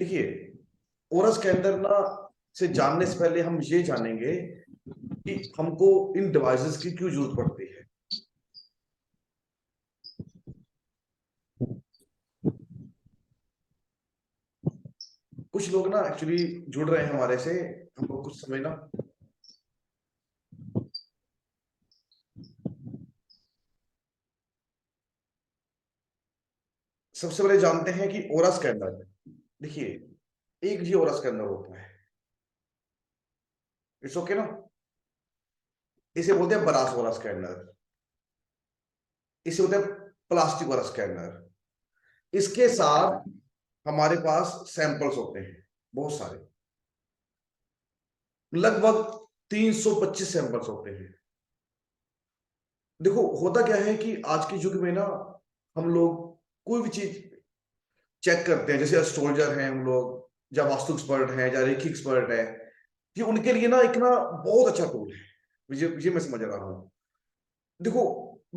देखिए, ओरस के अंदर ना से जानने से पहले हम ये जानेंगे कि हमको इन डिवाइसेस की क्यों जरूरत पड़ती है। कुछ लोग ना एक्चुअली जुड़ रहे हैं हमारे से, हमको कुछ समय ना सबसे पहले जानते हैं कि ओरस के अंदर, देखिए, एक जी ओरस के अंदर होता है। इट्स ओके ना। इसे बोलते हैं बरास ओरस के अंदर, इसे बोलते हैं प्लास्टिक ओरस के अंदर। इसके साथ हमारे पास सैंपल्स होते हैं बहुत सारे, लगभग 325 सैंपल्स होते हैं। देखो, होता क्या है कि आज के युग में ना हम लोग कोई भी चीज चेक करते हैं, जैसे एस्ट्रोलॉजर हैं हम लोग, या वास्तु एक्सपर्ट है, या रेखी एक्सपर्ट है, कि उनके लिए ना एक ना बहुत अच्छा टूल है। ये मैं समझ रहा हूँ। देखो,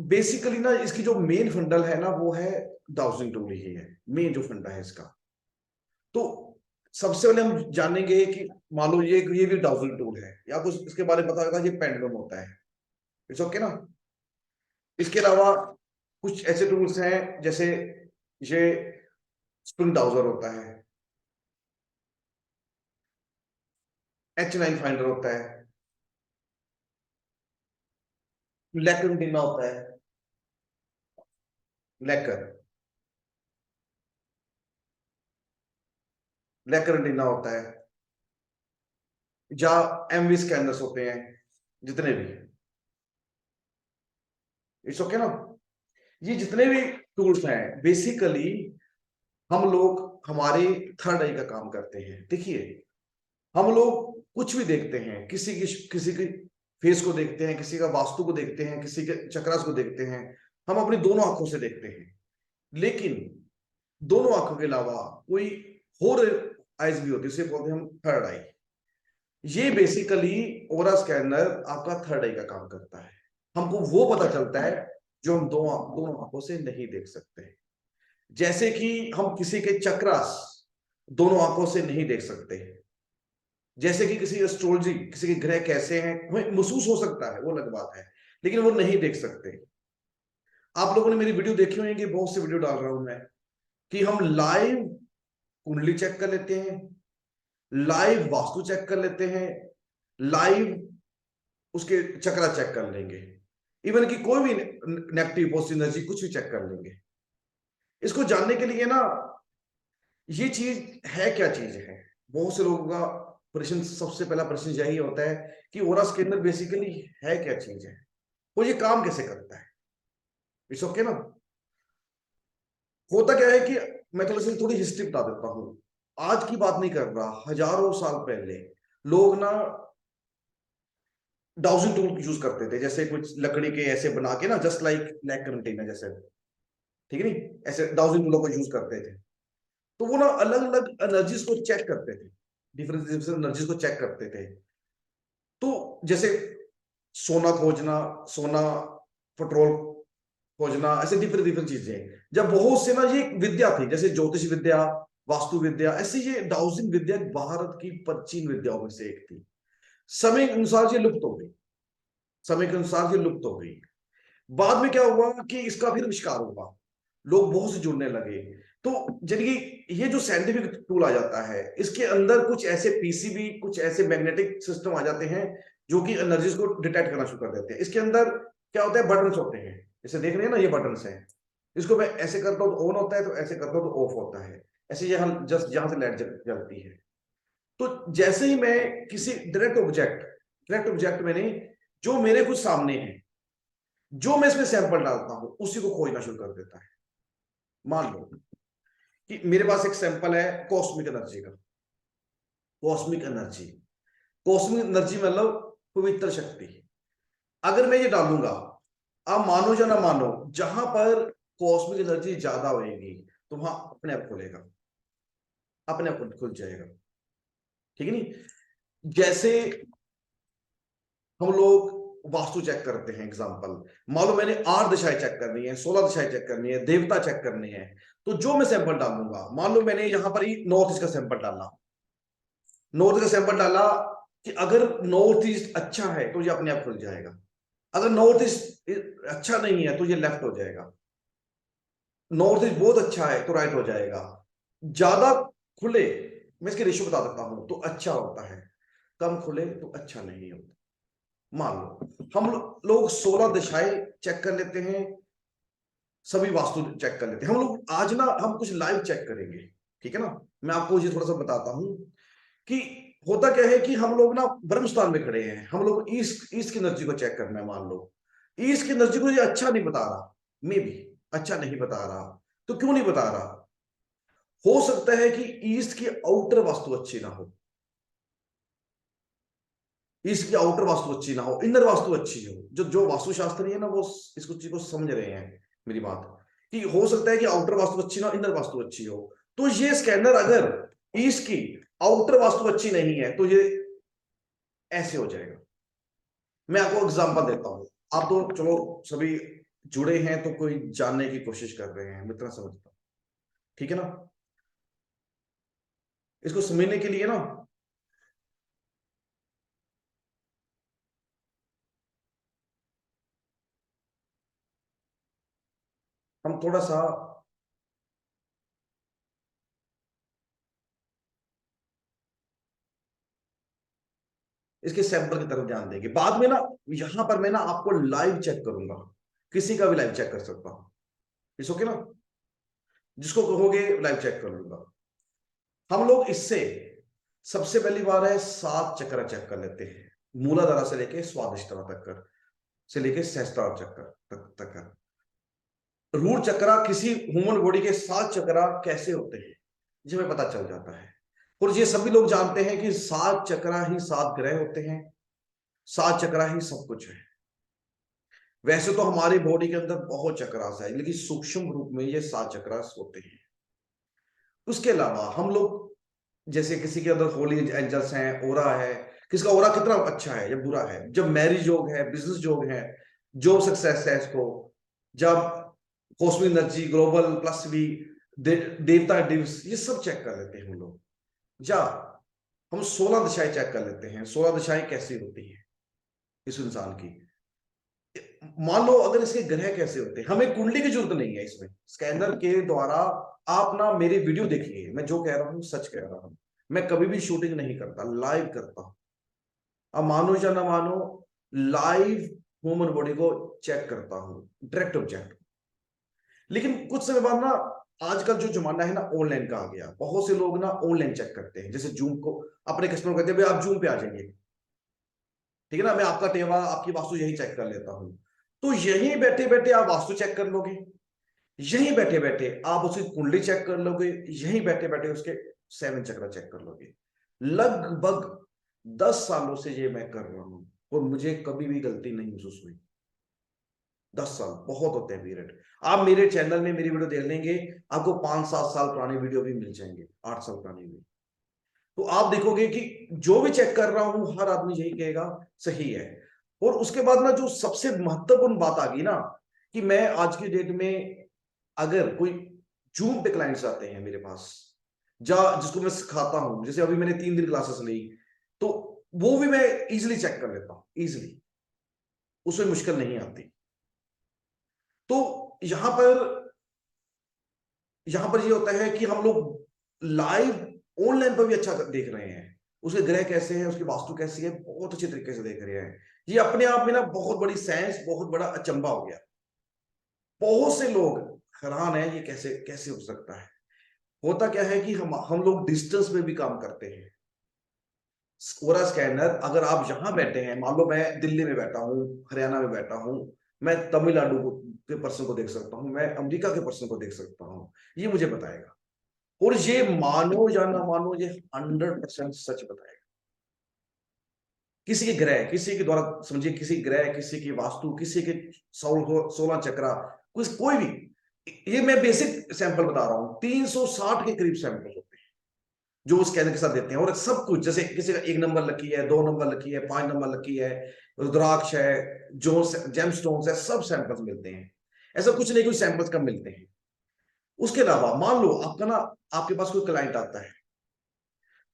बेसिकली ना इसकी जो मेन फंडल है ना वो है डाउजिंग टूल ही है, मेन जो फंडा है इसका। तो सबसे पहले हम जानेंगे कि मान लो ये भी डाउजिंग टूल है, या कुछ इसके बारे में पता होगा, ये पेंडुलम होता है। इट्स ओके ना। इसके अलावा कुछ ऐसे टूल्स हैं जैसे ये स्प्रिंग डाउजर होता है, H9 फाइंडर होता है, लैकर एंटीना होता है, लैकर लैकर एंटीना होता है, जहां एमवी स्कैनर्स होते हैं जितने भी। इट्स ओके ना। ये जितने भी टूल्स हैं बेसिकली हम लोग हमारे थर्ड आई का काम करते हैं। देखिए, हम लोग कुछ भी देखते हैं, किसी की फेस को देखते हैं, किसी का वास्तु को देखते हैं, किसी के चक्रास को देखते हैं, हम अपनी दोनों आंखों से देखते हैं। लेकिन दोनों आंखों के अलावा कोई और आइज भी होती है, उसे बोलते हैं हम थर्ड आई। ये बेसिकली ओरा स्कैनर आपका थर्ड आई का काम करता है। हमको वो पता चलता है जो हम दोनों आंखों से नहीं देख सकते। जैसे कि हम किसी के चक्रास दोनों आंखों से नहीं देख सकते, जैसे कि किसी एस्ट्रोलॉजी, किसी के ग्रह कैसे हैं हमें महसूस हो सकता है, वो अलग बात है, लेकिन वो नहीं देख सकते। आप लोगों ने मेरी वीडियो देखी होंगी, बहुत सी वीडियो डाल रहा हूं मैं, कि हम लाइव कुंडली चेक कर लेते हैं, लाइव वास्तु चेक कर लेते हैं, लाइव उसके चक्रा चेक कर लेंगे, इवन कि कोई भी नेगेटिव पॉजिटिव एनर्जी कुछ भी चेक कर लेंगे। इसको जानने के लिए ना ये चीज है क्या चीज है, बहुत से लोगों का प्रश्न, सबसे पहला प्रश्न यही होता है कि ओरा स्कैनर बेसिकली है क्या चीज है, वो ये काम कैसे करता है। इट्स ओके ना। होता क्या है कि मैं थोड़ी हिस्ट्री बता देता हूँ। आज की बात नहीं कर रहा, हजारों साल पहले लोग ना डाउजिंग टूल यूज करते थे, जैसे कुछ लकड़ी के ऐसे बना के ना, जस्ट लाइक नेक कंटेनर जैसे, ठीक है नहीं, ऐसे डाउजिंग टूलों को यूज करते थे। तो वो ना अलग अलग एनर्जीज को चेक करते थे, डिफरेंट डिफरेंट एनर्जीज को चेक करते थे। तो जैसे सोना खोजना, सोना पेट्रोल खोजना, ऐसे डिफरेंट डिफरेंट चीजें, जब बहुत से ना ये एक विद्या थी, जैसे ज्योतिष विद्या, वास्तु विद्या, ऐसी ये डाउजिंग विद्या भारत की प्राचीन विद्याओं में से एक थी। समय के अनुसार ये लुप्त हो गई, समय के अनुसार ये लुप्त हो गई। बाद में क्या हुआ कि इसका फिर आविष्कार हुआ, लोग बहुत से जुड़ने लगे। तो जबकि ये जो साइंटिफिक टूल आ जाता है, इसके अंदर कुछ ऐसे पीसीबी, कुछ ऐसे मैग्नेटिक सिस्टम आ जाते हैं जो कि एनर्जीज को डिटेक्ट करना शुरू कर देते हैं। इसके अंदर क्या होता है, बटन्स होते हैं, जैसे देख रहे हैं ना, ये बटन्स हैं। इसको मैं ऐसे करता हूँ तो ऑन होता है, तो ऐसे करता हूँ तो ऑफ होता है। ऐसे यहाँ जस्ट जहां से लाइट जलती है। तो जैसे ही मैं किसी डायरेक्ट ऑब्जेक्ट में नहीं, जो मेरे कुछ सामने है, जो मैं इसमें सैंपल डालता हूं उसी को खोजना शुरू कर देता है। मान लो कि मेरे पास एक सैंपल है कॉस्मिक एनर्जी का। कॉस्मिक एनर्जी, कॉस्मिक एनर्जी मतलब पवित्र शक्ति। अगर मैं ये डालूंगा, आप मानो या ना मानो, जहां पर कॉस्मिक एनर्जी ज्यादा होगी तो वहां अपने आप खुलेगा, अपने आप खुल जाएगा, ठीक है नहीं। जैसे हम लोग वास्तु चेक करते हैं, एग्जांपल मान लो मैंने 8 दिशाएं चेक करनी है, 16 दिशाएं चेक करनी है, देवता चेक करनी है, तो जो मैं सैंपल डालूंगा, मान लो मैंने यहां पर ही नॉर्थ ईस्ट का सैंपल डाला, नॉर्थ का सैंपल डाला, कि अगर नॉर्थ ईस्ट अच्छा है तो ये अपने आप खुल जाएगा, अगर नॉर्थ ईस्ट अच्छा नहीं है तो ये लेफ्ट हो जाएगा, नॉर्थ ईस्ट बहुत अच्छा है तो राइट हो जाएगा। ज्यादा खुले, मैं इसके रेशियो बता सकता हूं, तो अच्छा होता है, कम खुले तो अच्छा नहीं होता। मान लो हम लोग 16 दिशाएं चेक कर लेते हैं, सभी वास्तु चेक कर लेते हैं हम लोग। आज ना हम कुछ लाइव चेक करेंगे, ठीक है ना। मैं आपको ये थोड़ा सा बताता हूं कि होता क्या है कि हम लोग ना ब्रह्म स्थान में खड़े हैं, हम लोग ईस्ट ईस्ट की एनर्जी को चेक करना है। मान लो ईस्ट की एनर्जी को ये अच्छा नहीं बता रहा, मे भी अच्छा नहीं बता रहा, तो क्यों नहीं बता रहा? हो सकता है कि ईस्ट की आउटर वास्तु अच्छी ना हो, ईस्ट की आउटर वास्तु अच्छी ना हो, इनर वास्तु अच्छी हो। जो जो वास्तुशास्त्री है ना वो इसको चीज को समझ रहे हैं मेरी बात, कि हो सकता है कि आउटर वास्तु अच्छी ना हो, इनर वास्तु अच्छी हो। तो ये स्कैनर अगर ईस्ट की आउटर वास्तु अच्छी नहीं है तो ये ऐसे हो जाएगा। मैं आपको एग्जांपल देता हूं, आप तो चलो सभी जुड़े हैं तो कोई जानने की कोशिश कर रहे हैं, मैं इतना समझता हूं, ठीक है ना। इसको समझने के लिए ना हम थोड़ा सा इसके सैंपल की तरफ ध्यान देंगे बाद में ना। यहां पर मैं ना आपको लाइव चेक करूंगा, किसी का भी लाइव चेक कर सकता हूं, इस ओके ना, जिसको कहोगे लाइव चेक कर लूंगा। हम लोग इससे सबसे पहली बार है 7 चक्र चेक कर लेते हैं, मूलाधारा से लेके स्वादिष्टारा तक कर, से लेके सहस्त्रार चक्र तक कर। रूट चक्रा किसी ह्यूमन बॉडी के 7 चक्रा कैसे होते हैं ये हमें पता चल जाता है। और ये सभी लोग जानते हैं कि 7 चक्रा ही 7 ग्रह होते हैं, 7 चक्रा ही सब कुछ है। वैसे तो हमारी बॉडी के अंदर बहुत चक्रास है, लेकिन सूक्ष्म रूप में ये 7 चक्रास होते हैं। उसके अलावा हम लोग जैसे किसी के अंदर होली एंजल्स हैं, ओरा है, किसका ओरा कितना अच्छा है या बुरा है, जब मैरिज योग है, बिजनेस योग है, जॉब सक्सेस है इसको, जब कॉस्मिक एनर्जी ग्लोबल प्लस भी, देवता दिवस, ये सब चेक कर लेते हैं हम लोग। या हम 16 दिशाएं चेक कर लेते हैं, 16 दिशाएं कैसी होती है इस इंसान की। मान लो अगर इसके ग्रह कैसे होते हैं, हमें कुंडली की जरूरत नहीं है इसमें, स्कैनर के द्वारा आप ना मेरी वीडियो देखिए, मैं जो कह रहा हूं सच कह रहा हूं। मैं कभी भी शूटिंग नहीं करता, लाइव करता हूं। अब मानो या ना मानो, लाइव ह्यूमन बॉडी को चेक करता हूं, डायरेक्ट ऑब्जेक्ट। लेकिन कुछ समय बाद ना, आजकल जो जमाना है ना ऑनलाइन का आ गया, बहुत से लोग ना ऑनलाइन चेक करते हैं, जैसे जूम को अपने कस्टमर को कहते हैं भाई आप जूम पे आ जाइए, ठीक है ना, मैं आपका टेवा आपकी वास्तु यही चेक कर लेता हूं। तो यहीं बैठे बैठे आप वास्तु चेक कर लोगे, यहीं बैठे बैठे आप उसकी कुंडली चेक कर लोगे, यहीं बैठे बैठे उसके 7 चक्र चेक कर लोगे। लगभग 10 सालों से ये मैं कर रहा हूं और मुझे कभी भी गलती नहीं महसूस हुई। 10 साल बहुत होते हैं पीरियड। आप मेरे चैनल में मेरी वीडियो देख लेंगे, आपको 5-7 साल पुरानी वीडियो भी मिल जाएंगे, 8 साल पुरानी भी। तो आप देखोगे कि जो भी चेक कर रहा हूं हर आदमी यही कहेगा सही है। और उसके बाद ना जो सबसे महत्वपूर्ण बात आ गई ना, कि मैं आज की डेट में अगर कोई जूम पे क्लाइंट्स आते हैं मेरे पास, जा जिसको मैं सिखाता हूं, जैसे अभी मैंने 3 दिन क्लासेस ली, तो वो भी मैं इजिली चेक कर लेता हूं, इजिली, उसमें मुश्किल नहीं आती। तो यहां पर ये होता है कि हम लोग लाइव ऑनलाइन पर भी अच्छा देख रहे हैं, उसके ग्रह कैसे हैं, उसकी वास्तु कैसी है, बहुत अच्छे तरीके से देख रहे हैं। ये अपने आप में ना बहुत बड़ी साइंस, बहुत बड़ा अचंबा हो गया। बहुत से लोग हैरान है ये कैसे कैसे हो सकता है। होता क्या है कि हम लोग डिस्टेंस में भी काम करते हैं। स्कोरा स्कैनर, अगर आप यहां बैठे हैं, मान लो मैं दिल्ली में बैठा हूं, हरियाणा में बैठा हूं, मैं तमिलनाडु के पर्सन को देख सकता हूं, मैं अमेरिका के पर्सन को देख सकता हूं, ये मुझे बताएगा। और ये मानो या ना मानो, ये 100% सच बताएगा। किसी के ग्रह, किसी के द्वारा समझिए, किसी ग्रह, किसी की वास्तु, किसी के 16 चक्रा, कुछ कोई भी, ये मैं बेसिक सैंपल बता रहा हूं, 360 के करीब सैंपल होते हैं जो उस स्कैनर के साथ देते हैं। और सब कुछ, जैसे किसी का 1 नंबर लकी है, 2 नंबर लकी है, 5 नंबर लकी है, रुद्राक्ष है, जो जेम स्टोन्स है, सब सैंपल्स मिलते हैं। ऐसा कुछ नहीं, कुछ सैंपल्स कम मिलते हैं। उसके अलावा मान लो आपका ना, आपके पास कोई क्लाइंट आता है,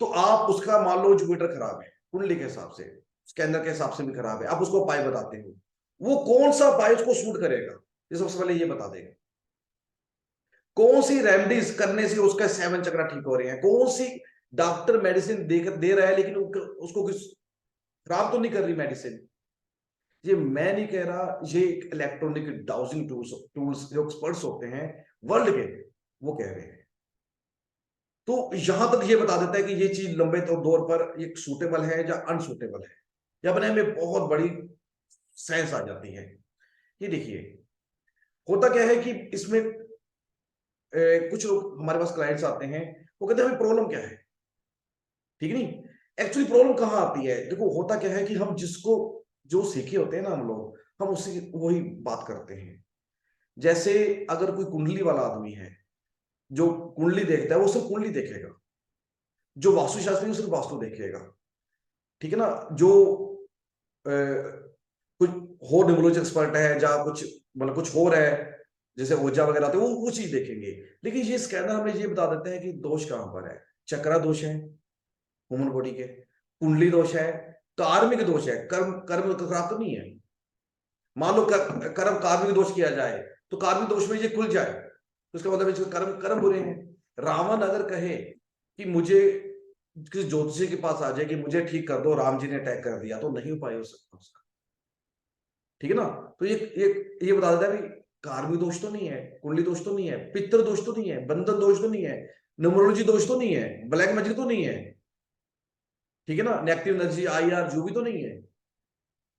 तो आप उसका मान लो जुपिटर खराब है कुंडली के हिसाब से, स्कैनर के हिसाब से भी खराब है, आप उसको उपाय बताते हो, वो कौन सा उपाय उसको सूट करेगा, ये सबसे पहले ये बता देगा। कौन सी रेमेडीज करने से उसका 7 चक्रा ठीक हो रहे हैं, कौन सी डॉक्टर मेडिसिन दे रहा है लेकिन उसको कुछ खराब तो नहीं कर रही मेडिसिन। ये मैं नहीं कह रहा, ये इलेक्ट्रॉनिक डाउजिंग टूल्स जो एक्सपर्ट्स होते हैं वर्ल्ड के, वो कह रहे हैं। तो यहां तक ये बता देता है कि ये चीज लंबे दौर पर ये सूटेबल है या अनसूटेबल है, या बनाने में बहुत बड़ी साइंस आ जाती है। ये देखिए होता क्या है कि इसमें कुछ लोग हमारे पास क्लाइंट्स आते हैं, वो कहते हैं हमें प्रॉब्लम क्या है, ठीक नहीं। एक्चुअली प्रॉब्लम कहाँ आती है, देखो होता क्या है कि हम जिसको जो सीखे होते हैं ना हम लोग, हम उससे वही बात करते हैं। जैसे अगर कोई कुंडली वाला आदमी है, जो कुंडली देखता है वो सिर्फ कुंडली देखेगा, जो वास्तुशास्त्री है सिर्फ वास्तु देखेगा, ठीक है ना। जो कुछ हो न्यूमरोलॉजी एक्सपर्ट है, या कुछ मतलब कुछ हो रहा है जैसे ऊर्जा वगैरह आते हैं, वो चीज देखेंगे। लेकिन ये स्कैनर हमें ये बता देते हैं कि दोष कहां पर है। चक्रा दोष है ह्यूमन बॉडी के, कुंडली दोष है, कार्मिक दोष है, कर्म कर्म खराब तो नहीं है। मान लो कर्म कार्मिक दोष किया जाए, तो कार्मिक दोष में ये खुल जाए, तो इसका मतलब है कर्म कर्म बुरे हैं। रावण अगर कहे कि मुझे किसी ज्योतिषी के पास आ जाए कि मुझे ठीक कर दो, राम जी ने अटैक कर दिया, तो नहीं उपाय हो सकता उसका, ठीक है ना। तो ये बता देता है भी कार्मिक दोष तो नहीं है, कुंडली दोष तो नहीं है, पितृ दोष तो नहीं है, बंधन दोष तो नहीं है, न्यूमरोलॉजी दोष तो नहीं है, ब्लैक मैजिक तो नहीं है, ठीक है ना, नेगेटिव एनर्जी आई आर जो भी तो नहीं है।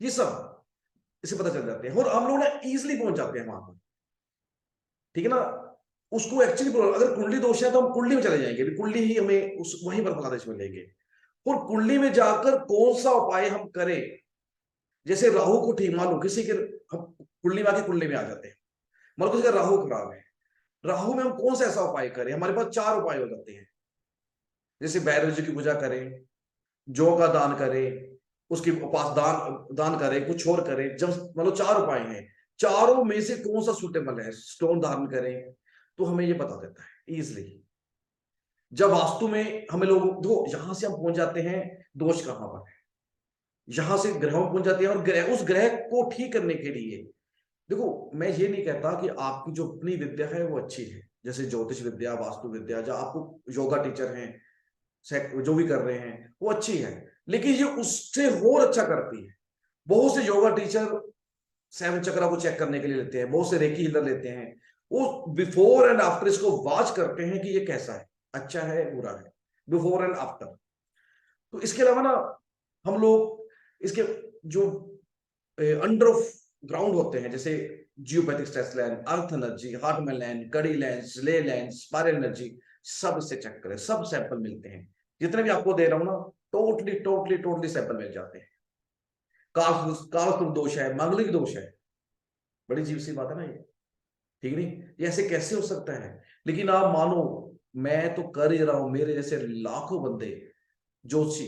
ये सब इसे पता चल जाते हैं और हम लोग ना इजिली पहुंच जाते हैं वहां पर, ठीक है ना। उसको एक्चुअली अगर कुंडली दोष है तो हम कुंडली में चले जाएंगे, कुंडली ही हमें उस वहीं पर फलादेश में लेंगे, और कुंडली में जाकर कौन सा उपाय हम करें। जैसे राहु को ठीक, मान लो किसी के हम कुंडली में आके कुंडली में आ जाते हैं, मान लो किसी का राहु खराब है, राहु में हम कौन सा ऐसा उपाय करें, हमारे पास 4 उपाय हो जाते हैं। जैसे भैरव जी की पूजा करें, जौ का दान करें, उसके पास दान दान करें, कुछ और करें, जब मतलब 4 उपाय हैं, चारों में से कौन सा सूटेबल है, स्टोन धारण करें, तो हमें ये बता देता है इजिली। जब वास्तु में हमें लोग देखो यहां से हम पहुंच जाते हैं दोष कहां पर है, यहां से ग्रहों में पहुंच जाते हैं, और ग्रह उस ग्रह को ठीक करने के लिए देखो मैं ये नहीं कहता कि आपकी जो अपनी विद्या है वो अच्छी है, जैसे ज्योतिष विद्या, वास्तु विद्या, जो आपको योगा टीचर हैं जो भी कर रहे हैं वो अच्छी है, लेकिन ये उससे और अच्छा करती है। बहुत से योगा टीचर 7 चक्रा को चेक करने के लिए लेते हैं, बहुत से रेकी हीलर लेते हैं, वो बिफोर एंड आफ्टर इसको वॉच करते हैं कि ये कैसा है, अच्छा है बुरा है, बिफोर एंड आफ्टर। तो इसके अलावा ना हम लोग इसके जो अंडर ऑफ ग्राउंड होते हैं, जैसे geopathic stress land, earth energy, Hartmann land, कड़ी लैंड, ले लैंड, स्पाइरल एनर्जी, सब इससे चेक करें, सब सैंपल मिलते हैं। जितने भी आपको दे रहा हूं ना, टोटली टोटली टोटली सैंपल मिल जाते हैं। काल दोष है, मांगलिक दोष है, बड़ी अजीब सी बात है ना ये, ठीक नहीं। ये ऐसे कैसे हो सकता है, लेकिन आप मानो मैं तो कर ही रहा हूं, मेरे जैसे लाखों बंदे ज्योतिषी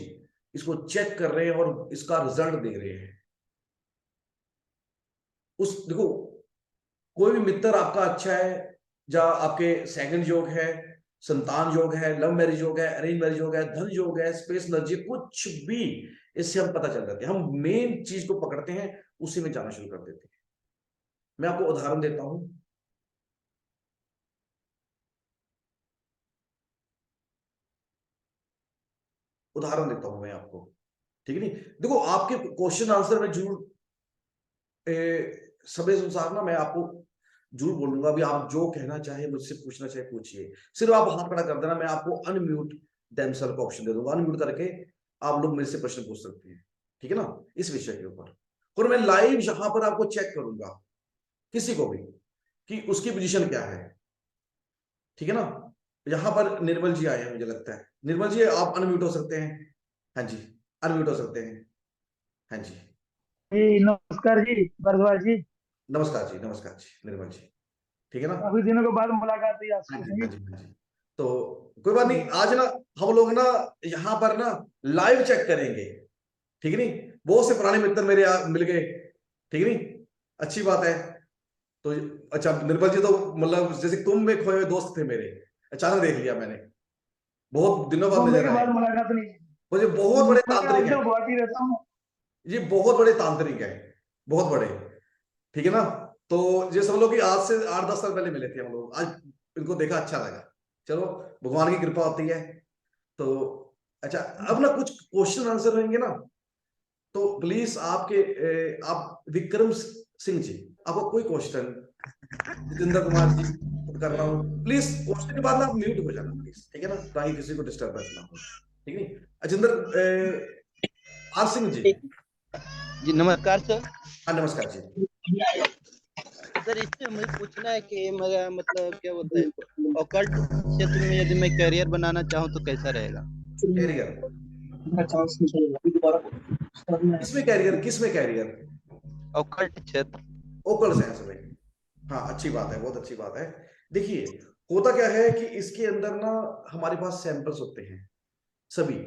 इसको चेक कर रहे हैं और इसका रिजल्ट दे रहे हैं। उस देखो कोई भी मित्र आपका अच्छा है, या आपके सेकंड योग है, संतान योग है, लव मैरिज योग है, अरेंज मैरिज योग है, धन योग है, स्पेस एनर्जी, कुछ भी इससे हम पता चल जाते हैं, हम मेन चीज को पकड़ते हैं, उसी में जाना शुरू कर देते हैं। मैं आपको उदाहरण देता हूं, उदाहरण देता हूं मैं आपको, ठीक है नहीं। देखो आपके क्वेश्चन आंसर में जरूर समय अनुसार ना मैं आपको जरूर बोलूंगा, भी आप जो कहना चाहे मुझसे पूछना चाहे पूछिए, सिर्फ आप हाथ खड़ा कर देना, मैं आपको अनम्यूट देमसेल्फ का ऑप्शन दे दूंगा, अनम्यूट करके आप लोग मेरे से प्रश्न पूछ सकते हैं, ठीक है ना, इस विषय के ऊपर। और मैं लाइव यहां पर आपको चेक करूंगा किसी को भी कि उसकी पोजीशन क्या है, ठीक है ना। यहां पर निर्मल जी आए हैं, मुझे लगता है निर्मल जी आप अनम्यूट हो सकते हैं, हाँ जी अनम्यूट हो सकते हैं, हाँ जी। जी नमस्कार जी भरद्वाज जी। नमस्कार जी निर्मल जी, ठीक है ना। काफी दिनों के बाद मुलाकात हुई हाँ आपसे जी जी। हाँ जी हाँ जी। तो कोई बात नहीं, जी आज ना हम लोग ना यहाँ पर ना लाइव चेक करेंगे, ठीक है नहीं। बहुत से पुराने मित्र मेरे मिल गए, ठीक है नहीं, अच्छी बात है। तो अच्छा निर्मल जी, तो मतलब जैसे तुम में खोए हुए दोस्त थे मेरे, अचानक देख लिया मैंने, बहुत दिनों बाद बॉम्बे नजर के आए। बाद मुलाकात नहीं मुझे बहुत हुई। बड़े मैं तांत्रिक अभी हैं, तो गुवाहाटी रहता हूँ। ये बहुत बड़े तांत्रिक हैं, बहुत बड़े। ठीक है ना। तो ये सब लोग कि आज से 8-10 साल पहले मिले थे हम लोग, आज इनको देखा, अच्छा लगा। चलो, भगवान की कृपा होती है। तो अच्छा, अब ना कुछ क्वेश्चन आंसर रहेंगे ना, तो प्लीज आप विक्रम सिंह जी, आपको कोई क्वेश्चन, जितेंद्र कुमार जी कर रहा हूँ, प्लीज क्वेश्चन के बाद ना आप म्यूट हो जाना प्लीज, ठीक है ना, ताकि किसी को डिस्टर्बेंस ना हो। ठीक है नहीं। अजिंदर आर सिंह जी। ठीक। जी नमस्कार सर। हाँ नमस्कार जी। सर इससे मुझे पूछना है कि मेरा मतलब क्या बोलते हैं ऑकल्ट क्षेत्र में यदि मैं करियर बनाना चाहूँ तो कैसा रहेगा? कैरियर, किसमें कैरियर, किसमें कैरियर? ऑकल्ट क्षेत्र। ओकल साइंस में। हाँ अच्छी बात है, बहुत अच्छी बात है। देखिए, होता क्या है कि इसके अंदर ना हमारे पास सैंपल्स होते हैं सभी,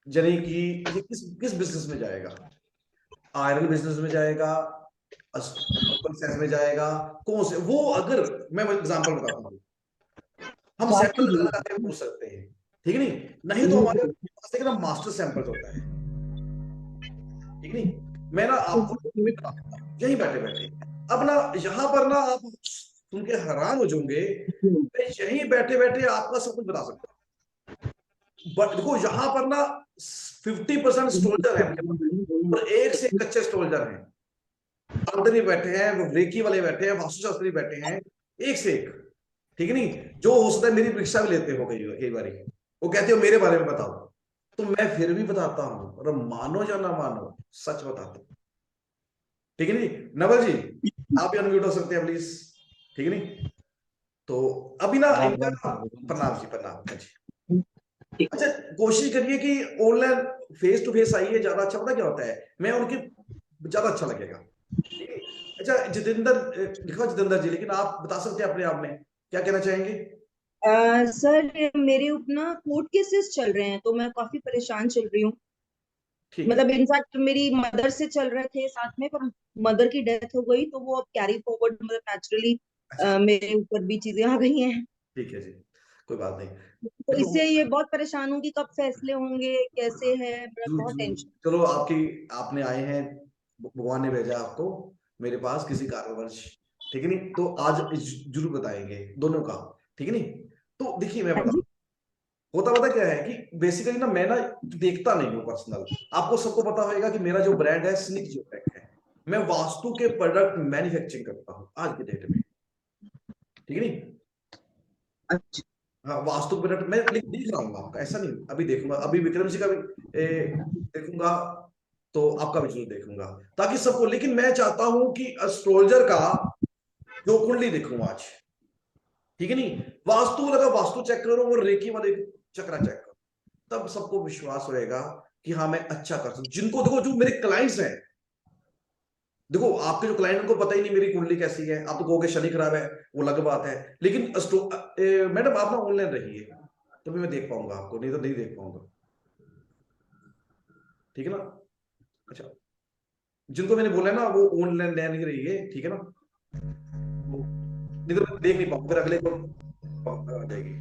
जने कि ये किस किस बिजनेस में जाएगा, आयरन बिजनेस में जाएगा, ओकल साइंस में जाएगा, कौन से वो, अगर मैं एग्जांपल बताता हूँ, हम सैंपल लगा के पूछ सकते हैं, ठीक है नहीं, नहीं तो हमारे पास एक ना मास्टर सैंपल होता है, ठीक नहीं। मैं ना आपको बता देता हूँ यहीं बैठे बैठे, अब ना यहाँ पर ना आप सुन के हैरान हो जाओगे, मैं यहीं बैठे बैठे आपका सब कुछ बता सकता हूँ। बट देखो यहाँ पर ना 50% स्टोल्जर है मेरे पास, और एक से एक कच्चे स्टोल्जर हैं, तांत्रिक बैठे हैं, वो रेकी वाले बैठे हैं, वास्तुशास्त्री बैठे हैं, एक से एक। ठीक है नहीं, जो हो सकता है मेरी परीक्षा भी लेते हो कई कई बार, वो कहते हो मेरे बारे में बताओ, तो मैं फिर भी बताता हूँ, और मानो या ना मानो, सच बताता हूँ। ठीक है नहीं। नवल जी, आप भी अनम्यूट हो सकते हैं प्लीज, ठीक है नहीं। तो अभी ना इनका, प्रणाम जी, प्रणाम। हाँ जी। अच्छा, कोशिश करिए कि ऑनलाइन फेस टू फेस आइए, ज्यादा अच्छा, पता क्या होता है, मैं उनकी ज्यादा अच्छा लगेगा। ठीक है। अच्छा जितेंद्र, लिखो जितेंद्र जी, लेकिन आप बता सकते हैं अपने आप में क्या कहना चाहेंगे? सर मेरे ना कोर्ट केसेस चल रहे हैं तो मैं काफी परेशान चल रही हूँ। ठीक है। मतलब इनफैक्ट मेरी मदर से चल रहे थे साथ में, पर मदर की डेथ हो गई तो वो अब कैरी फॉरवर्ड, मतलब नेचुरली अच्छा, मेरे ऊपर भी चीजें आ गई हैं। ठीक है जी, कोई बात नहीं। तो देखो, इससे ये बहुत परेशान हूँ कि कब फैसले होंगे, कैसे है, मेरा जरूर बहुत जरूर, टेंशन। चलो आपने आए हैं, भगवान ने भेजा आपको मेरे पास किसी कारणवश, ठीक है नहीं, तो आज जरूर बताएंगे दोनों का, ठीक है नहीं। तो देखिए मैं हाँ बता, जी। होता पता क्या है कि बेसिकली ना मैं ना देखता नहीं हूँ पर्सनल, आपको सबको पता होगा कि मेरा जो ब्रांड है स्निक जियोटेक है, मैं वास्तु के प्रोडक्ट मैन्युफैक्चरिंग करता हूँ आज के डेट में, ठीक है नहीं। अच्छा। हाँ वास्तु प्रोडक्ट मैं देख रहा हूँ आपका, ऐसा नहीं, अभी देखूंगा, अभी विक्रम जी का भी देखूंगा, तो आपका भी जरूर देखूंगा, ताकि सबको, लेकिन मैं चाहता हूं कि एस्ट्रोलॉजर का जो कुंडली देखूं आज, ठीक है नहीं, वास्तु लगा, वास्तु चेक करो, और रेकी वाले चक्रा चेक करो, तब सबको विश्वास होएगा कि हाँ मैं अच्छा कर सकता, जिनको देखो, जो मेरे क्लाइंट्स हैं, देखो आपके जो क्लाइंट, उनको पता ही नहीं मेरी कुंडली कैसी है, आप तो कहोगे शनि खराब है, वो अलग बात है, लेकिन मैडम आप ना ऑनलाइन रहिए, तभी मैं देख पाऊंगा आपको, नहीं तो नहीं देख पाऊंगा, ठीक है ना। अच्छा, जिनको मैंने बोला है ना वो ऑनलाइन नहीं रहिए, ठीक है ना, नहीं तो मैं देख नहीं पाऊंगा, फिर अगले को आ जाएगी,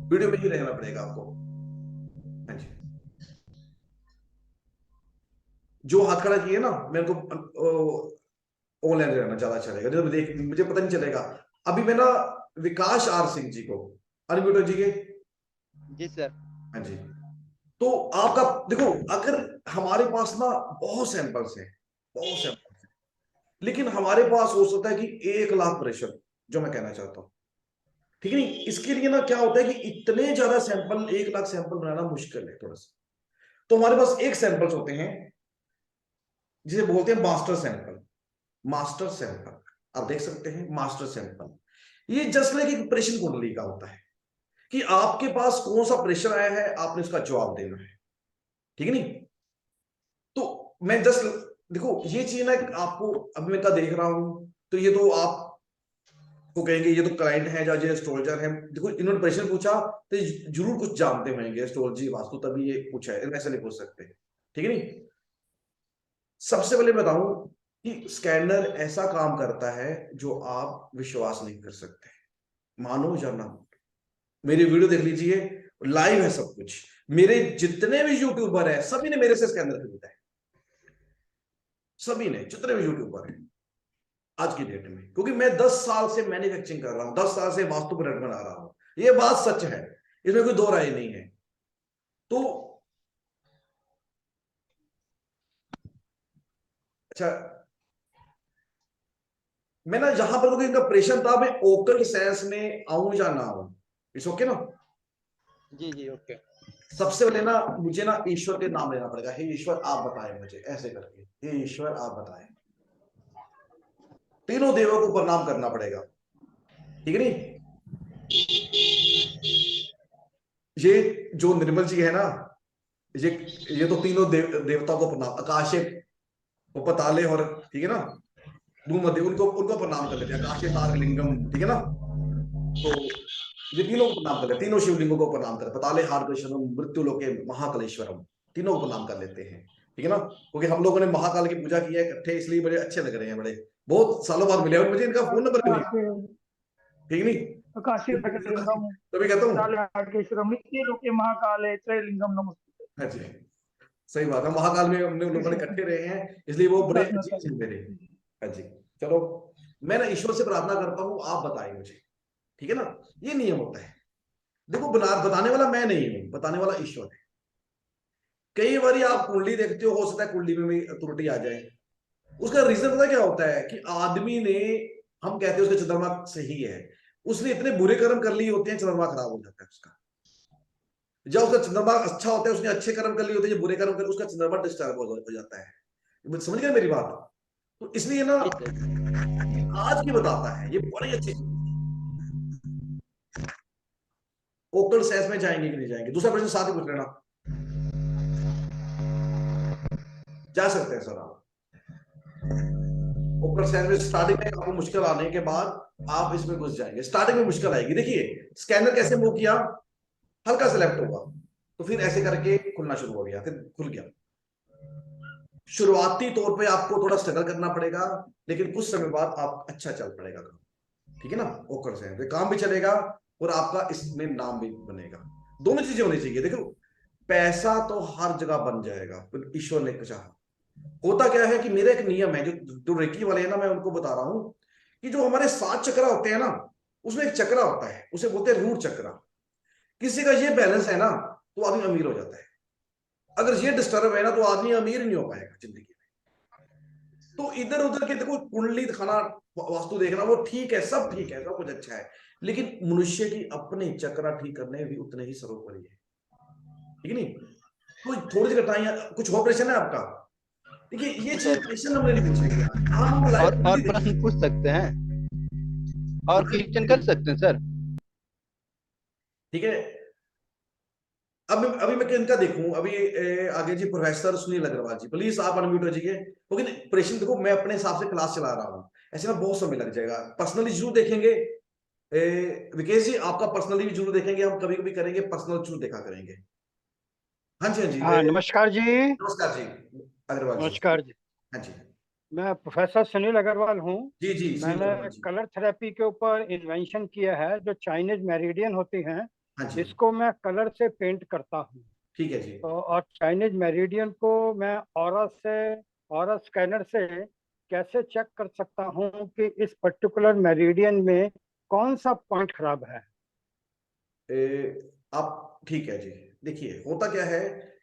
वीडियो में ही रहना पड़ेगा आपको। हाँ जी, जो हाथ खड़ा किए ना, मैं उनको ऑनलाइन रहना ज्यादा अच्छा रहेगा, नहीं तो देख मुझे पता नहीं चलेगा। अभी मैं ना विकास आर सिंह जी को अनम्यूट जी के। जी सर। हाँ जी। तो आपका देखो, अगर हमारे पास ना बहुत सैंपल्स हैं, बहुत सैंपल्स हैं, लेकिन हमारे पास हो सकता है कि 1 लाख प्रेशर, जो मैं कहना चाहता हूँ, ठीक है नहीं, इसके लिए ना क्या होता है कि इतने ज्यादा सैंपल, 1 लाख सैंपल बनाना मुश्किल है थोड़ा सा, तो हमारे पास एक सैंपल्स होते हैं जिसे बोलते हैं मास्टर सैंपल, मास्टर सैंपल, आप देख सकते हैं मास्टर सैंपल, ये जस्ट लाइक एक प्रेशर कुंडली का होता है, कि आपके पास कौन सा प्रेशर आया है, आपने उसका जवाब देना है, ठीक है नहीं। तो मैं जस्ट, देखो ये चीज ना आपको, अब मैं क्या देख रहा हूं, तो ये तो आप को कहेंगे ये तो क्लाइंट है, जो एस्ट्रोलॉजर है, देखो इन्होंने प्रश्न पूछा तो ये जरूर कुछ जानते होंगे एस्ट्रोलॉजी वास्तु, तभी ये पूछा है, ऐसे नहीं पूछ सकते, ठीक है नहीं। सबसे पहले बताऊं, कि स्कैनर ऐसा काम करता है जो आप विश्वास नहीं कर सकते, मानो या ना मानो। मेरी वीडियो देख लीजिए, लाइव है सब कुछ। मेरे जितने भी यूट्यूबर है सभी ने मेरे से स्कैनर खरीदा है, सभी ने, जितने भी यूट्यूबर है आज की डेट में, क्योंकि मैं 10 साल से मैन्युफैक्चरिंग कर रहा हूं, 10 साल से वास्तु प्रोडक्ट बना रहा हूं। ये बात सच है, इसमें कोई दो राय नहीं है। तो अच्छा, मैं ना यहां पर इनका प्रेशर था, मैं ओकल साइंस में आऊं या ना आऊं, इट्स ओके ना। जी जी ओके। सबसे पहले ना मुझे ना ईश्वर के नाम लेना पड़ेगा। हे ईश्वर आप बताएं मुझे, ऐसे करके, हे ईश्वर आप बताएं। तीनों देवों को प्रणाम करना पड़ेगा, ठीक है नहीं। ये जो निर्मल जी है ना, ये ये तो तीनों देवताओं को प्रणाम, आकाशे उपताले और, ठीक है ना, भूमध्य, उनको उनको प्रणाम कर लेते हैं। आकाशे तारक लिंगम, ठीक है ना। तो ये तीनों को प्रणाम कर लेते, तीनों शिवलिंगों को प्रणाम कर, पताले हार कृष्णम मृत्यु लोके महाकालेश्वरम, तीनों को प्रणाम कर लेते हैं, ठीक है ना। क्योंकि हम लोगों ने महाकाल की पूजा की है इकट्ठे, इसलिए बड़े अच्छे लग रहे हैं, बड़े बहुत सालों बाद मिले, और मुझे इनका फोन नंबर भी नहीं, ठीक नहीं। काशी प्रकटलिंगम तभी कहता हूँ, कालेश्वरम नित्य लोके महाकाले त्रयलिंगम नमस्ते। हाँ जी, सही बात है, महाकाल में हमने लोग बड़े इकट्ठे रहे हैं, इसलिए वो बड़े अजीज हैं मेरे। हाँ जी, चलो, मैं ना ईश्वर से प्रार्थना करता हूँ, आप बताइए मुझे, ठीक है ना। ये नियम होता है। देखो, बताने वाला मैं नहीं हूं, बताने वाला ईश्वर है। कई बार आप कुंडली देखते हो सकता है कुंडली में भी त्रुटि आ जाए। उसका रीजन पता क्या होता है कि आदमी ने, हम कहते हैं उसका चंद्रमा सही है, उसने इतने बुरे कर्म कर लिए होते हैं, चंद्रमा खराब हो जाता है उसका। जब उसका चंद्रमा अच्छा होता है, उसने अच्छे कर्म कर लिए होते हैं, जो बुरे कर्म कर, उसका चंद्रमा डिस्टर्ब हो जाता है। समझ गए मेरी बात। तो इसलिए ना आज की बताता है, ये बड़ी अच्छी चीज। ओकल साइंस में जाएंगे कि नहीं जाएंगे, दूसरा प्रश्न साथ ही पूछ लेना। जा सकते हैं सर आप ओकल साइंस में। स्टार्टिंग में आपको मुश्किल आने के बाद आप इसमें घुस जाएंगे। स्टार्टिंग में मुश्किल आएगी। देखिए स्कैनर कैसे मूव किया, हल्का सेलेक्ट होगा, तो फिर ऐसे करके खुलना शुरू हो गया, फिर खुल गया। शुरुआती तौर पे आपको थोड़ा स्ट्रगल करना पड़ेगा, लेकिन कुछ समय बाद आप अच्छा चल पड़ेगा काम, ठीक है ना। ओकर से काम भी चलेगा और आपका इसमें नाम भी बनेगा। दोनों चीजें होनी चाहिए। देखो, पैसा तो हर जगह बन जाएगा, तो ईश्वर ने चाहा। होता क्या है कि मेरा एक नियम है, जो रेकी वाले है ना, मैं उनको बता रहा हूं कि जो हमारे 7 चक्र होते हैं ना, उसमें एक चक्र होता है, उसे बोलते हैं रूट चक्र। किसी का ये बैलेंस है ना, तो आदमी अमीर हो जाता है। अगर ये डिस्टर्ब है ना, तो आदमी अमीर नहीं हो पाएगा जिंदगी में। तो इधर उधर के देखो, कुंडली दिखाना, वास्तु देखना, वो ठीक है, सब ठीक है, सब कुछ अच्छा है, लेकिन मनुष्य की अपने चक्र ठीक करने भी उतने ही सरोपरि है, ठीक है नहीं। तो थोड़ी सी कठिनाइयां, कुछ और प्रश्न है आपका? देखिए, ये चीज क्वेश्चन हमने नहीं पूछेंगे, हम लाइव और प्रश्न पूछ सकते हैं, और क्वेश्चन कर सकते हैं सर। ठीक है। अब अभी मैं किनका देखूं, अभी आगे जी प्रोफेसर सुनील अग्रवाल जी, प्लीज आप अनम्यूट हो जाइए, क्योंकि प्रश्न देखो मैं अपने हिसाब से क्लास चला रहा हूं, ऐसे में बहुत समय लग जाएगा। पर्सनली जरूर देखेंगे, विकेश जी आपका पर्सनली भी जरूर देखेंगे, हम कभी कभी करेंगे, पर्सनल जरूर देखा करेंगे। हाँ जी, हाँ जी, हाँ नमस्कार जी। नमस्कार जी अग्रवाल जी। नमस्कार जी। हाँ जी, मैं प्रोफेसर सुनील अग्रवाल हूँ। जी जी सुनील मैंने अग्रवाल जी। कलर थेरेपी के ऊपर इन्वेंशन किया है, जो चाइनीज मेरिडियन होती हैं, हाँ जी, इसको मैं कलर से पेंट करता हूँ। ठीक है जी। तो और चाइनीज मेरिडियन को मैं ऑरा स्कैनर से कैसे चेक कर सकता हूँ कि इस पर्टिकुलर मेरिडियन में कौन सा पॉइंट खराब है। आप ठीक है जी। देखिए होता क्या है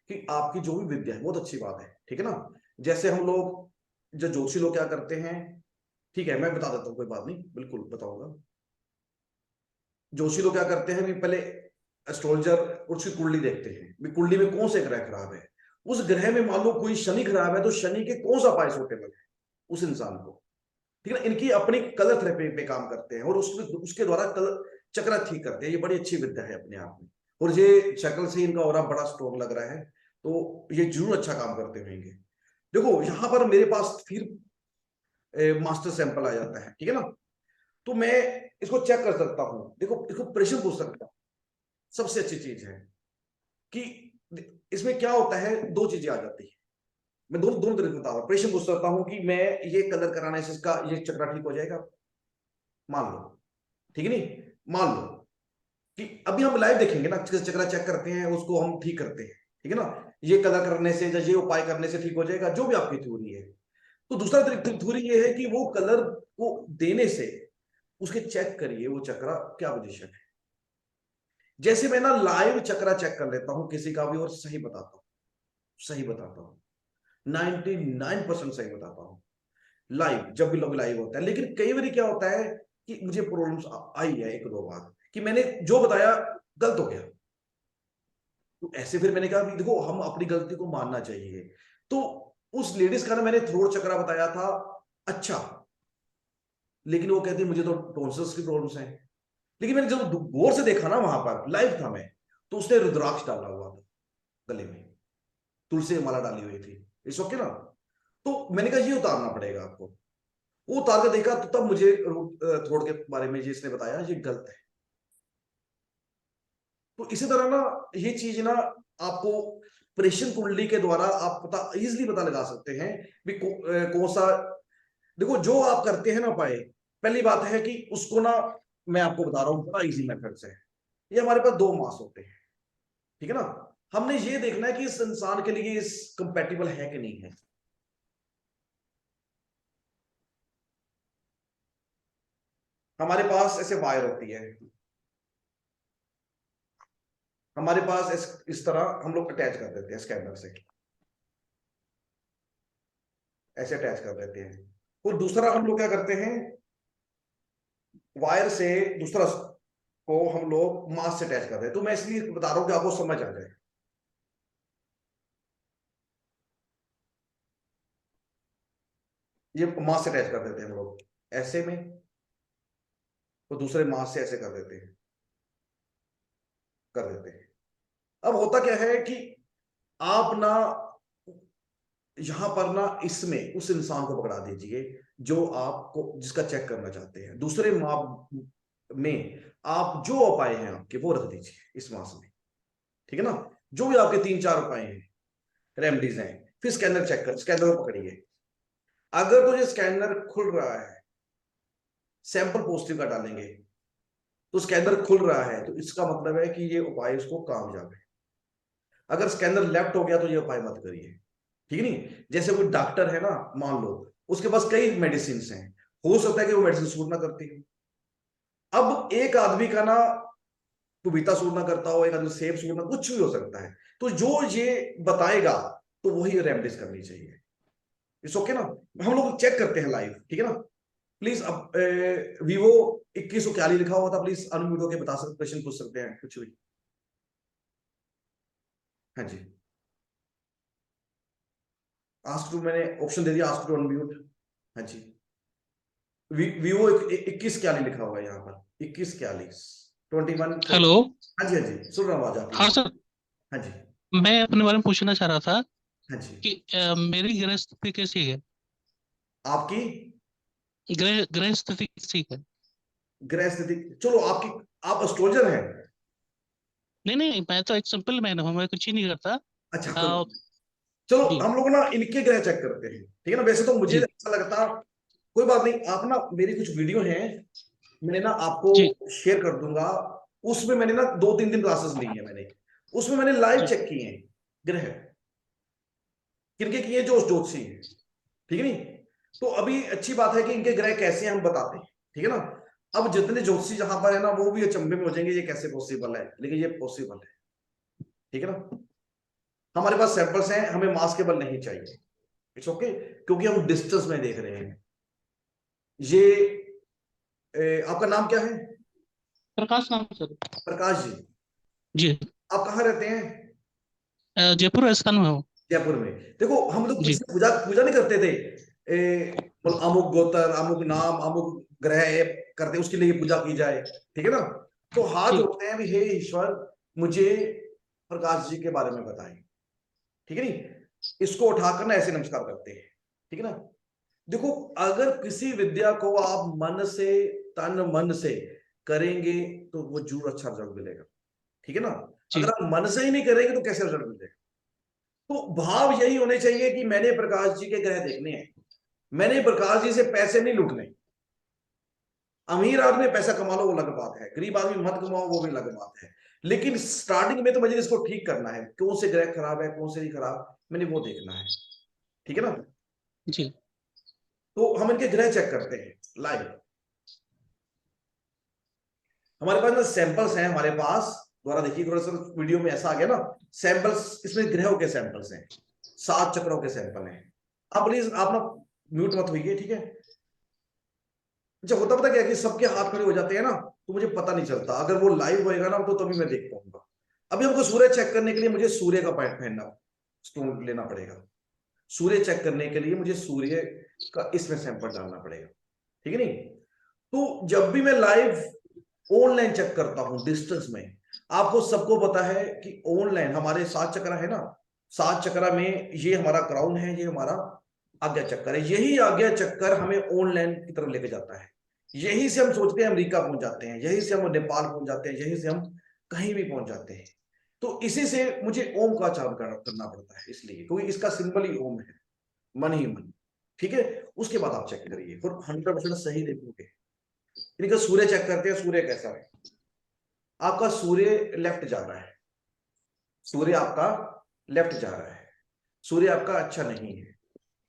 कि आपकी जो भी विद्या है बहुत अच्छी बात है, ठीक है ना। जैसे हम लोग, जो ज्योतिषी लोग क्या करते हैं, ठीक है मैं बता देता हूँ, कोई बात नहीं, बिल्कुल बताऊंगा। ज्योतिषी लोग क्या करते हैं भी, पहले एस्ट्रोलॉजर उसकी कुंडली देखते हैं, भी कुंडली में कौन से ग्रह खराब है। उस ग्रह में मान लो कोई शनि खराब है, तो शनि के कौन सा पाए सूटेबल है उस इंसान को, ठीक है ना। इनकी अपनी कलर थेरेपी पे काम करते हैं, और उसके द्वारा कलर चक्र ठीक करते हैं। ये बड़ी अच्छी विद्या है अपने आप में, और ये शक्ल से इनका ऑरा बड़ा स्ट्रॉन्ग लग रहा है, तो ये जरूर अच्छा काम करते होंगे। देखो यहाँ पर मेरे पास फिर मास्टर सैंपल आ जाता है, ठीक है ना। तो मैं इसको चेक कर सकता हूं। देखो इसको प्रश्न पूछ सकता हूं। सबसे अच्छी चीज है कि इसमें क्या होता है, दो चीजें आ जाती है। मैं दोनों दोनों तरीके बता रहा हूँ। प्रश्न पूछ सकता हूँ कि मैं ये कलर कराने से इसका ये चक्रा ठीक हो जाएगा, मान लो, ठीक है नहीं, मान लो कि अभी हम लाइव देखेंगे ना, चक्रा चेक करते हैं, उसको हम ठीक करते हैं, ठीक है ना, ये कलर करने से या ये उपाय करने से ठीक हो जाएगा, जो भी आपकी थ्योरी है। तो दूसरा थ्योरी ये है कि वो कलर को देने से उसके चेक करिए वो चक्रा क्या पोजीशन है। जैसे मैं ना लाइव चक्रा चेक कर लेता हूं किसी का भी और सही बताता हूं, सही बताता हूं, 99% सही बताता हूं लाइव, जब भी लोग लाइव होता है। लेकिन कई बार क्या होता है कि मुझे प्रॉब्लम्स आई है एक दो बार कि मैंने जो बताया गलत हो गया, तो ऐसे फिर मैंने कहा देखो हम अपनी गलती को मानना चाहिए। तो उस लेडीज का ना मैंने थ्रोट चक्रा बताया था अच्छा, लेकिन वो कहती मुझे तो टॉन्सिल्स की प्रॉब्लम्स हैं। लेकिन मैंने जब गौर से देखा ना, वहां पर लाइव था मैं, तो उसने रुद्राक्ष डाला हुआ था गले में, तुलसी माला डाली हुई थी, इट्स ओके ना। तो मैंने कहा ये उतारना पड़ेगा आपको, वो उतार के देखा तो तब मुझे थ्रोट के बारे में जिसने बताया ये गलत है। तो इसी तरह ना ये चीज ना आपको प्रेषण कुंडली के द्वारा आप पता इजीली पता लगा सकते हैं भी कौन सा। देखो जो आप करते हैं ना पाए, पहली बात है कि उसको ना मैं आपको बता रहा हूं बड़ा इजी मेथड से। ये हमारे पास दो मास होते हैं, ठीक है ना, हमने ये देखना है कि इस इंसान के लिए इस कंपैटिबल है कि नहीं है। हमारे पास ऐसे वायर होती है, हमारे पास इस तरह हम लोग अटैच कर देते हैं स्कैनर से, ऐसे अटैच कर देते हैं। और दूसरा हम लोग क्या करते हैं, वायर से दूसरा को हम लोग मास से अटैच कर रहे हैं। तो मैं इसलिए बता रहा हूं कि आपको समझ आ जाए। ये मास से अटैच कर देते हैं हम लोग ऐसे में, तो दूसरे मास से ऐसे कर देते हैं, कर देते हैं। अब होता क्या है कि आप ना यहां पर ना इसमें उस इंसान को पकड़ा दीजिए जो आपको जिसका चेक करना चाहते हैं। दूसरे माप में आप जो उपाय हैं आपके वो रख दीजिए इस मास में, ठीक है ना, जो भी आपके 3-4 उपाय हैं, रेमडीज हैं। फिर स्कैनर चेक कर, स्कैनर को पकड़िए। अगर तो ये स्कैनर खुल रहा है, सैंपल पॉजिटिव का डालेंगे तो स्कैनर खुल रहा है, तो इसका मतलब है कि ये उपाय उसको कामयाब है। अगर स्कैनर लेफ्ट हो गया तो ये उपाय मत करिए, ठीक है नहीं। जैसे कोई डॉक्टर है ना, मान लो उसके पास कई मेडिसिन हैं, हो सकता है कि वो मेडिसिन सूट ना करती हो। अब एक आदमी का ना पपीता सूट ना करता हो, एक आदमी सेब सूट ना, कुछ भी हो सकता है। तो जो ये बताएगा तो वही रेमेडीज करनी चाहिए, इट्स ओके ना। हम लोग चेक करते हैं लाइव, ठीक है ना। प्लीज अब वीवो 2141 लिखा हुआ था, प्लीज अनम्यूट होकर बता सकते, क्वेश्चन पूछ सकते हैं कुछ भी। हाँ जी, आस्क टू मैंने ऑप्शन दे दिया, आस्क टू अनम्यूट। हाँ जी, वीवो 2141 लिखा हुआ है यहाँ पर, 2141 21। हेलो। हाँ जी, हाँ जी, सुन रहा हूँ आवाज आपकी। हाँ सर, हाँ जी, मैं अपने बारे में पूछना चाह रहा था हाँ जी। कि मेरी ग्रह स्थिति कैसी है? आपकी ग्रह ग्रह स्थिति कैसी है? ग्रह स्थिति, चलो आपकी, आप एस्ट्रोलजर हैं? नहीं नहीं, मैं तो एक सिंपल मैन हूँ, मैं कुछ ही नहीं करता। अच्छा अ, चलो जी हम लोग ना इनके ग्रह चेक करते हैं, ठीक है ना। वैसे तो मुझे जी अच्छा लगता, कोई बात नहीं, आप ना मेरी कुछ वीडियो हैं, मैंने ना जी आपको शेयर कर दूंगा। उसमें मैंने ना 2-3 दिन क्लासेस ली है मैंने, उसमें मैंने लाइव जी चेक किए हैं ग्रह, किनके किए जो ज्योतिषी है, ठीक है नहीं। तो अभी अच्छी बात है कि इनके ग्रह कैसे हैं हम बताते हैं, ठीक है ना। अब जितने ज्योतिषी जहां पर है ना वो भी अचंभे में हो जाएंगे ये कैसे पॉसिबल है, लेकिन ये पॉसिबल है, ठीक है ना। हमारे पास सैंपल्स हैं, हमें मास के बल नहीं चाहिए, इट्स ओके, क्योंकि हम डिस्टेंस में देख रहे हैं। ये आपका नाम क्या है? प्रकाश नाम सर। प्रकाश जी। जी, आप कहाँ रहते हैं? जयपुर राजस्थान में हूँ। जयपुर में। देखो हम लोग जी किसी पूजा पूजा नहीं करते थे, मतलब अमुक गोत्र, अमुक नाम, अमुक ग्रह ये करते उसके लिए पूजा की जाए, ठीक है ना। तो हाथ जी जोड़ते हैं भी हे ईश्वर मुझे प्रकाश जी के बारे में बताएं, ठीक है नहीं। इसको उठाकर ना ऐसे नमस्कार करते हैं, ठीक है ना। देखो अगर किसी विद्या को आप मन से, तन मन से करेंगे तो वो जरूर अच्छा रिजल्ट मिलेगा, ठीक है ना। जी अगर आप मन से ही नहीं करेंगे तो कैसे रिजल्ट मिलेगा। तो भाव यही होने चाहिए कि मैंने प्रकाश जी के ग्रह देखने हैं, मैंने प्रकाश जी से पैसे नहीं लूटने। अमीर आदमी पैसा कमा लो वो अलग बात है, गरीब आदमी मत कमाओ वो भी अलग बात है, लेकिन स्टार्टिंग में तो मुझे इसको ठीक करना है, कौन से ग्रह खराब है कौन से नहीं खराब, मैंने वो देखना है, ठीक है ना। जी तो हम इनके ग्रह चेक करते हैं लाइव। हमारे पास ना सैंपल्स हैं, हमारे पास द्वारा देखिए थोड़ा सा वीडियो में ऐसा आ गया ना, सैंपल्स, इसमें ग्रहों के सैंपल्स हैं, 7 चक्रों के सैंपल हैं। आप प्लीज आप ना म्यूट मत होइए, ठीक है। अच्छा होता पता क्या है कि सबके हाथ खड़े हो जाते हैं ना, तो मुझे पता नहीं चलता, अगर वो लाइव होएगा ना तो तभी मैं देख पाऊंगा। अभी हमको सूर्य चेक करने के लिए मुझे सूर्य का पहनना स्टोन लेना पड़ेगा, सूर्य चेक करने के लिए मुझे सूर्य का इसमें सैंपल डालना पड़ेगा, ठीक है नहीं। तो जब भी मैं लाइव ऑनलाइन चेक करता हूं डिस्टेंस में, आपको सबको पता है कि ऑनलाइन हमारे 7 चक्र है ना, 7 चक्र में ये हमारा क्राउन है, ये हमारा आज्ञा चक्कर है, यही आज्ञा चक्कर हमें ऑनलाइन की तरफ लेके जाता है। यही से हम सोचते हैं अमेरिका पहुंच जाते हैं, यही से हम नेपाल पहुंच जाते हैं, यही से हम कहीं भी पहुंच जाते हैं। तो इसी से मुझे ओम का उच्चारण करना पड़ता है, इसलिए क्योंकि इसका सिंबल ही ओम है, मन ही मन, ठीक है। उसके बाद आप चेक करिए और 100% सही देखोगे। इनका सूर्य चेक करते हैं, सूर्य कैसा है। आपका सूर्य लेफ्ट जा रहा है, सूर्य आपका लेफ्ट जा रहा है, सूर्य आपका अच्छा नहीं है,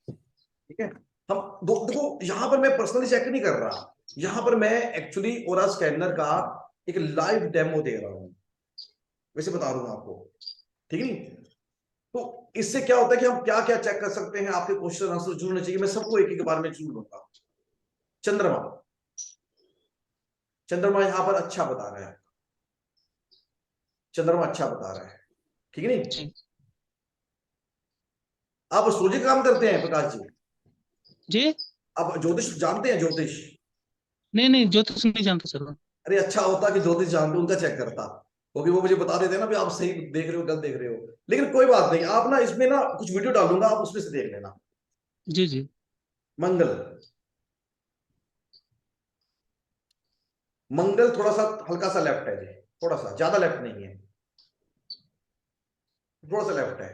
ठीक है। हम देखो यहाँ पर मैं पर्सनली चेक नहीं कर रहा, यहाँ पर मैं एक्चुअली ओरा स्कैनर का एक लाइव डेमो दे रहा हूं, वैसे बता रहा हूं आपको, ठीक है। तो इससे क्या होता है कि हम क्या क्या चेक कर सकते हैं, आपके क्वेश्चन आंसर जुड़ने चाहिए, मैं सबको एक एक बार में जुड़ लूंगा। चंद्रमा, चंद्रमा यहां पर अच्छा बता रहा है, चंद्रमा अच्छा बता रहा है, ठीक है नहीं। जी आप सूर्य काम करते हैं प्रकाश जी, जी। आप ज्योतिष जानते हैं, ज्योतिष? नहीं नहीं, ज्योतिष नहीं जानता सर। अरे अच्छा होता कि ज्योतिष जानते, उनका चेक करता, क्योंकि वो मुझे बता देते ना भी आप सही देख रहे हो गलत देख रहे हो। लेकिन कोई बात नहीं, आप ना इसमें ना कुछ वीडियो डालूंगा, आप उसमें से देख लेना। जी जी। मंगल, मंगल थोड़ा सा हल्का सा लेफ्ट है जी, थोड़ा सा, ज्यादा लेफ्ट नहीं है, थोड़ा सा लेफ्ट है।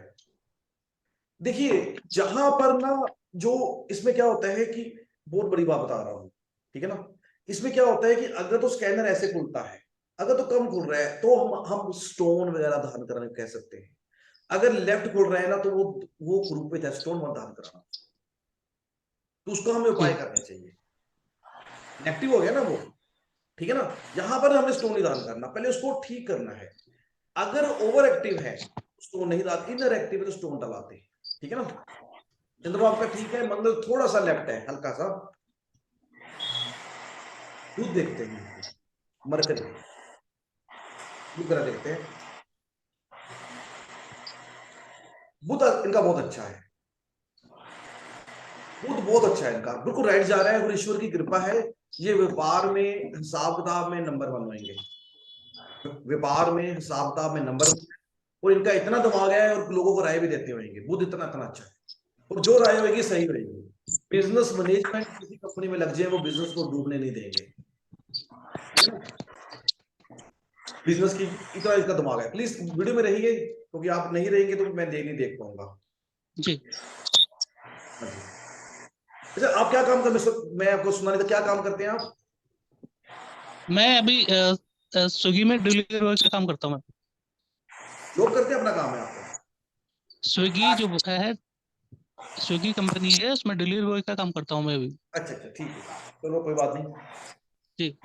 देखिए जहां पर ना, जो इसमें क्या होता है कि बहुत बड़ी बात बता रहा हूं, ठीक है ना। इसमें क्या होता है कि अगर तो स्कैनर ऐसे खुलता है, अगर तो कम खुल रहा है तो हम स्टोन वगैरह धारण करने कह सकते हैं। अगर लेफ्ट खुल रहा है ना तो वो कुरूपित है, स्टोन मत धारण कराना, तो उसको हमें उपाय जी करने चाहिए। नेगेटिव हो गया ना वो, ठीक है ना। यहां पर हमें स्टोन नहीं दान करना, पहले उसको ठीक करना है। अगर ओवर एक्टिव है स्टोन नहीं डालते, इनर एक्टिव है तो स्टोन डलाते, ठीक है ना। चंद्रमा आपका ठीक है, मंगल थोड़ा सा लेफ्ट है हल्का सा। बुध देखते हैं, मरकरी, बुध ग्रह देखते हैं। बुध इनका बहुत अच्छा है, बुध बहुत अच्छा है इनका, बिल्कुल राइट जा रहा है और ईश्वर की कृपा है। ये व्यापार में हिसाब किताब में नंबर 1 होंगे, व्यापार में हिसाब किताब में नंबर 1, और इनका इतना दिमाग है और लोगों को राय भी देते होंगे, बुध इतना इतना अच्छा है, और जो राय होगी सही होगी। बिजनेस मैनेजमेंट किसी कंपनी में लग जाए वो बिजनेस को डूबने नहीं देंगे, बिजनेस की इतना इसका दिमाग है। प्लीज वीडियो में रहिए, क्योंकि आप नहीं रहेंगे तो मैं नहीं देख पाऊंगा जी। अच्छा आप क्या काम करते, मैं आपको सुना नहीं था, क्या काम करते हैं आप? मैं अभी स्विगी में डिलीवरी बॉय का काम करता हूँ मैं। जॉब करते हैं, अपना काम है आपका? स्विगी जो है, स्विगी कंपनी है, उसमें डिलीवरी बॉय का काम करता हूँ मैं अभी। अच्छा अच्छा ठीक है, चलो कोई बात नहीं। जी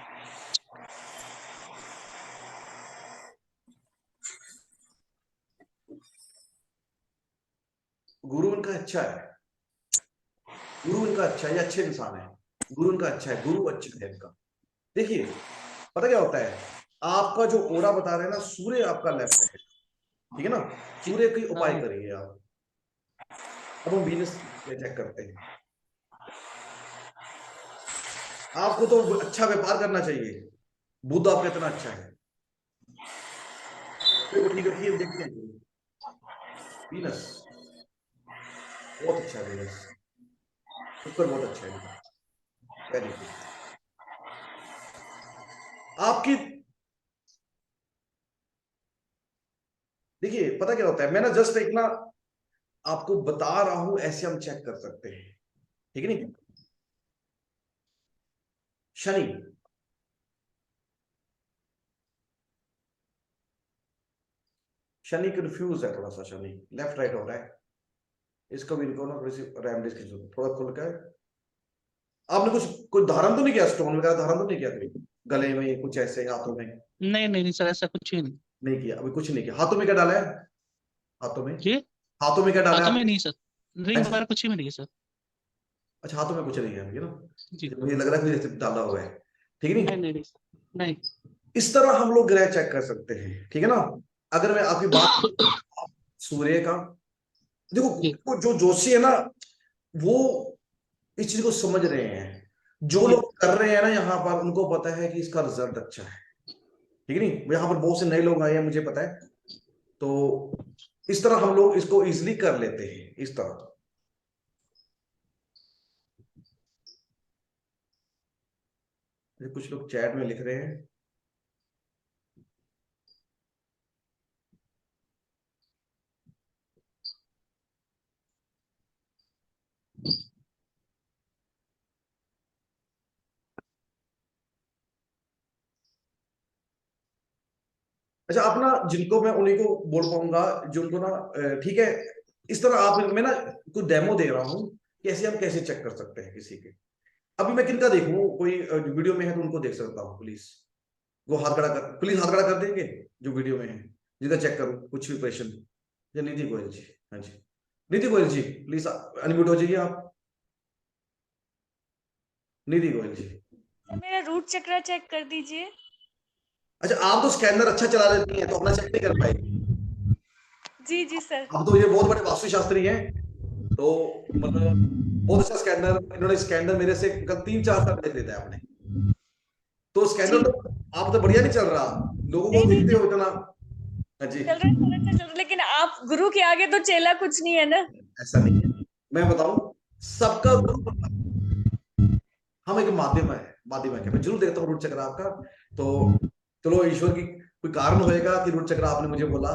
गुरु इनका अच्छा है, गुरु इनका अच्छा है, ये अच्छे इंसान है, गुरु इनका अच्छा है, गुरु अच्छा है इनका। देखिए पता क्या होता है, आपका जो ओरा बता रहे हैं ना, सूर्य आपका लेफ्ट है, ठीक है ना। सूर्य की उपाय हाँ करिए आप। अब हम वीनस चेक करते हैं। आपको तो अच्छा व्यापार करना चाहिए, बुध आपका इतना अच्छा है, तो ठीक है, देखते हैं वीनस बहुत अच्छा है, वीनस शुक्र बहुत अच्छा है, वेरी गुड। आपकी देखिए पता क्या होता है, मैं ना जस्ट एक ना आपको बता रहा हूं, ऐसे हम चेक कर सकते हैं, ठीक है नहीं। शनि, शनि कंफ्यूज है थोड़ा सा, शनि लेफ्ट राइट हो रहा है, इसको भी इनको ना थोड़ी सी रेमडीज की जरूरत, थोड़ा खुल कर। आपने कुछ कोई धारण तो नहीं किया, स्टोन वगैरह धारण तो नहीं किया कभी गले में, कुछ ऐसे हाथों में? नहीं नहीं नहीं सर, ऐसा कुछ ही नहीं। नहीं किया अभी, कुछ नहीं किया। हाथों में क्या डाला है? हाथों में, जी हाथों में क्या डाला है हाथों में आपने? नहीं सर, रिंग अच्छा, वगैरह कुछ ही में नहीं है सर। अच्छा, हाथों में कुछ नहीं है, ये ना जी मुझे लग रहा है कि जैसे डाला हुआ है, ठीक है नहीं नहीं। नहीं नहीं सर, नहीं। इस तरह हम लोग ग्रह चेक कर सकते हैं, ठीक है ना। अगर मैं आपकी बात, सूर्य का, देखो जी वो जो जोशी है ना, वो इस चीज को समझ रहे हैं। जो जी लोग कर रहे हैं ना यहाँ पर, उनको पता है कि इसका रिजल्ट अच्छा है, ठीक है नहीं। यहाँ पर बहुत से नए लोग आए हैं, मुझे पता है। तो इस तरह हम लोग इसको इजिली कर लेते हैं, इस तरह। ये कुछ लोग चैट में लिख रहे हैं। अच्छा, आप ना, जिनको मैं उन्हीं को बोल पाऊंगा, जो उनको ना ठीक है। इस तरह आप, मैं ना कुछ डेमो दे रहा हूँ कि ऐसे हम कैसे चेक कर सकते हैं किसी के। अभी मैं किनका देखूं, कोई वीडियो में है तो उनको देख सकता हूँ, प्लीज वो हाथ खड़ा कर, प्लीज हाथ खड़ा कर देंगे जो वीडियो में है, जिनका चेक करूं कुछ भी क्वेश्चन। या निधि गोयल जी, हाँ जी, निधि गोयल जी प्लीज अनम्यूट हो जाइए आप, निधि गोयल जी। मेरा रूट चक्र चेक कर दीजिए। अच्छा, आप तो स्कैनर अच्छा चला लेती हैं, तो अपना चेक नहीं कर पाएगी। जी जी सर। अब तो ये बहुत बड़े वास्तुशास्त्री हैं, तो मतलब बहुत अच्छा स्कैनर, इन्होंने स्कैनर मेरे से 3-4 साल पहले खरीदा है आपने। तो स्कैनर जी तो आप तो बढ़िया नहीं चल रहा, लोगों को नहीं नहीं देखते हो इतना। हाँ जी, चल रहा है, अच्छा चल रहा है, लेकिन आप गुरु के आगे तो चेला कुछ नहीं है ना। ऐसा नहीं है, मैं बताऊं, सबका गुरु, हम एक माध्यम है, माध्यम है। क्या मैं जरूर देखता हूँ रूट चक्र आपका। तो चलो, ईश्वर की कोई कारण होएगा कि रूट चक्र आपने मुझे बोला,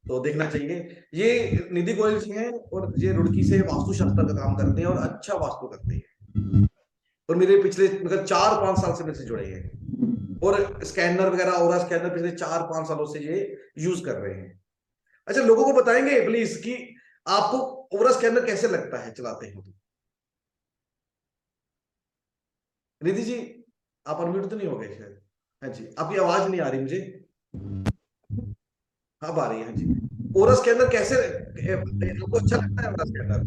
तो देखना चाहिए। ये निधि गोयल जी हैं, और ये रुड़की से वास्तुशास्त्र का काम करते हैं, और अच्छा वास्तु करते हैं। और मेरे पिछले मतलब 4-5 साल से मेरे से जुड़े हैं, और स्कैनर वगैरह, और स्कैनर पिछले 4-5 सालों से ये यूज कर रहे हैं। अच्छा, लोगों को बताएंगे प्लीज कि आपको ओवरा स्कैनर कैसे लगता है चलाते हैं तो? निधि जी, आप अनम्यूट तो नहीं हो गए शायद? हाँ जी, आपकी आवाज नहीं आ रही मुझे। अब आ रही है, हाँ जी। ओरा स्कैनर कैसे, आपको अच्छा लगता है ओरा स्कैनर?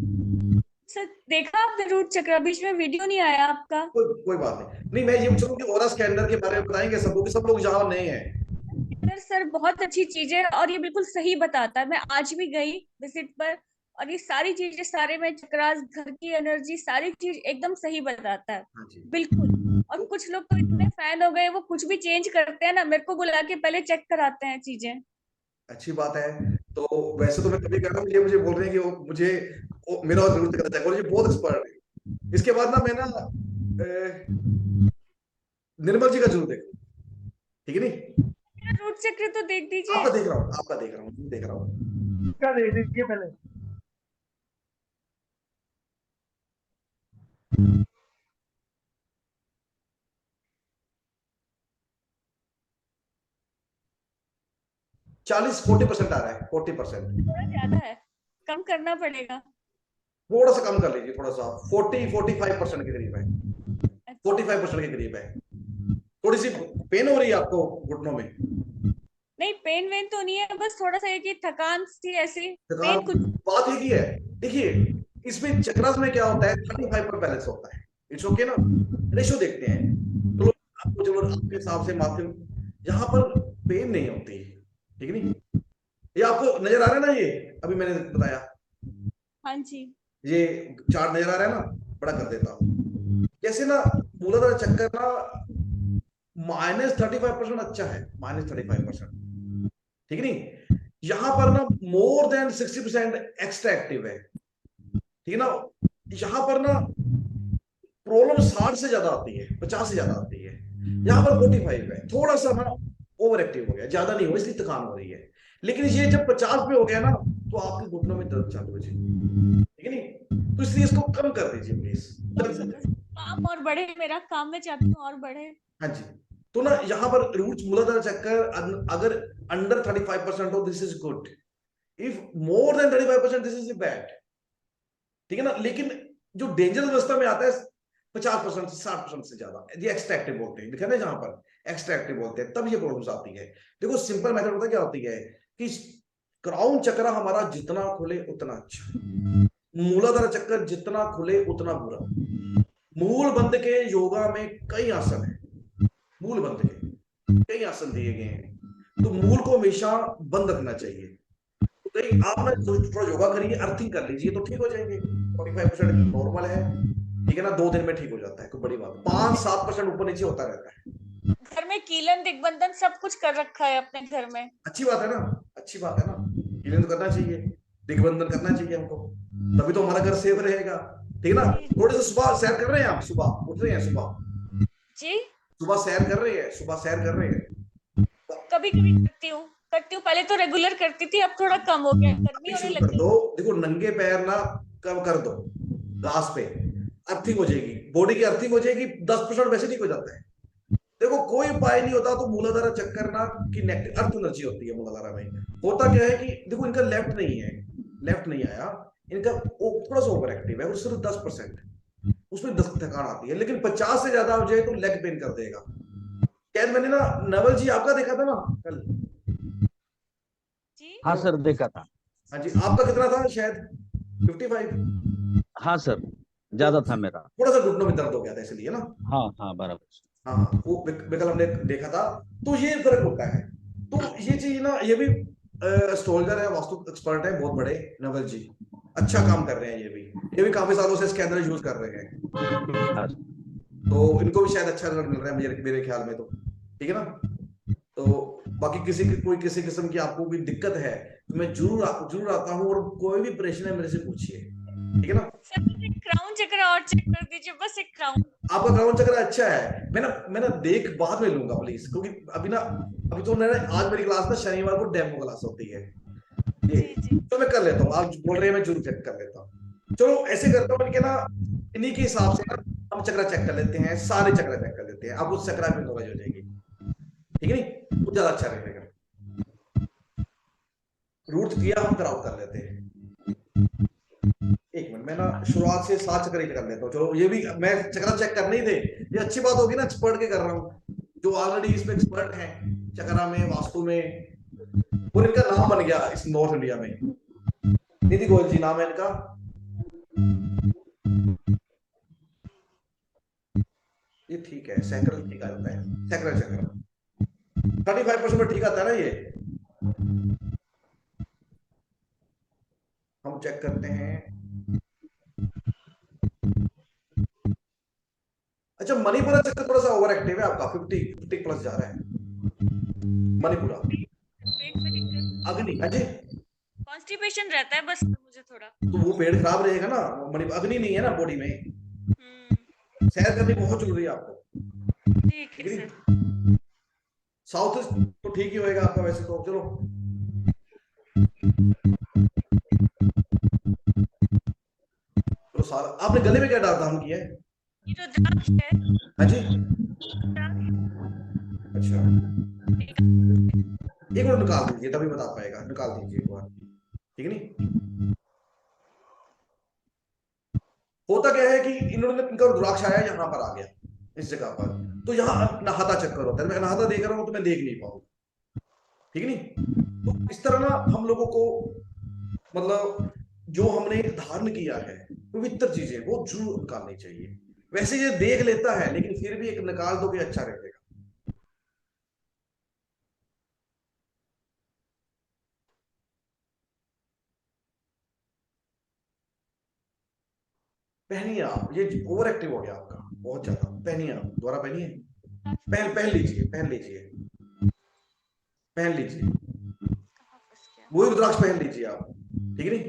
सर देखा आपने रूट चक्र, बीच में वीडियो नहीं आया आपका। कोई बात नहीं, नहीं मैं ये पूछ रहा हूँ कि ओरा स्कैनर के बारे में बताएंगे सबको, कि सब लोग जहाँ नए हैं। सर बहुत अच्छी चीज है और ये बिल्कुल सही बताता है। मैं आज भी गई विजिट पर और ये सारी चीजें, सारे में चक्रास, घर की एनर्जी, सारी चीज एकदम सही बताता है। हाँ जी, बिल्कुल। और तो कुछ लोग तो इतने फैन हो गए, वो कुछ भी चेंज करते हैं ना, मेरे को बुला के पहले चेक कराते हैं चीजें। अच्छी बात है। तो वैसे तो मैं कभी कर रहा हूँ, ये मुझे बोल रहे हैं कि मुझे मेरा जरूरत करता है, और ये बहुत एक्सपर्ट है। इसके बाद ना मैं ना निर्मल जी का जरूर देखूँ, ठीक है नहीं। मेरा रूट चक्र तो देख दीजिए। आपका देख रहा हूँ, आपका देख रहा हूँ, देख रहा हूँ। क्या देख लीजिए पहले। 40-40% आ रहा है, 40%। थोड़ा ज्यादा है, कम करना पड़ेगा। थोड़ा सा कम कर लीजिए, थोड़ा सा, 40-45% के करीब है, अच्छा। 45% के करीब है। थोड़ी सी पेन हो रही है आपको घुटनों में? नहीं पेन वेन तो नहीं है, बस थोड़ा सा है कि थकान सी ऐसी। थकान, पेन कुछ। बात एक ही है। देखिए, इसमें चक्रास में क्या होता है, 35 पर बैलेंस होता है। इट्स ओके ना, रेशो देखते हैं। तो आपको, चलो आपके हिसाब से माध्यम, यहाँ पर पेन नहीं होती, ठीक है नहीं। ये आपको नजर आ रहा है ना, ये अभी मैंने बताया, हाँ जी। ये चार्ट नजर आ रहा है ना, बड़ा कर देता हूँ। जैसे ना मूलाधार चक्कर ना -35% अच्छा है, -35%, ठीक है नहीं। यहां पर ना मोर देन 60% एक्स्ट्रा एक्टिव है, ठीक है ना। यहां पर ना प्रॉब्लम 60 से ज्यादा आती है, 50 से ज्यादा आती है। यहाँ पर 45 है, थोड़ा सा ना ओवर एक्टिव हो गया, ज्यादा नहीं हुआ, इसलिए थकान हो रही है। लेकिन ये जब 50 पे हो गया ना तो आपके घुटनों में दर्द चालू हो जाएगी, ठीक है नहीं? तो इसलिए इसको कम कर दीजिए प्लीज। काम और बढ़े, मेरा काम में चाहती हूँ और बढ़े। हाँ जी, तो ना यहाँ पर रूट्स मूलाधार चक्कर अगर अंडर 35% हो this is good, if more than 35% this is bad, ठीक है ना? लेकिन जो डेंजरस अवस्था में आता है 50% से 60% से ज्यादा, ये एक्सट्रैक्टिव बोलते हैं, लिखा है जहां पर एक्सट्रैक्टिव बोलते हैं, तब ये प्रॉब्लम्स आती है। देखो सिंपल मेथड होता क्या होती है कि क्राउन चक्र हमारा जितना खुले उतना अच्छा, मूलाधार चक्कर जितना खुले उतना बुरा। मूल बंध के योगा में कई आसन है, मूल बंध के कई आसन दिए गए हैं, तो मूल को हमेशा बंद रखना चाहिए। तो कहीं आप ना थोड़ा योगा करिए, अर्थिंग कर लीजिए तो ठीक हो जाएंगे। 45% नॉर्मल है, ठीक है ना, 2 दिन में ठीक हो जाता है, कोई बड़ी बात। 5-7% ऊपर नीचे होता रहता है। घर में कीलन दिग्बंधन सब कुछ कर रखा है अपने घर में। अच्छी बात है ना, अच्छी बात है ना, हीलिंग तो करना चाहिए, दिग्बंधन करना चाहिए हमको, तभी तो हमारा घर सेफ रहेगा, ठीक है ना? थोड़े से सुबह सैर कर रहे हैं आप, सुबह उठ रहे हैं, सुबह जी सुबह सैर कर रहे हैं, सुबह सैर कर रहे हैं? कभी कभी करती हूँ, पहले तो रेगुलर करती थी, अब थोड़ा कम हो गया, गर्मी होने शुरू कर लगी। दो। देखो नंगे पैर ना कब कर दो घास पे, अर्थिंग हो जाएगी, बॉडी की अर्थिंग हो जाएगी, 10% वैसे ठीक हो जाता है। देखो कोई उपाय नहीं होता तो मूलाधार चक्कर ना की नेगेटिव अर्थ एनर्जी होती है मूलाधार में। होता क्या है कि देखो इनका लेफ्ट नहीं है, लेफ्ट नहीं आया इनका, थोड़ा सा ओवर एक्टिव है, वो सिर्फ 10%, उसमें थकान आती है, लेकिन 50 से ज्यादा हो जाए तो लेग पेन कर देगा। क्या मैंने ना नवल जी आपका देखा था ना कल? जी हाँ सर देखा था। हाँ जी, आपका कितना था शायद 55? हाँ सर ज्यादा था मेरा। थोड़ा सा घुटनों में दर्द हो गया था इसलिए ना। हाँ हाँ बराबर। हाँ वो विकल हमने देखा था, तो ये फर्क होता है। तो ये चीज ना, ये भी एस्ट्रोलॉजर है, वास्तु एक्सपर्ट है बहुत बड़े, नवल जी अच्छा काम कर रहे हैं, ये भी काफी सालों से स्कैनर यूज कर रहे हैं, तो इनको भी शायद अच्छा रिजल्ट मिल रहा है मेरे ख्याल में, तो ठीक है ना? तो बाकी कोई किसी किस्म की आपको भी दिक्कत है तो मैं जरूर आता हूँ, और कोई भी परेशानी है मेरे से पूछिए, ठीक है ना? क्राउन चक्र और चेक कर दीजिए, बस एक क्राउन। आपका क्राउन चक्र अच्छा है, मैं ना देख बाद में लूंगा प्लीज, क्योंकि अभी तो मैंने आज मेरी क्लास ना शनिवार को डेमो क्लास होती है ये, तो मैं कर लेता हूँ, आप बोल रहे हैं मैं जरूर चेक कर लेता हूँ। चलो ऐसे करता हूँ इनके ना, इन्हीं के हिसाब से ना हम चक्र चेक कर लेते हैं, सारे चक्र चेक कर लेते हैं, आपको चक्र में नॉलेज हो जाएगी, ठीक है नहीं? वो ज्यादा अच्छा रहेगा। रूट किया हम फिर आउट कर लेते हैं। एक मिनट, मैं ना शुरुआत से 7 चक्र ही कर लेता हूँ। चलो ये भी मैं चक्र चेक करने ही थे, ये अच्छी बात होगी ना, एक्सपर्ट के कर रहा हूँ, जो ऑलरेडी इसमें एक्सपर्ट हैं चक्रा में, वास्तु में, और इनका नाम बन गया इस नॉर्थ इंडिया में। निधि गोयल जी नाम है इनका, ये ठीक है, सैक्रल ठीक आता है, सैक्रल चक्र 35% में ठीक आता है ना ये। हम चेक करते हैं। अच्छा मणिपुरा चक्र थोड़ा सा ओवर एक्टिव है आपका, 50 प्लस जा रहा है मणिपुरा। अग्नि, अजय कॉन्स्टिपेशन रहता है बस मुझे थोड़ा, तो वो पेड़ खराब रहेगा ना, अग्नि नहीं है ना बॉडी में, सैर करनी बहुत जरूरी है आपको, ठीक है सर। साउथ तो ठीक ही होएगा आपका वैसे तो। चलो तो सारा आपने गले में क्या डालता किया है? ये रुद्राक्ष है। हाँ जी, अच्छा एक बार निकाल दीजिए तभी बता पाएगा, निकाल दीजिए एक बार, ठीक है नहीं? होता क्या है कि इन्होंने, इनका रुद्राक्ष आया यहाँ पर आ गया इस जगह पर, तो यहाँ नहाता चक्कर होता है, मैं नहाता देख रहा हूँ तो मैं देख नहीं पाऊंगा, ठीक है नहीं? तो इस तरह ना हम लोगों को मतलब जो हमने धारण किया है पवित्र चीजें वो जरूर निकालनी चाहिए। वैसे ये देख लेता है लेकिन फिर भी एक निकाल दो कि अच्छा रहेगा। पहनिए आप, ये ओवर एक्टिव हो गया आपका बहुत ज्यादा, पहनिए आप, दोबारा पहनिए, पहन लीजिए, पहन लीजिए, पहन लीजिए, वही रुद्राक्ष पहन लीजिए आप, ठीक है नहीं?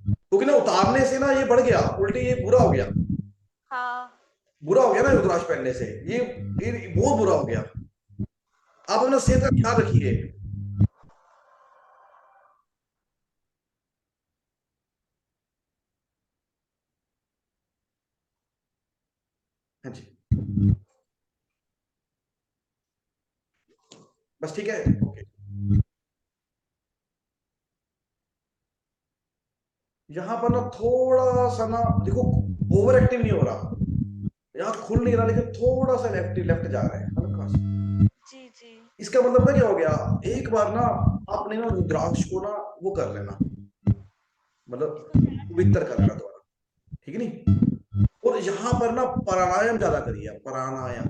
क्योंकि ना उतारने से ना ये बढ़ गया, उल्टे ये बुरा हो गया। हाँ बुरा हो गया ना रुद्राक्ष पहनने से, ये बहुत बुरा हो गया। आप अपना सेहत का ख्याल रखिए, हाँ जी, बस ठीक है, ओके। यहाँ पर ना थोड़ा सा ना देखो, ओवर एक्टिव नहीं हो रहा, यहाँ खुल नहीं रहा, लेकिन थोड़ा सा लेफ्ट लेफ्ट जा रहा है हल्का सा। जी जी इसका मतलब ना क्या हो गया, एक बार ना आपने ना रुद्राक्ष को ना वो कर लेना, मतलब पवित्र कर लेना दोबारा, ठीक है नहीं। और यहाँ पर ना प्राणायाम ज्यादा करिए, प्राणायाम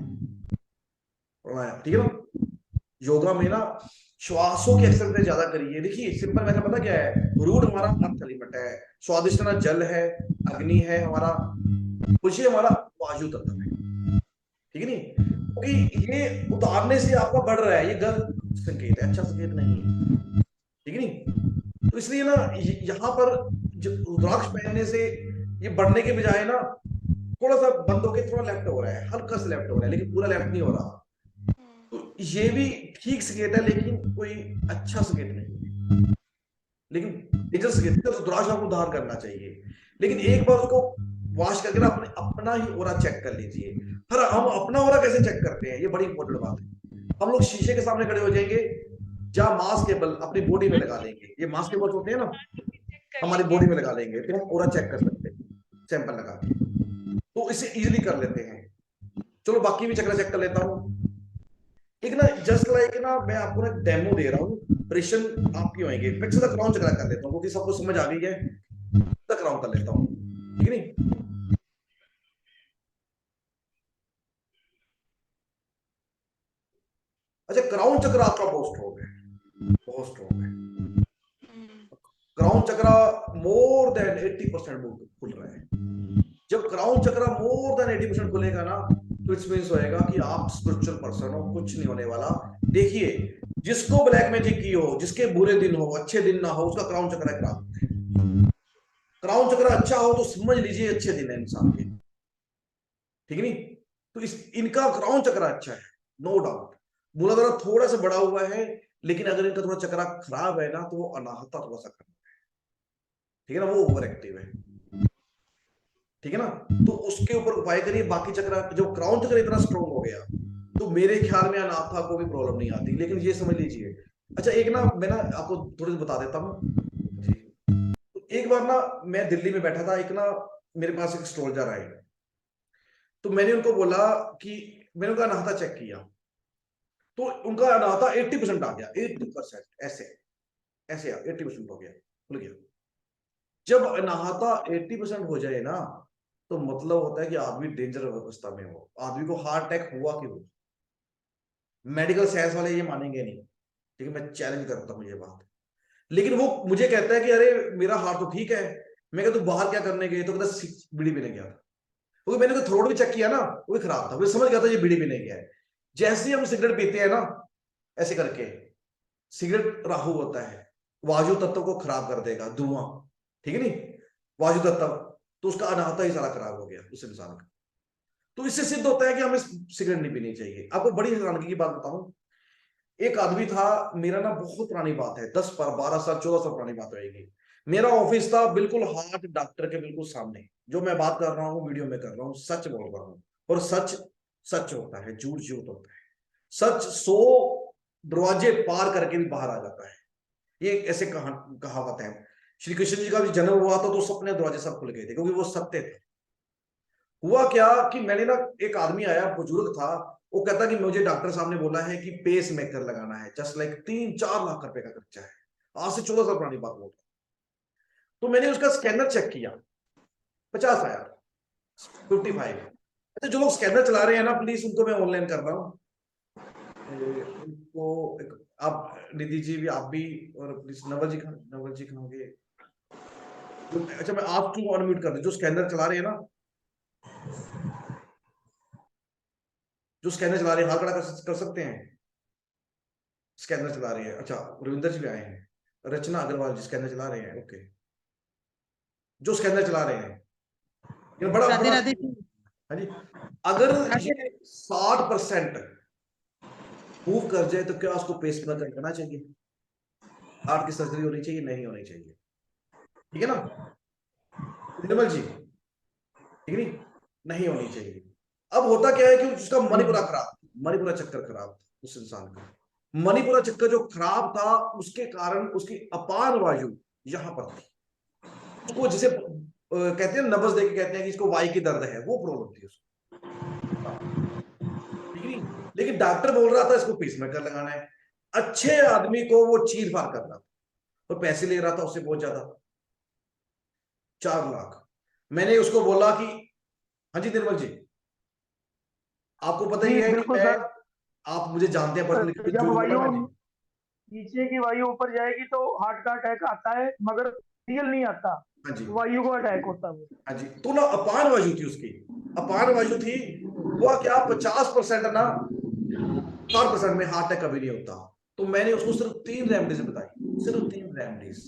प्राणायाम, ठीक है ना। योगा में ना श्वासों की एक्सरसाइज ज्यादा करिए। देखिए सिंपल मैंने पता क्या है, रूट हमारा अर्थ एलिमेंट है, स्वादिष्ट ना जल है, अग्नि है हमारा, कुछ हमारा वायु तत्व है, ठीक है नहीं। क्योंकि ये उतारने से आपका बढ़ रहा है, ये गलत संकेत है, अच्छा संकेत नहीं है, ठीक है नहीं। तो इसलिए ना यहाँ पर रुद्राक्ष पहनने से ये बढ़ने के बजाय ना थोड़ा सा बंद होके थोड़ा लेफ्ट हो रहा है, हल्का सा लेफ्ट हो रहा है, लेकिन पूरा लेफ्ट नहीं हो रहा। तो ये भी ठीक संकेत है, लेकिन कोई अच्छा संकेत नहीं है, लेकिन डेंजर संकेत है। तो रुद्राक्ष आपको धारण करना चाहिए, लेकिन एक बार उसको वॉश करके ना अपने अपना ही ओरा चेक कर लीजिए। फिर हम अपना ओरा कैसे चेक करते हैं, ये बड़ी इंपॉर्टेंट बात है। हम लोग शीशे के सामने खड़े हो जाएंगे, जहां मास्क केबल अपनी बॉडी में लगा लेंगे, ये मास्क केबल होते हैं ना, हमारी बॉडी में लगा लेंगे, फिर हम ओरा चेक कर सकते हैं सैंपल लगा के, तो इसे इजीली कर लेते हैं। चलो बाकी भी चक्र चेक कर लेता हूँ। एक ना जस्ट लाइक ना मैं आपको ना डेमो दे रहा हूँ, ऑपरेशन आपकी होंगे। मैं सीधा क्राउन चक्र कर लेता हूँ, क्योंकि सबको समझ आ गई है, सीधा क्राउन कर लेता हूँ, ठीक है नहीं। अच्छा, क्राउन चक्र आपका बहुत स्ट्रॉन्ग है, बहुत स्ट्रॉन्ग है। क्राउन चक्र मोर देन 80% खुल रहा है। जब क्राउन चक्र मोर देन 80% खुलेगा ना, तो इट्स मींस होएगा कि आप स्पिरिचुअल पर्सन हो, कुछ नहीं होने वाला। देखिए जिसको ब्लैक मैजिक की हो, जिसके बुरे दिन हो, अच्छे दिन ना हो, उसका क्राउन चक्र खराब। क्राउन चक्र अच्छा हो तो समझ लीजिए अच्छे दिन है इंसान के, ठीक है नहीं। तो इनका क्राउन चक्र अच्छा है, नो डाउट। मूलाधार थोड़ा सा बड़ा हुआ है, लेकिन अगर इनका थोड़ा चक्र खराब है ना, तो वो अनाहता थोड़ा सा करना है, ठीक है ना, वो ओवर एक्टिव है, ठीक है ना। तो उसके ऊपर उपाय करिए। बाकी चक्र, जब क्राउन चक्र इतना स्ट्रॉन्ग हो गया, तो मेरे ख्याल में अनाथा को भी प्रॉब्लम नहीं आती, लेकिन ये समझ लीजिए। अच्छा एक ना मैं ना आपको थोड़ी बता देता हूँ जी। तो एक बार ना मैं दिल्ली में बैठा था, एक ना मेरे पास एक एस्ट्रोलॉजर आए, तो मैंने उनको बोला कि मैंने उनका अनाहता चेक किया, तो उनका अनाहता 80% आ गया, 80% ऐसे ऐसे 80% हो गया, खुल गया। जब अनाहता 80% हो जाए ना, तो मतलब होता है कि आदमी डेंजर अवस्था में हो, आदमी को हार्ट अटैक हुआ कि हुआ। मेडिकल साइंस वाले ये मानेंगे नहीं, ठीक है, मैं चैलेंज करता हूँ ये बात। लेकिन वो मुझे कहता है कि अरे मेरा हार्ट तो ठीक है। मैं कहता तू बाहर क्या करने गए, तो कहता बीड़ी पीने गया था। क्योंकि मैंने तो थ्रोट भी चेक किया ना, वो भी खराब था, मुझे समझ गया था ये बीड़ी पीने गया है। जैसे ही हम सिगरेट पीते हैं ना, ऐसे करके, सिगरेट राहु होता है, वायु तत्व को खराब कर देगा, धुआं, ठीक है नहीं, वायु तत्व, तो उसका अनाहता ही सारा खराब हो गया उस इंसान का। तो इससे सिद्ध होता है कि हमें सिगरेट नहीं पीनी चाहिए। आपको बड़ी हैरानगी की बात बताऊं, एक आदमी था, मेरा ना बहुत पुरानी बात है, 10 12 साल 14 साल पुरानी बात होगी। मेरा ऑफिस था बिल्कुल हार्ट डॉक्टर के बिल्कुल सामने। जो मैं बात कर रहा हूँ वीडियो में कर रहा हूँ, सच बोल रहा हूँ, और सच सच होता है, झूठ झूठ होता है। सच 100 दरवाजे पार करके भी बाहर आ जाता है, ये ऐसे कहावत है। श्री कृष्ण जी का भी जन्म हुआ था तो सपने दरवाजे सब खुल गए थे, क्योंकि वो सत्य थे। हुआ क्या कि मैंने ना, एक आदमी आया, बुजुर्ग था, वो कहता कि मुझे डॉक्टर साहब ने बोला है कि पेस मेकर लगाना है, जस्ट लाइक 3 4 लाख रुपए का खर्चा है। आज से 14 साल पुरानी बात बोल रहा। तो मैंने उसका स्कैनर चेक किया, 50 आया, 55। अच्छा जो लोग स्कैनर चला रहे हैं ना, प्लीज उनको मैं ऑनलाइन कर रहा हूँ, उनको आप निधि जी भी, आप भी, और प्लीज नवल जी कहाँ गए। अच्छा मैं आप क्यों अनम्यूट कर दूं, जो स्कैनर चला रहे हैं ना, जो स्कैनर चला रहे हैं, हाथ खड़ा कर सकते हैं, स्कैनर चला रही है। अच्छा रविंदर जी भी आए हैं, रचना अग्रवाल जी स्कैनर चला रहे हैं, ओके। जो स्कैनर चला रहे हैं, ये बड़ा राधे बड़ा, राधे हाँ जी, अगर ये 60% मूव कर जाए, तो क्या उसको पेस मेकर करना चाहिए, हार्ट की सर्जरी होनी चाहिए, नहीं होनी चाहिए, ठीक है ना निर्मल जी, ठीक है नहीं होनी चाहिए। अब होता क्या है कि उसका मणिपुरा खराब, मणिपुरा चक्कर खराब था उस इंसान का। मणिपुरा चक्कर जो खराब था उसके कारण उसकी अपान वायु यहां पर थी, उसको जिसे कहते हैं नब्ज देके कहते हैं कि इसको वाई की दर्द है, वो प्रॉब्लम थी उसको, ठीक नहीं। लेकिन डॉक्टर बोल रहा था इसको पेसमेकर लगाना है, अच्छे आदमी को वो चीर फाड़ कर रहा था और पैसे ले रहा था उससे बहुत ज्यादा, 4 लाख। मैंने उसको बोला कि हाँ जी निर्मल जी, आपको पता ही जी है कि बिल्कुल मैं, सर। आप मुझे जानते हैं पर्सनली, जब झूठ बोला वायु मैंने। नीचे की वायु ऊपर जाएगी तो हार्ट का अटैक आता है, मगर रियल नहीं आता, हाँ जी, वायु को अटैक होता है वो। हाँ जी। तो ना अपान वायु थी उसकी, अपान वायु थी। हुआ क्या, 50% ना 60% में हार्ट अटैक कभी नहीं होता। तो मैंने उसको सिर्फ 3 रेमडीज बताई, सिर्फ 3 रेमडीज।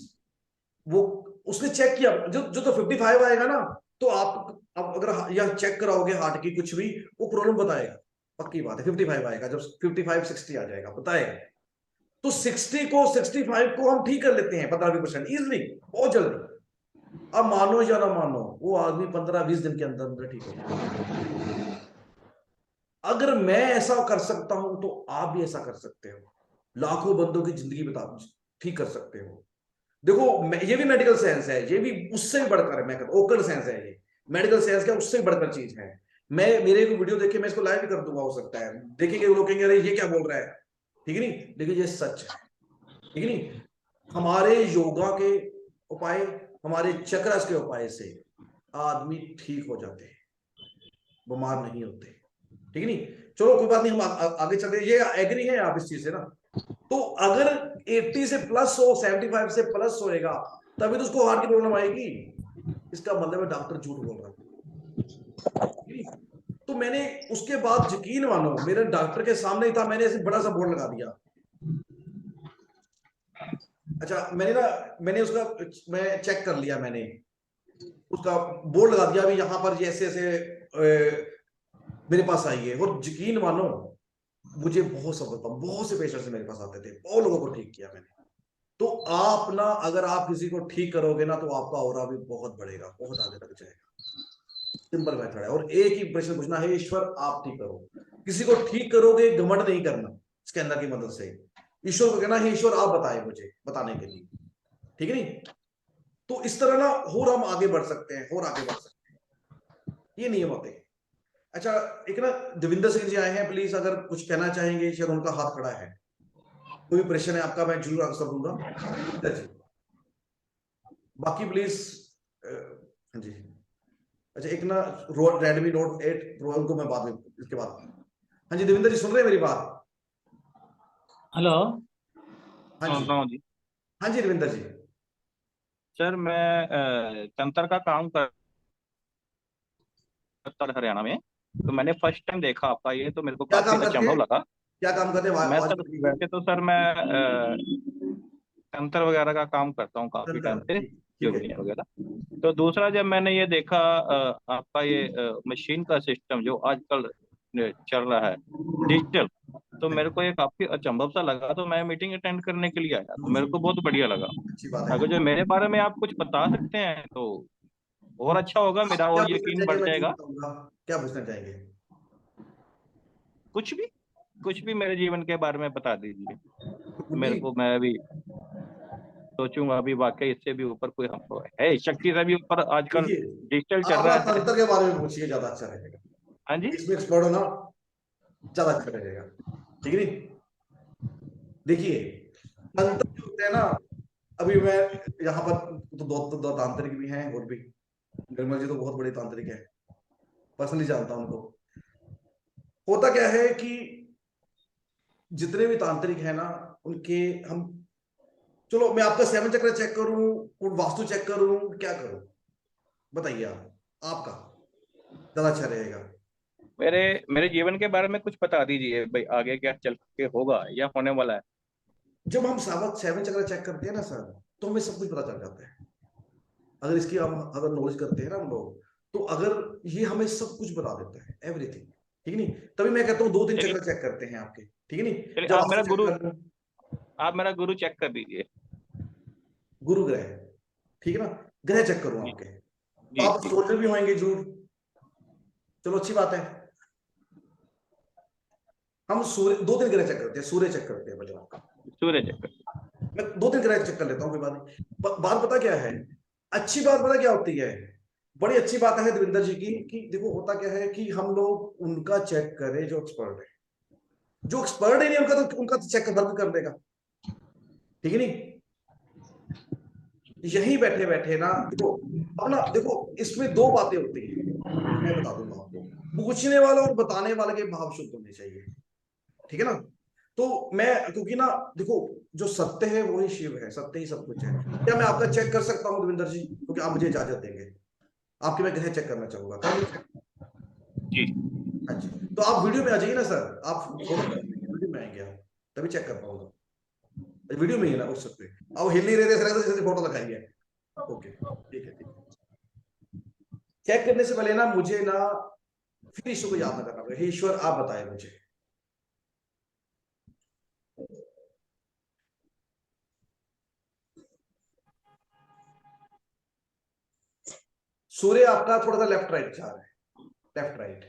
वो उसने चेक किया, जो जो तो 55 आएगा ना, तो आप अब अगर या चेक कराओगे हार्ट की कुछ भी, वो प्रॉब्लम बताएगा, पक्की बात है। 55 आएगा, जब 55-60 आ जाएगा बताएगा। तो 60 को 65 को हम ठीक कर लेते हैं 15-20% इजिली, बहुत जल्दी। अब मानो या ना मानो, वो आदमी 15-20 दिन के अंदर अंदर ठीक हो जाए। अगर मैं ऐसा कर सकता हूं तो आप भी ऐसा कर सकते हो, लाखों बंदों की जिंदगी बता ठीक कर सकते हो। देखो ये भी मेडिकल साइंस है, ये भी उससे भी बढ़कर है, मैं कहता हूं ओकल साइंस है ये, मेडिकल साइंस का उससे भी बढ़कर चीज है। मैं मेरे को वीडियो देखे, मैं इसको लाइव भी कर दूंगा, हो सकता है देखेंगे लोग कहेंगे अरे ये क्या बोल रहा है, ठीक है नहीं, लेकिन ये सच है, ठीक है नहीं। हमारे योगा के उपाय, हमारे चक्रस के उपाय से आदमी ठीक हो जाते हैं, बीमार नहीं होते, ठीक है नहीं। चलो कोई बात नहीं, हम आगे चलते हैं। ये एग्री है आप इस चीज से ना? तो अगर 80 से प्लस हो, 75 से प्लस होएगा, तभी तो उसको हार्ट की प्रॉब्लम आएगी। इसका मतलब है डॉक्टर झूठ बोल रहा है। तो मैंने उसके बाद यकीन मानो, मेरे डॉक्टर के सामने ही था, मैंने ऐसे बड़ा सा बोर्ड लगा दिया। अच्छा मैंने उसका मैं चेक कर लिया, मैंने उसका बोर्ड लगा दिया, अभी यहाँ पर ऐसे ऐसे मेरे पास आई है। और यकीन मानो मुझे बहुत सफलता, बहुत से पेशेंट मेरे पास आते थे, बहुत लोगों को ठीक किया मैंने। तो आप ना, अगर आप किसी को ठीक करोगे ना, तो आपका ऑरा भी बहुत बढ़ेगा, बहुत आगे तक जाएगा। सिंपल मेथड है। और एक ही प्रश्न पूछना है, ईश्वर आप ठीक करो। किसी को ठीक करोगे, घमंड नहीं करना, स्कैनर की मदद से ईश्वर को कहना है ईश्वर आप बताए मुझे, बताने के लिए, ठीक है नहीं। तो इस तरह ना और हम आगे बढ़ सकते हैं, और आगे बढ़ सकते हैं, ये नियम होते हैं। अच्छा एक ना देविंदर सिंह जी आए हैं, प्लीज अगर कुछ कहना चाहेंगे, शायद उनका हाथ खड़ा है, कोई प्रश्न है आपका मैं जरूर आंसर दूंगा जी। बाकी प्लीज हाँ जी। अच्छा एक ना रेडमी नोट 8 प्रो, उनको मैं बाद में इसके बाद। हाँ जी देविंदर जी, सुन रहे हैं मेरी बात? हेलो। हाँ सुन जी, रहा हूँ जी। हाँ जी देविंदर जी। सर मैं तंत्र का काम करता हरियाणा में, तो मैंने फर्स्ट टाइम देखा आपका ये, तो मेरे को क्या काफी काम करते अचंभव हैं, लगा। क्या काम करते हैं? मैं आवाज सर वैसे तो सर मैं तंत्र वगैरह का काम करता हूँ काफी टाइम से, ठीक ठीक है। योगिनी वगैरह। तो दूसरा जब मैंने ये देखा आपका ये मशीन का सिस्टम जो आजकल चल रहा है डिजिटल, तो मेरे को ये काफी अचंभव सा लगा, तो मैं मीटिंग अटेंड करने के लिए आया, तो मेरे को बहुत बढ़िया लगा। अच्छी बात है। अगर जो मेरे बारे में आप कुछ बता सकते हैं तो और अच्छा होगा, मेरा क्या और पूछना यकीन चाहिए, बढ़ मैं जरूर जाएगा। बताऊंगा। क्या पूछना चाहेंगे? कुछ भी, कुछ भी मेरे जीवन के बारे में बता दीजिए मेरे बुद्धि, को, मैं अभी सोचूंगा। अभी वाकई इससे भी ऊपर कोई हमको है, शक्ति से भी ऊपर आजकल देखिए डिजिटल चल आप रहा ना है। तंत्र के बारे में पूछिए, ज्यादा अच्छा रहेगा। हाँ जी। इसमें एक्सपर्ट हो ना, ज्यादा अच्छा रहेगा, ठीक है नहीं। देखिए तंत्र जो होते हैं ना, अभी मैं यहाँ पर तो दो तांत्रिक भी हैं, और भी निर्मल जी तो बहुत बड़े तांत्रिक हैं, पर्सनली जानता हूं उनको। होता क्या है कि जितने भी तांत्रिक हैं ना, उनके हम, चलो मैं आपका 7 चक्र चेक करूं, वास्तु चेक करूं, क्या करूं बताइए आप, आपका ज्यादा अच्छा रहेगा। मेरे मेरे जीवन के बारे में कुछ बता दीजिए भाई, आगे क्या चल के होगा या होने वाला है। जब हम 7 चक्र चेक करते हैं ना सर, तो हमें सब कुछ पता चल जाता है। अगर इसकी हम अगर नॉलेज करते हैं ना हम लोग, तो अगर ये हमें सब कुछ बता देता है, एवरीथिंग, ठीक है नहीं। तभी मैं कहता हूँ 2-3 चलिए, चक्र चेक करते हैं आपके, ठीक है नहीं। चलिए जब वास्तु चेक कर लूं, आप मेरा गुरु चेक कर दीजिए। गुरु ग्रह, ठीक है ना, ग्रह चेक करूं जी आपके, तो जी आप जी। सोल्जर भी होंगे जरूर, चलो अच्छी बात है। हम सूर्य 2-3 ग्रह चेक करते हैं, सूर्य चेक करते हैं पहले आपका। सूर्य चक्र। मैं 2-3 ग्रह चेक कर लेता हूँ, कोई बात नहीं। बात पता क्या है, अच्छी बात पता क्या होती है, बड़ी अच्छी बात है देवेंद्र जी की, कि देखो होता क्या है कि हम लोग उनका चेक करें जो एक्सपर्ट है। जो एक्सपर्ट ही नहीं उनका तो चेक वर्क कर देगा, ठीक है नहीं। यही बैठे बैठे ना देखो, अब ना देखो इसमें 2 बातें होती हैं, मैं बता दूंगा आपको। पूछने वाला और बताने वाले के भाव शुद्ध होने चाहिए, ठीक है ना। तो मैं क्योंकि ना देखो, जो सत्य है वही शिव है, सत्य ही सब कुछ है। क्या मैं आपका चेक कर सकता हूँ देवेंद्र जी, क्योंकि आप मुझे इजाजत देंगे? आपके मैं ग्रह चेक करना चाहूंगा, कर लूं? जी। हाँ जी, तो आप वीडियो में आ जाइए ना सर, आप फोटो कर लीजिए, वीडियो में आएंगे आप, तभी चेक कर पाऊंगा। वीडियो में ही है ना उस सकते, अब हिल नहीं रहे थे, जैसे फोटो लगाई है। ओके ठीक है, ठीक है। चेक करने से पहले ना मुझे ना फिर ईश्वर को याद ना करना पड़ेगा। हे ईश्वर आप बताए मुझे, सूर्य आपका थोड़ा सा लेफ्ट राइट जा रहा है, लेफ्ट राइट।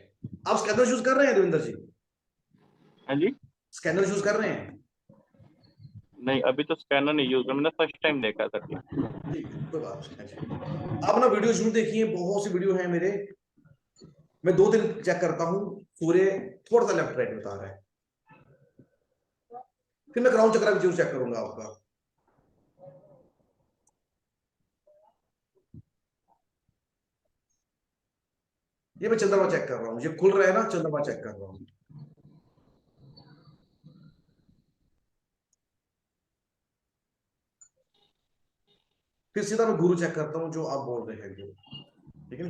आप स्कैनर यूज कर रहे हैं देवेंद्र जी? हाँ जी। स्कैनर यूज कर रहे हैं? नहीं, अभी तो स्कैनर नहीं यूज, मैंने फर्स्ट टाइम देखा था। ठीक है, कोई बात नहीं। आप ना वीडियो जरूर देखिए, बहुत सी वीडियो है मेरे, मैं 2 दिन चेक करता हूँ, सूर्य थोड़ा सा लेफ्ट राइट बता रहा है। फिर मैं क्राउन चक्र भी जरूर चेक करूंगा आपका। ये मैं चंद्रमा चेक कर रहा हूँ, ये खुल रहा है ना, चंद्रमा चेक कर रहा हूँ। फिर सीधा मैं गुरु चेक करता हूँ, जो आप बोल रहे हैं जो, ठीक है।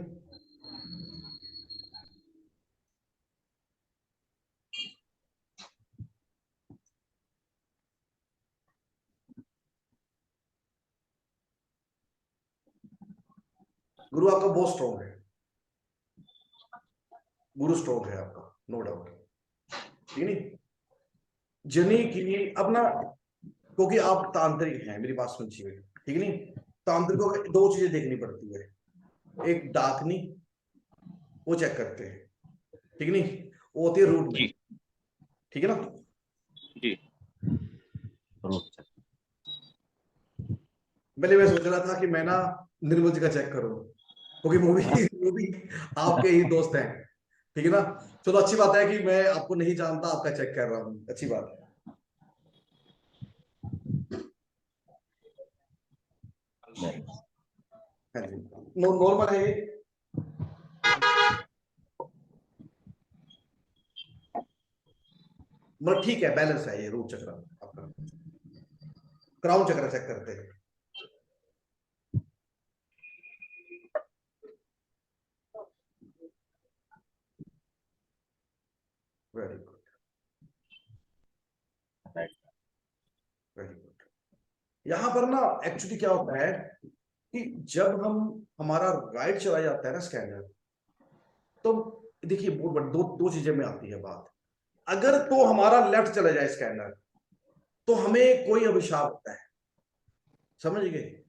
गुरु आपका बहुत स्ट्रॉन्ग है, गुरु स्ट्रॉन्ग है आपका, नो डाउट, ठीक है नहीं। जनी की अब ना, क्योंकि आप तांत्रिक हैं, मेरी बात समझिए, ठीक है नहीं। तांत्रिकों को 2 चीजें देखनी पड़ती है, एक डाकनी, वो चेक करते हैं, ठीक नहीं, वो होती है रूट में, ठीक है ना जी। पहले मैं सोच रहा था कि मैं ना निर्मल जी का चेक करूं, क्योंकि वो भी आपके ही दोस्त हैं, ठीक है ना। चलो अच्छी बात है कि मैं आपको नहीं जानता, आपका चेक कर रहा हूँ, अच्छी बात है। हाँ जी, नॉर्मल है ये। मतलब ठीक है, बैलेंस है ये रूट चक्र आपका। क्राउन चक्र चेक करते हैं। Very good, very good. यहां पर ना एक्चुअली क्या होता है कि जब हमारा राइट चला जाता है ना स्कैनर, तो देखिए बहुत दो चीजें में आती है बात। अगर तो हमारा लेफ्ट चला जाए स्कैनर, तो हमें कोई अभिशाप होता है, समझ गए,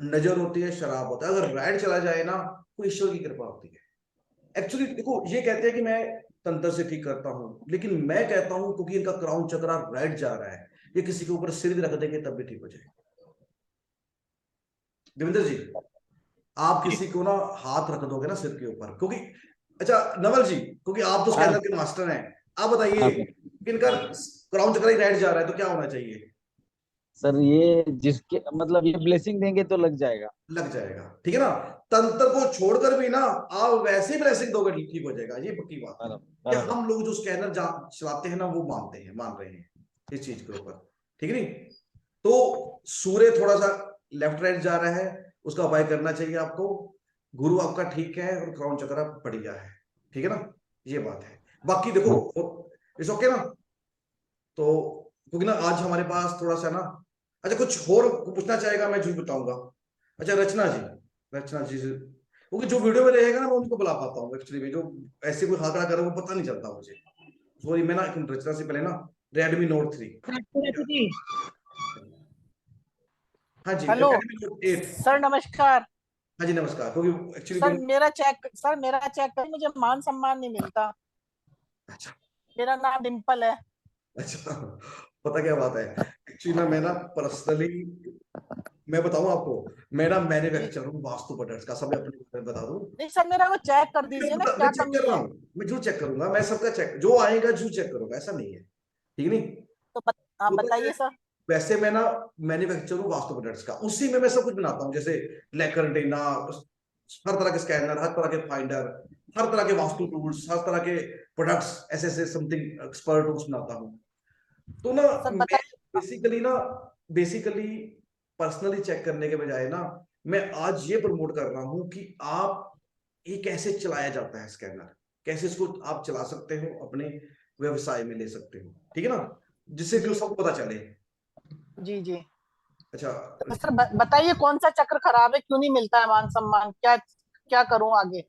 नजर होती है, शराब होता है। अगर राइट चला जाए ना, तो ईश्वर की कृपा होती है। एक्चुअली देखो, ये कहते हैं कि मैं तंत्र से ठीक करता हूं, लेकिन मैं कहता हूं क्योंकि इनका क्राउन चक्र राइट जा रहा है, ये किसी के ऊपर सिर भी रख देंगे तब भी ठीक हो जाए। देवेंद्र जी, आप किसी को ना हाथ रख दोगे ना सिर के ऊपर, क्योंकि अच्छा नवल जी, क्योंकि आप तो स्कैनर के मास्टर हैं, आप बताइए कि इनका क्राउन चक्र ही राइट जा रहा है तो क्या होना चाहिए? सर ये जिसके मतलब ये ब्लेसिंग देंगे तो लग जाएगा, लग जाएगा, ठीक है ना। तंत्र को छोड़कर भी ना आप वैसे ही ब्लेसिंग दोगे, ठीक हो जाएगा, ये पक्की बात है। कि हम लोग जो स्कैनर चलाते हैं ना, वो मान रहे हैं इस चीज के ऊपर, ठीक है नहीं। तो सूर्य थोड़ा सा लेफ्ट राइट जा रहा है, उसका उपाय करना चाहिए आपको। गुरु आपका ठीक है और क्राउन चक्र बढ़िया है, ठीक है ना, ये बात है। बाकी देखो इट्स ओके ना। तो क्योंकि ना आज हमारे पास थोड़ा सा ना, अच्छा कुछ और पूछना चाहेगा मैं जरूर बताऊंगा। अच्छा रचना जी, रचना जी से, क्योंकि जो वीडियो में रहेगा ना मैं उनको बुला पाता हूँ एक्चुअली में, जो ऐसे कोई खाकड़ा करे वो पता नहीं चलता मुझे। सॉरी, मैं ना रचना से पहले ना Redmi Note 3, हाँ जी हेलो Redmi Note 8, सर, नमस्कार। हाँ जी नमस्कार। क्योंकि एक्चुअली सर मेरा चेक कर, मुझे मान सम्मान नहीं मिलता। अच्छा मेरा नाम डिम्पल है। अच्छा, पता क्या बात है, एक्चुअली ना मैं ना पर्सनली, मैं बताऊं आपको, मैं ना जी मैन्युफैक्चर हूँ वास्तु प्रोडक्ट्स का, सब मैं अपने बारे में बता दूं। नहीं सर, मेरा वो चेक कर दीजिए ना मैं क्या चेक कर कमी रहा है। हूँ, मैं जरूर चेक करूंगा, मैं सबका चेक जो आएगा जरूर चेक करूंगा, ऐसा नहीं है, ठीक नहीं। तो हाँ होता क्या है, बताइए सर। वैसे मैं ना मैन्युफैक्चर हूँ वास्तु प्रोडक्ट्स का, उसी में मैं सब कुछ बनाता हूँ, जैसे लैकर टेना, हर तरह के स्कैनर, हर तरह के फाइंडर, हर तरह के वास्तु टूल्स, हर तरह के प्रोडक्ट्स, ऐसे ऐसे समथिंग एक्सपर्ट टूल्स बनाता हूँ। तो ना सर मैं बताइए। बेसिकली पर्सनली चेक करने के बजाय ना, मैं आज ये प्रमोट कर रहा हूँ कि आप ये कैसे चलाया जाता है स्कैनर, कैसे इसको आप चला सकते हो, अपने व्यवसाय में ले सकते हो, ठीक है ना, जिससे कि जी सबको पता चले। जी जी। अच्छा, तो सर बताइए कौन सा चक्र खराब है, क्यों नहीं मिलता है मान सम्मान, क्या क्या करूं आगे।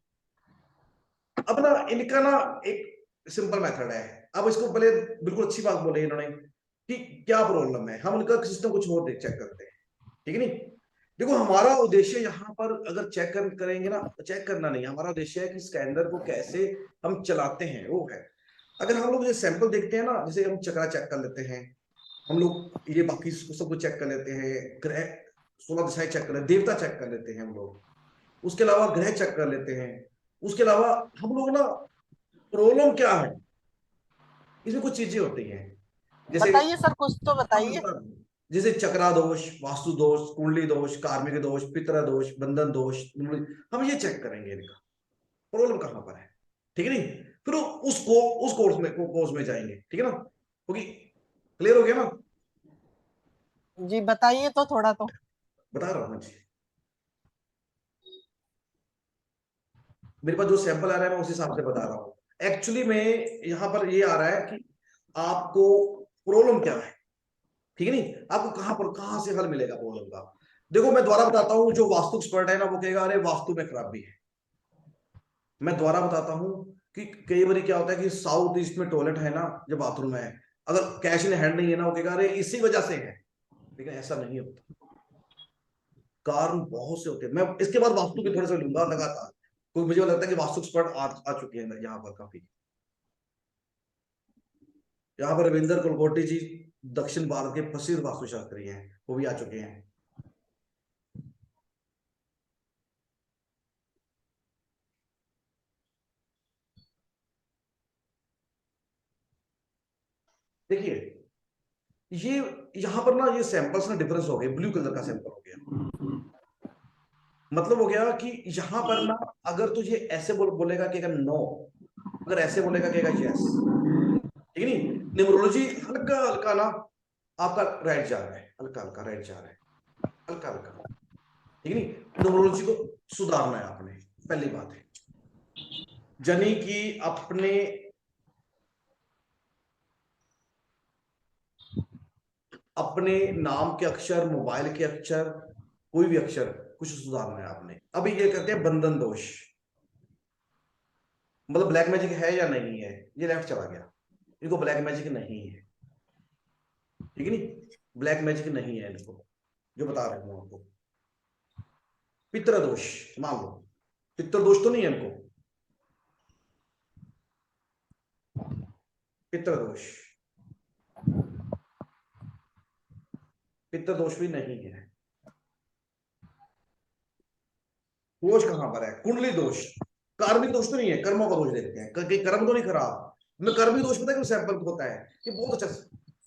अब ना इनका ना एक सिंपल मेथड है, अब इसको पहले बिल्कुल अच्छी बात बोले इन्होंने कि क्या प्रॉब्लम है, हम उनका सिस्टम कुछ और देख चेक करते हैं, ठीक है नहीं। देखो हमारा उद्देश्य यहाँ पर अगर चेक करेंगे ना, चेक करना नहीं, हमारा उद्देश्य है कि स्कैनर को कैसे हम चलाते हैं, वो है। अगर हम लोग ये सैंपल देखते हैं ना, जैसे हम चक्रा चेक कर लेते हैं, हम लोग ये बाकी सब कुछ चेक कर लेते हैं, ग्रह 16 दिशाएं चेक कर लेते हैं, देवता चेक कर लेते हैं हम लोग, उसके अलावा ग्रह चेक कर लेते हैं, उसके अलावा हम लोग ना, प्रॉब्लम क्या है, इसमें कुछ चीजें होती हैं, जैसे बताइए सर, कुछ तो हम बताइए। बता दें, जैसे चक्रा दोष, वास्तु दोष, कुंडली दोष, कार्मिक दोष, पितरा दोष, बंधन दोष, हम ये चेक करेंगे इनका प्रॉब्लम कहां पर है, ठीक है नहीं। फिर उस कोर्स में जाएंगे, ठीक है ना, क्योंकि क्लियर हो गया ना, जी बताइए तो थोड़ा तो। बता रहा हूँ जी, मेरे पास जो सैंपल आ रहा है मैं उस हिसाब से बता रहा हूँ। एक्चुअली में यहाँ पर ये आ रहा है कि आपको प्रॉब्लम क्या है, ठीक है नहीं, आपको कहां से हल मिलेगा प्रॉब्लम का। देखो मैं दोबारा बताता हूँ, जो वास्तु एक्सपर्ट है ना वो कहेगा अरे वास्तु में खराबी है। मैं दोबारा बताता हूँ कि कई बार क्या होता है कि साउथ ईस्ट में टॉयलेट है ना, जो बाथरूम है, अगर कैश इन हैंड नहीं है ना, वो कहेगा अरे इसी वजह से है, लेकिन ऐसा नहीं होता, कारण बहुत से होते हैं। मैं इसके बाद वास्तु के थोड़े से लूंगा लगातार, क्योंकि मुझे लगता है कि वास्तु एक्सपर्ट आ चुके हैं यहाँ पर काफी। यहाँ पर रविंदर कुलकोटी जी दक्षिण भारत के प्रसिद्ध वास्तुशास्त्री हैं, वो भी आ चुके हैं। देखिए ये यहाँ पर ना, ये सैंपल्स ना डिफरेंस हो गए, ब्लू कलर का सैंपल हो गया, मतलब हो गया कि यहाँ पर ना अगर तुझे ऐसे बोलेगा कि नो, अगर ऐसे बोलेगा कि यस, ठीक नहीं। न्यूमरोलॉजी हल्का हल्का ना आपका राइट जा रहा है, हल्का हल्का राइट जा रहा है, हल्का हल्का, ठीक नहीं। न्यूमरोलॉजी को सुधारना है आपने, पहली बात है, जनी की अपने नाम के अक्षर, मोबाइल के अक्षर, कोई भी अक्षर कुछ सुधारना है आपने। अभी ये कहते हैं बंधन दोष, मतलब ब्लैक मैजिक है या नहीं है, ये लेफ्ट चला गया, इनको ब्लैक मैजिक नहीं है, ठीक है नहीं, ब्लैक मैजिक नहीं है इनको, जो बता रहे हूं आपको। पितृ दोष मान लो, पितृ दोष तो नहीं है इनको, पितृ दोष, पितृ दोष भी नहीं है। दोष कहां पर है, कुंडली दोष, कार्मिक दोष तो नहीं है, कर्मों का दोष देखते हैं, कर्म तो नहीं खराब, मैं कर्मी दोष पता है क्यों सैंपल होता है, ये बहुत अच्छा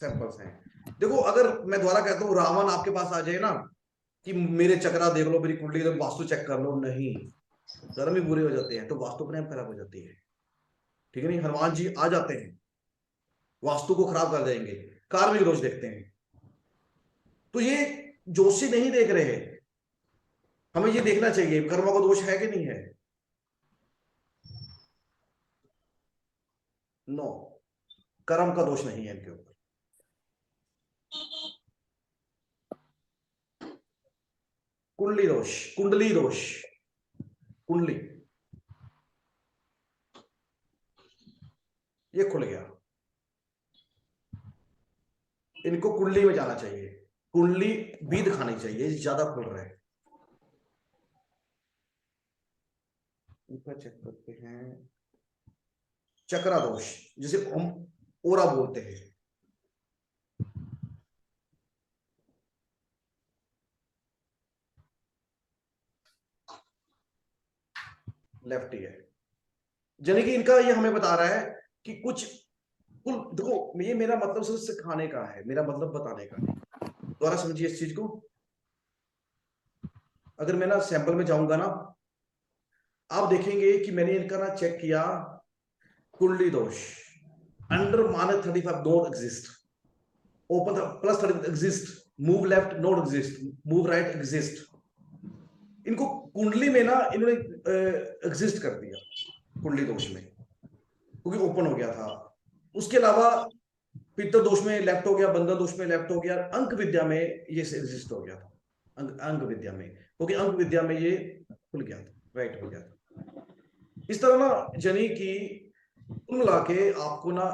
सैंपल्स हैं। देखो अगर मैं दोबारा कहता हूँ रावण आपके पास आ जाए ना कि मेरे चक्रा देख लो, मेरी कुंडली देख, वास्तु चेक कर लो, नहीं, कर्म ही बुरे हो जाते हैं तो वास्तु अपने आप खराब हो जाती है, ठीक है नहीं। हनुमान जी आ जाते हैं, वास्तु को खराब कर देंगे, कार्मिक दोष देखते हैं। तो ये जोशी नहीं देख रहे हैं, हमें ये देखना चाहिए कर्मों का दोष है कि नहीं है। नो, कर्म का दोष नहीं है इनके ऊपर। कुंडली दोष, कुंडली दोष, कुंडली, ये खुल गया, इनको कुंडली में जाना चाहिए, कुंडली भी दिखानी चाहिए, ज्यादा खुल रहा है। इनका चेक करते हैं, चक्रा दोष, जिसे हम ओरा बोलते हैं। लेफ्ट ही है, यानी कि इनका ये हमें बता रहा है कि कुछ कुल, देखो ये मेरा मतलब सिर्फ सिखाने का है, मेरा मतलब बताने का नहीं। दोबारा समझिए इस चीज को। अगर मैं ना सैंपल में जाऊंगा ना, आप देखेंगे कि मैंने इनका ना चेक किया, कुंडली दोष under -35 not exist, open +30 exist, move left not exist, move right exist. इनको कुंडली में ना इन्होंने एग्जिस्ट कर दिया कुंडली दोष में, क्योंकि ओपन हो गया था। उसके अलावा पित्त दोष में लेफ्ट हो गया, बंधन दोष में लेफ्ट हो गया, अंक विद्या में ये एग्जिस्ट हो गया था, अंक विद्या में, क्योंकि अंक विद्या में ये खुल गया था, राइट हो गया था। इस तरह ना जनी की कुल मिला के आपको ना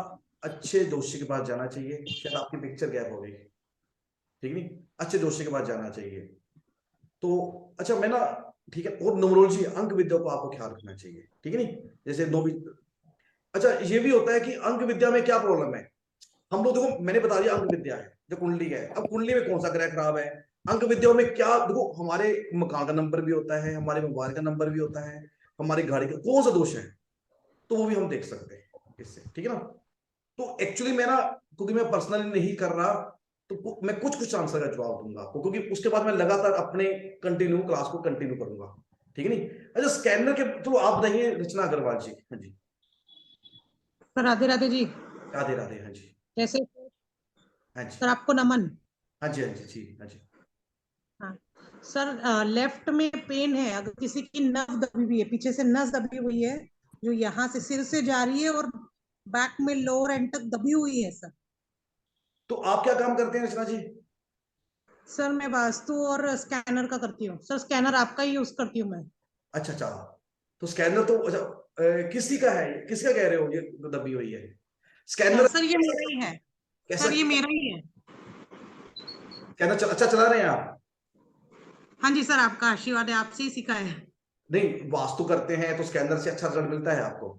अच्छे जोशी के पास जाना चाहिए। शायद आपकी पिक्चर गैप हो गई, ठीक नहीं, अच्छे जोशी के पास जाना चाहिए। तो अच्छा मैं ना, ठीक है, और न्यूमरोलॉजी अंक विद्या को आपको ख्याल रखना चाहिए, ठीक है नहीं, जैसे अच्छा ये भी होता है कि अंक विद्या में क्या प्रॉब्लम है। हम लोग देखो, मैंने बता दिया अंक विद्या है जो कुंडली है, अब कुंडली में कौन सा ग्रह खराब है, अंक विद्या में क्या, देखो हमारे मकान का नंबर भी होता है, हमारे मोबाइल का नंबर भी होता है, हमारी गाड़ी का कौन सा दोष है, तो वो भी हम देख सकते हैं इससे, ठीक है ना। तो एक्चुअली मैं ना, क्योंकि मैं पर्सनली नहीं कर रहा, तो मैं कुछ आंसर का जवाब दूंगा आपको, क्योंकि उसके बाद मैं लगातार अपने क्लास को कंटिन्यू करूंगा, ठीक है नहीं। अच्छा स्कैनर के, चलो आप बताइए रचना अग्रवाल जी। हाँ जी, सर राधे राधे जी। राधे राधे। हाँ जी, कैसे? हाँ जी, सर आपको नमन। हाँ जी, हाँ जी, जी हाँ जी। हाँ सर, लेफ्ट में पेन है, अगर किसी की नस दबी हुई है, पीछे से नस दबी हुई है, जो यहाँ से सिर से जा रही है और बैक में लोअर एंड तक दबी हुई है सर। तो आप क्या काम करते हैं रचना जी? सर मैं वास्तु और स्कैनर का करती हूँ सर, स्कैनर आपका ही यूज करती हूँ मैं। अच्छा अच्छा, तो स्कैनर तो अच्छा किसी का है, किसका कह रहे हो ये दबी हुई है स्कैनर? सर ये मेरा ही है। कैसा सर ये मेरा ही है। स्कैनर अच्छा चला रहे हैं आप? हाँ जी सर, आपका आशीर्वाद है, आपसे ही सीखा है। नहीं, वास्तु करते हैं तो स्कैनर से अच्छा रिजल्ट मिलता है आपको?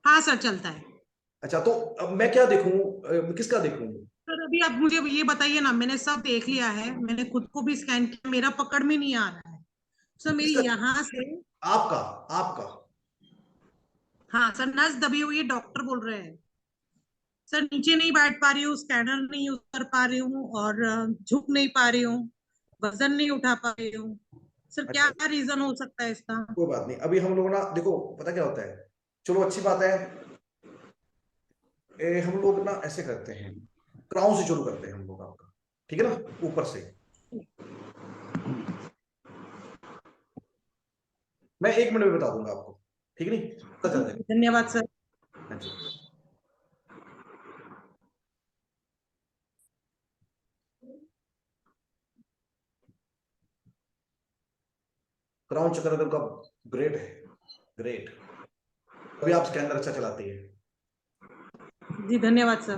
हाँ सर चलता है। अच्छा, तो अब मैं क्या देखूं, किसका देखूं? सर अभी आप मुझे ये बताइए ना, मैंने सब देख लिया है, मैंने खुद को भी स्कैन किया, मेरा पकड़ में नहीं आ रहा है सर, मेरी किसका? यहाँ से। आपका आपका हाँ सर, नस दबी हुई है, डॉक्टर बोल रहे हैं सर, नीचे नहीं बैठ पा रही हूँ, स्कैनर नहीं यूज कर पा रही हूँ, और झुक नहीं पा रही हूँ, वजन नहीं उठा पा रही हूँ सर, क्या अच्छा, रीजन हो सकता है इसका? कोई बात नहीं, अभी हम लोग ना देखो पता क्या होता है, चलो अच्छी बात है, हम लोग ना ऐसे करते हैं, क्राउन से शुरू करते हैं हम लोग आपका, ठीक है ना, ऊपर से। मैं 1 मिनट में बता दूंगा आपको, ठीक है नहीं, पता चल जाएगा। धन्यवाद सर। हाँ जी, क्राउन चक्र का ग्रेट है, ग्रेट। अभी आप स्कैनर अच्छा चलाती है। जी धन्यवाद सर।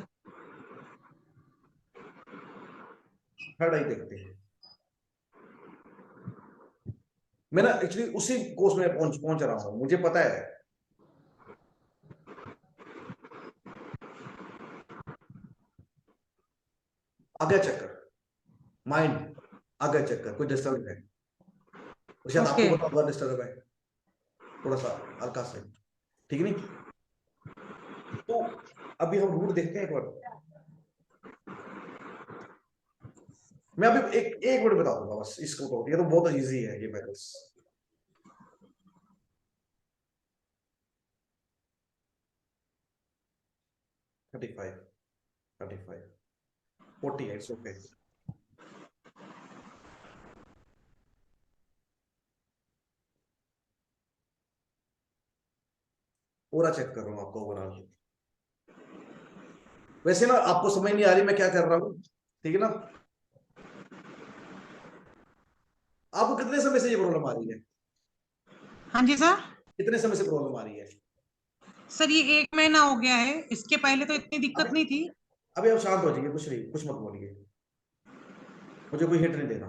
थर्ड आई देखते हैं। मैं ना एक्चुअली उसी कोर्स में पहुंच रहा हूं, मुझे पता है। आगे चक्कर, माइंड, आगे चक्कर कोई डिस्टर्ब है, और शायद आपको पता होगा डिस्टर्ब है थोड़ा सा हल्का से, ठीक है नहीं। तो अभी हम रूट देखते हैं एक बार। मैं अभी एक मिनट बता दूंगा बस इसको, तो ये तो बहुत इजी है ये मैथड्स। Thirty five 48 okay. पूरा चेक कर रहा हूँ आपको ओवरऑल। वैसे ना आपको समझ नहीं आ रही मैं क्या कर रहा हूँ, ठीक है ना। आपको कितने समय से ये प्रॉब्लम आ रही है? हाँ जी सर। कितने समय से प्रॉब्लम आ रही है? सर ये 1 महीना हो गया है, इसके पहले तो इतनी दिक्कत नहीं थी। अभी आप शांत हो जाइए, कुछ नहीं, कुछ मत बोलिए, मुझे कोई हिट नहीं देना।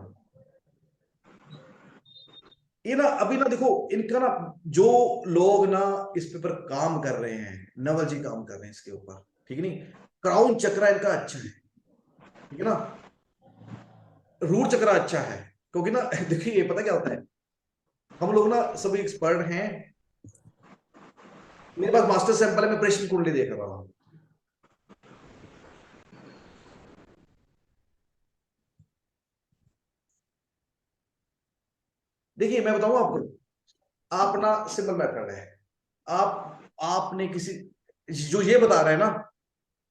ये ना अभी ना देखो इनका ना, जो लोग ना इस पे पर काम कर रहे हैं, नवल जी काम कर रहे हैं इसके ऊपर, ठीक है नहीं, क्राउन चक्र इनका अच्छा है, ठीक है ना, रूट चक्र अच्छा है, क्योंकि ना देखिए पता क्या होता है, हम लोग ना सभी एक्सपर्ट हैं, मेरे पास मास्टर सैंपल है, मैं प्रेषण कुंडली देख रहा हूं, देखिए मैं बताऊं आपको, आप ना सिंपल मेथड है, आपने किसी, जो ये बता रहा है ना,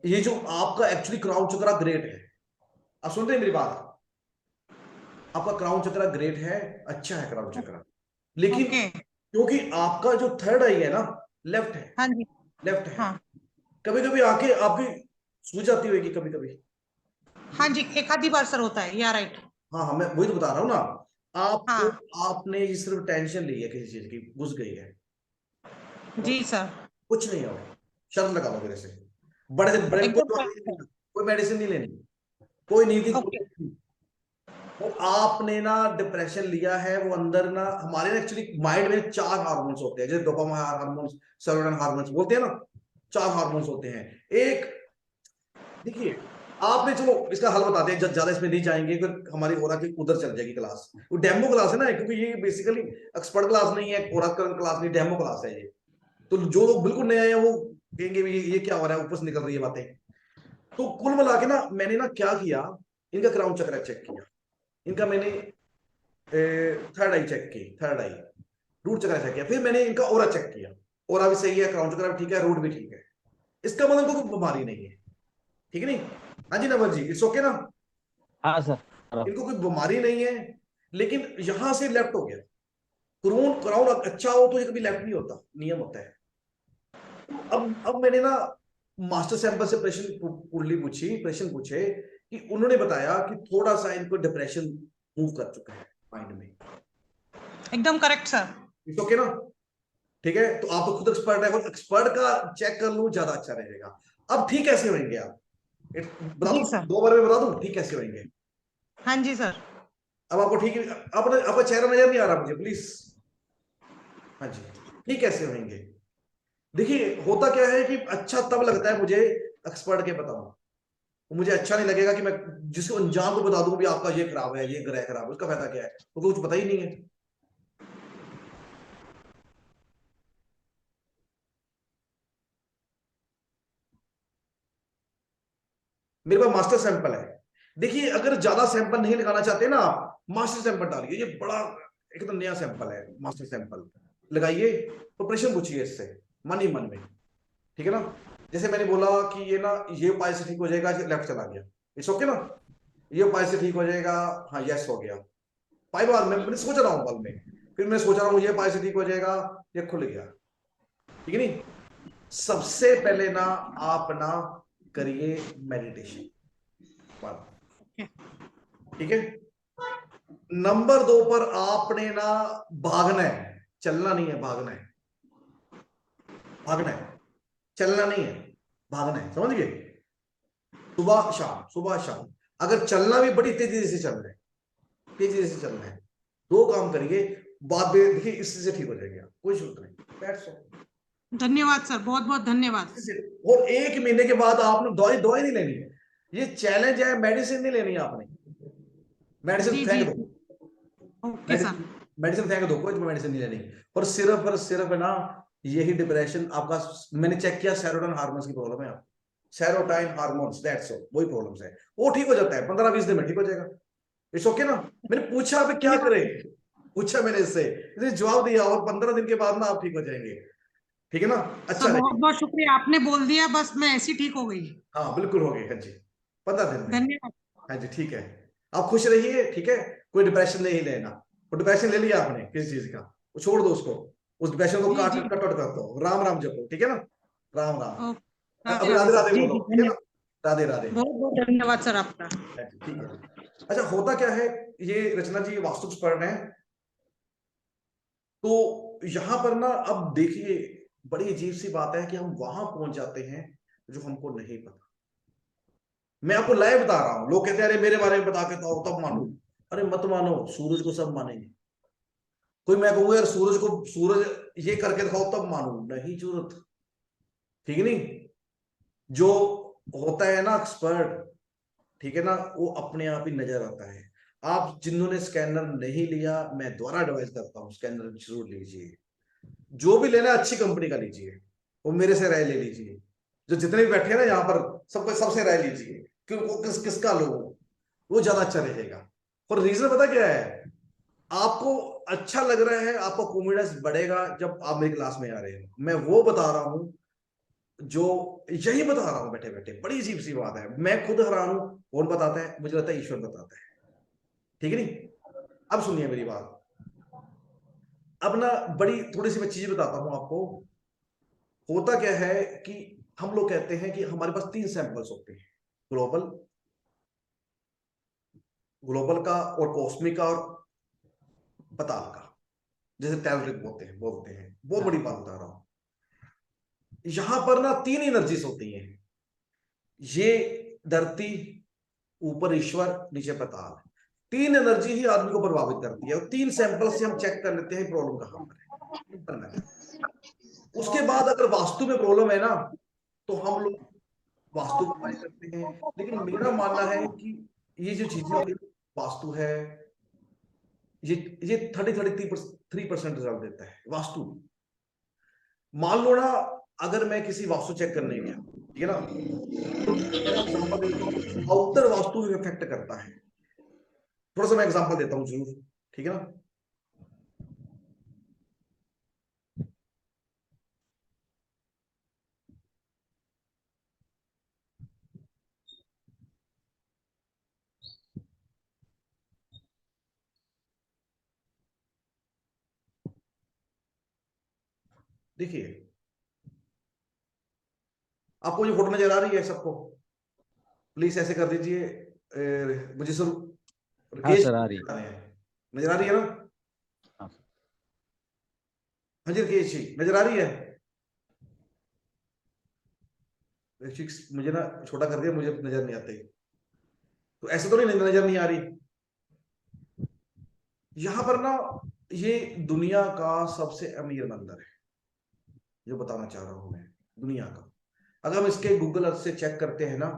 ये जो आपका एक्चुअली क्राउन चक्र ग्रेट है, आप सुनते हैं मेरी बात, आपका क्राउन चक्र ग्रेट है, अच्छा है क्राउन चक्र, लेकिन क्योंकि आपका जो थर्ड आई है ना, लेफ्ट है, हाँ जी, लेफ्ट है, हाँ कभी कभी आके आपकी सूझ जाती होगी कभी कभी, हाँ जी, एक आधी बार सर होता है, या राइट। हाँ हाँ, मैं वही तो बता रहा हूँ ना, आपको हाँ आपने ये सिर्फ टेंशन ली है किसी चीज की, घुस गई है, जी सर, कुछ नहीं होगा, शर्त लगा लो मेरे से, बड़े से बड़े एकदम कोई मेडिसिन नहीं लेनी, कोई नीति ओके। वो आपने ना डिप्रेशन लिया है, वो अंदर ना हमारे ना एक्चुअली माइंड में 4 हार्मोन्स होते हैं, जैसे डोपामाइन हार्मोन्स, सेरोटोनिन हार्मोन्स बोलते हैं ना, 4 हार्मोन्स होते हैं। एक देखिए, आपने चलो इसका हल बताते हैं, ज्यादा इसमें नहीं जाएंगे, फिर हमारी ओरा की उधर चल जाएगी क्लास, वो डेमो क्लास है ना, क्योंकि ये बेसिकली एक्सपर्ट क्लास नहीं है, ओरा क्लास नहीं, डेमो क्लास है ये, तो जो लोग बिल्कुल नए हैं वो कहेंगे ये क्या हो रहा है, ऊपर से निकल रही है बातें। तो कुल मिला के ना मैंने ना क्या किया, इनका क्राउन चक्र चेक किया, इनका मैंने थर्ड आई चेक की, थर्ड आई रूट चक्र चेक किया, फिर मैंने इनका ओरा चेक किया, ओरा भी सही है, क्राउन चक्र भी ठीक है, रूट भी ठीक है, इसका मतलब कोई बीमारी नहीं है, ठीक है नहीं। हाँ जी नवल जी, इट्स ओके ना, हाँ सर। इनको कोई बीमारी नहीं है, लेकिन यहां से लेफ्ट हो गया, क्राउन क्राउन अच्छा हो तो ये कभी लेफ्ट नहीं होता, नियम होता है। अब मैंने ना मास्टर सैंपल से प्रश्न कुंडली पूछी, प्रश्न पूछे कि उन्होंने बताया कि थोड़ा सा इनको डिप्रेशन मूव कर चुका है माइंड में, एकदम करेक्ट सर। इट्स ओके ना, ठीक है, तो आप तो खुद एक्सपर्ट है, और एक्सपर्ट का चेक कर लूं ज्यादा अच्छा रहेगा। अब ठीक कैसे होंगे आप, बता जी दूं, सर। 2 बार में बता दूं ठीक कैसे होंगे। हाँ जी सर। अब आपको ठीक, आपका चेहरा नजर नहीं आ रहा मुझे प्लीज, हाँ जी, ठीक कैसे होंगे, देखिए होता क्या है कि अच्छा तब लगता है मुझे एक्सपर्ट के बताऊं, मुझे अच्छा नहीं लगेगा कि मैं जिसको अंजाम को बता दूं भी आपका ये खराब है, ये ग्रह खराब है, उसका फायदा क्या है, तो कुछ पता ही नहीं है। मेरे पास मास्टर सैंपल है, देखिए अगर ज्यादा सैंपल नहीं लगाना चाहते ना आप, मास्टर सैंपल डालिए, ये बड़ा एकदम नया सैंपल है, मास्टर सैंपल लगाइए, तो प्रश्न पूछिए इससे मन ही मन में, ठीक है ना, जैसे मैंने बोला कि ये ना ये उपाय से ठीक हो जाएगा, लेफ्ट चला गया, इट्स ओके ना, ये उपाय से ठीक हो जाएगा, हाँ यस हो गया, 5 बार मैंने सोच रहा हूँ बल में, फिर मैं सोच रहा हूँ ये उपाय से ठीक हो जाएगा, ये खुल गया, ठीक है नहीं। सबसे पहले ना आप ना करिए मेडिटेशन, ठीक है। नंबर 2 पर आपने ना भागना है, चलना नहीं है, भागना है, भागना है, चलना नहीं है, भागना है, समझ गए, सुबह शाम, सुबह शाम, अगर चलना भी बड़ी तेजी से चल रहे हैं, तेजी से चलना है, 2 काम करिए, बाद में देखिए इससे से ठीक हो जाएगा, कोई जरूरत नहीं, दैट्स ऑल। धन्यवाद सर, बहुत बहुत धन्यवाद। और 1 महीने के बाद आपने दवाई दवाई नहीं लेनी है, ये चैलेंज है, मेडिसिन नहीं लेनी है आपने, मेडिसिन फेंक दो, ओके सर। मेडिसिन फेंक दो, कोई मेडिसिन नहीं लेनी, और सिर्फ है ना यही डिप्रेशन आपका, मैंने चेक किया सेरोटोनिन हार्मोन्स की प्रॉब्लम है आपको, सेरोटाइन हार्मोन्स, दैट्स ऑल, वही प्रॉब्लम्स है, वो ठीक हो जाता है 15-20 दिन में ठीक हो जाएगा, इट्स ओके ना। मैंने पूछा अब क्या करें, पूछा मैंने इससे जवाब दिया, और 15 दिन के बाद ना आप ठीक हो जाएंगे, ठीक है ना, अच्छा बहुत बहुत शुक्रिया, आपने बोल दिया, बस मैं ऐसी ठीक हो गई। हाँ बिल्कुल हो गई, हाँ जी, 15 दिन में, धन्यवाद। हाँ जी ठीक है, आप खुश रहिए, ठीक है, कोई डिप्रेशन नहीं लेना, वो डिप्रेशन ले लिया आपने किसी चीज का, वो छोड़ दो उसको, उस डिप्रेशन को कट आउट कर दो, राम राम जपो, ठीक है ना, राम राम, अभी राधे राधे बोलो, ठीक है ना, राधे राधे, बहुत बहुत धन्यवाद सर आपका। ठीक है। अच्छा होता क्या है, ये रचना जी वास्तु एक्सपर्ट हैं, तो यहां पर ना अब देखिए बड़ी अजीब सी बात है कि हम वहां पहुंच जाते हैं जो हमको नहीं पता, मैं आपको लाइव बता रहा हूं, लोग कहते हैं अरे मेरे बारे में बता के तो तब मानो, अरे मत मानो, सूरज को सब मानेंगे, कोई मैं कहूंगा यार सूरज ये करके दिखाओ तब मानू, नहीं जरूरत, ठीक है नहीं। जो होता है ना एक्सपर्ट, ठीक है ना, वो अपने आप ही नजर आता है। आप जिन्होंने स्कैनर नहीं लिया, मैं दोबारा एडवाइस करता हूँ स्कैनर जरूर लीजिए। जो भी लेना है अच्छी कंपनी का लीजिए, वो मेरे से राय ले लीजिए। जो जितने भी बैठे हैं ना यहाँ पर, सबसे राय लीजिए कि वो किसका लो, वो ज्यादा अच्छा रहेगा। और रीजन पता क्या है, आपको अच्छा लग रहा है, आपका कॉन्फिडेंस बढ़ेगा जब आप मेरी क्लास में आ रहे हो। मैं वो बता रहा हूँ जो यही बता रहा हूं बैठे बैठे। बड़ी अजीब सी बात है, मैं खुद हैरान हूं। कौन बताता है? मुझे लगता है ईश्वर बताता है, ठीक है नहीं। अब सुनिए मेरी बात। अब ना बड़ी थोड़ी सी मैं चीजें बताता हूं आपको। होता क्या है कि हम लोग कहते हैं कि हमारे पास 3 सैंपल्स होते हैं, ग्लोबल का और कॉस्मिक का और पताल का, जैसे टैलरिक बोलते हैं। बहुत बड़ी बात बता रहा हूं। यहां पर ना 3 एनर्जीज होती हैं, ये धरती, ऊपर ईश्वर, नीचे पताल। 3 एनर्जी ही आदमी को प्रभावित करती है, और 3 सैंपल से हम चेक कर लेते हैं प्रॉब्लम कहां पर है। उसके बाद अगर वास्तु में प्रॉब्लम है ना, तो हम लोग वास्तु को ट्राई करते हैं। लेकिन मेरा मानना है कि ये जो चीजें होती है, वास्तु है, ये 33% रिजल्ट देता है वास्तु। मान लो ना, अगर मैं किसी वास्तु चेक करने गया, ठीक है ना, तो आउटर वास्तु इफेक्ट करता है। थोड़ा सा मैं एग्जांपल देता हूं जरूर, ठीक है ना। देखिए, आपको ये फोटो नजर आ रही है सबको? प्लीज ऐसे कर दीजिए। मुझे सर हाँ सर, आ रही नजर आ रही है ना? हाँ। हाँ जी राकेश जी, नजर आ रही है? मुझे ना छोटा कर दिया, मुझे नजर नहीं आते। तो ऐसे तो नहीं नजर नहीं आ रही। यहां पर ना ये दुनिया का सबसे अमीर मंदिर है, जो बताना चाह रहा हूं मैं, दुनिया का। अगर हम इसके गूगल अर्थ से चेक करते हैं ना,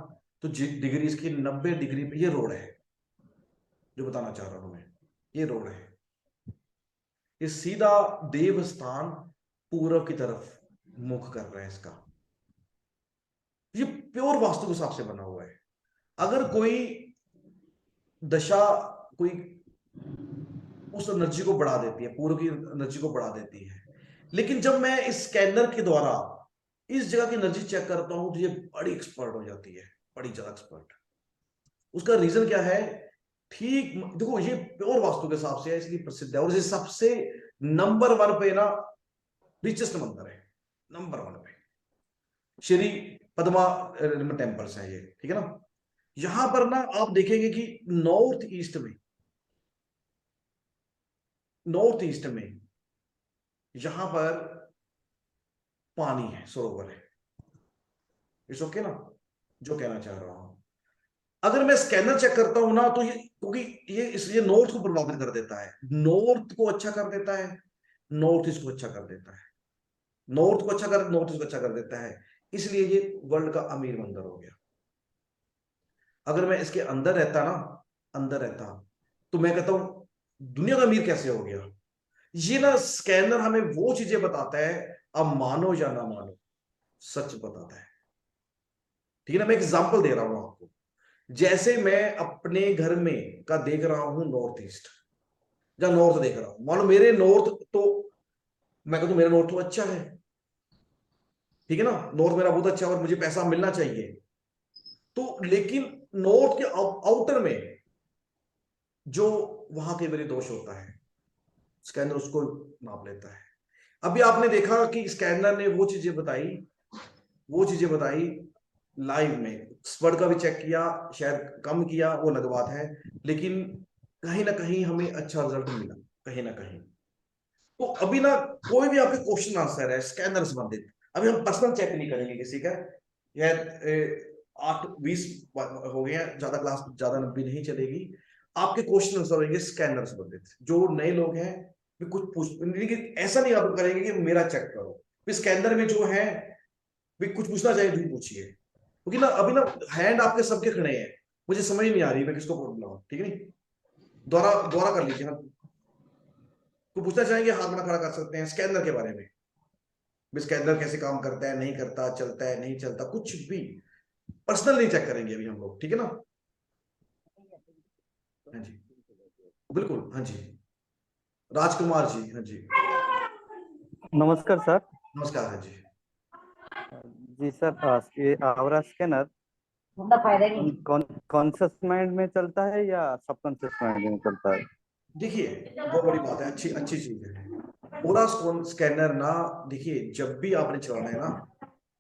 तो डिग्री इसकी 90 डिग्री पे ये रोड है, जो बताना चाह रहा हूं मैं, ये रोड है। ये सीधा देवस्थान पूर्व की तरफ मुख कर रहा है इसका। ये प्योर वास्तु के हिसाब से बना हुआ है। अगर कोई दशा कोई उस एनर्जी को बढ़ा देती है, पूर्व की एनर्जी को बढ़ा देती है, लेकिन जब मैं इस स्कैनर के द्वारा इस जगह की एनर्जी चेक करता हूं, तो ये बड़ी एक्सपर्ट हो जाती है, बड़ी ज्यादा एक्सपर्ट। उसका रीजन क्या है? ठीक देखो, ये प्योर वास्तु के हिसाब से है, इसलिए प्रसिद्ध है। और ये सबसे नंबर 1 पे ना रिचेस्ट मंदिर है, नंबर 1 पे श्री पद्मा टेम्पल्स है ये, ठीक है ना। यहां पर ना आप देखेंगे कि नॉर्थ ईस्ट में यहां पर पानी है, सरोवर है। इट्स ओके ना, जो कहना चाह रहा हूं। अगर मैं स्कैनर चेक करता हूं ना, तो ये क्योंकि ये नॉर्थ को प्रभावित कर देता है, नॉर्थ को अच्छा कर देता है, नॉर्थ ईस्ट को अच्छा कर देता है, नॉर्थ को अच्छा कर नॉर्थ ईस्ट को अच्छा कर देता है। इसलिए ये वर्ल्ड का अमीर मंदिर हो गया। अगर मैं इसके अंदर रहता तो मैं कहता हूं दुनिया का अमीर कैसे हो गया। ये ना स्कैनर हमें वो चीजें बताता है, अब मानो या ना मानो, सच बताता है, ठीक है ना। मैं एग्जांपल दे रहा हूं आपको। जैसे मैं अपने घर में का देख रहा हूं नॉर्थ ईस्ट या नॉर्थ देख रहा हूं, मानो मेरे नॉर्थ, तो मैं कहता हूं मेरा नॉर्थ तो अच्छा है, ठीक है ना, नॉर्थ मेरा बहुत अच्छा है और मुझे पैसा मिलना चाहिए। तो लेकिन नॉर्थ के आउटर में जो वहां के मेरे दोष होता है, स्कैनर उसको नाप लेता है। अभी आपने देखा कि स्कैनर ने वो चीजें बताई लाइव में, स्पर्ड का भी चेक किया, शायद कम किया, वो अलग बात है, लेकिन कहीं ना कहीं हमें अच्छा रिजल्ट मिला, कहीं ना कहीं। तो अभी ना कोई भी आपके क्वेश्चन आंसर है स्कैनर संबंधित, अभी हम पर्सनल चेक नहीं करेंगे किसी का। यह 8-20 हो गए हैं, ज्यादा लंबी नहीं चलेगी। आपके क्वेश्चन आंसर होंगे स्कैनर संबंधित। जो नए लोग हैं भी कुछ पूछ, लेकिन ऐसा नहीं आप करेंगे कि मेरा चेक करो। इस स्कैनर में जो है भी कुछ पूछना चाहिए तो पूछिए, क्योंकि ना अभी ना हैंड आपके सबके खड़े हैं, मुझे समझ नहीं आ रही मैं किसको बोलूँ, ठीक है नहीं, दोबारा दोबारा कर लीजिए। हाँ, तो पूछना चाहेंगे, हाथ में खड़ा कर सकते हैं स्कैनर के बारे में, स्कैनर कैसे काम करता है, नहीं करता, चलता है नहीं चलता, कुछ भी पर्सनल नहीं चेक करेंगे अभी हम लोग, ठीक है ना। हाँ जी बिल्कुल, हाँ जी राजकुमार जी, हाँ जी नमस्कार सर। नमस्कार, हाँ जी जी सर, ये आवरा स्कैनर कॉन्शियस माइंड में चलता है या सबकॉन्शियस माइंड में चलता है? देखिए बहुत बड़ी बात है, अच्छी अच्छी चीज है। ओरा स्कैनर ना, देखिए जब भी आपने चलाना है ना,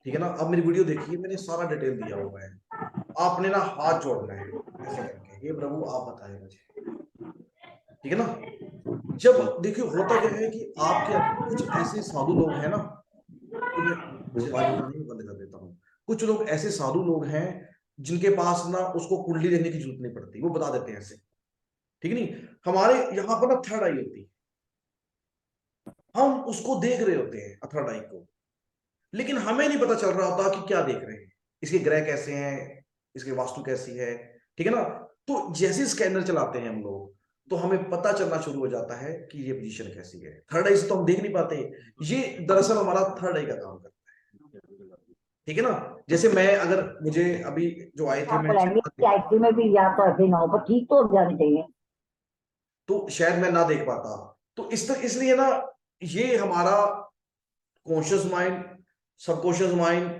ठीक है ना, अब मेरी वीडियो देखिए, मैंने सारा डिटेल दिया हुआ है, आपने ना हाथ जोड़ना है ऐसे करके, ये प्रभु आप बताएं मुझे, ठीक है ना। जब देखिए होता क्या है कि आपके कुछ ऐसे साधु लोग हैं ना, मुझे आवाज नहीं, बंद कर देता हूँ। कुछ लोग ऐसे साधु लोग हैं जिनके पास ना उसको कुंडली देने की जरूरत नहीं पड़ती, वो बता देते हैं ऐसे, ठीक है नहीं। हमारे यहाँ पर ना थर्ड आई होती है, हम उसको देख रहे होते हैं थर्ड आई को, लेकिन हमें नहीं पता चल रहा होता कि क्या देख रहे हैं, इसके ग्रह कैसे हैं, इसकी वास्तु कैसी है, ठीक है ना। तो जैसे स्कैनर चलाते हैं हम लोग, तो हमें पता चलना शुरू हो जाता है कि ये पोजीशन कैसी है। थर्ड आई से तो हम देख नहीं पाते, ये दरअसल हमारा थर्ड आई का काम करता है, ठीक है ना। जैसे मैं अगर मुझे अभी जो आए थे, मैं में भी या तो ऐसे ना हो, ठीक तो जानी चाहिए, तो शायद मैं ना देख पाता। तो इसलिए ना ये हमारा कॉन्शियस माइंड सबकॉन्शियस माइंड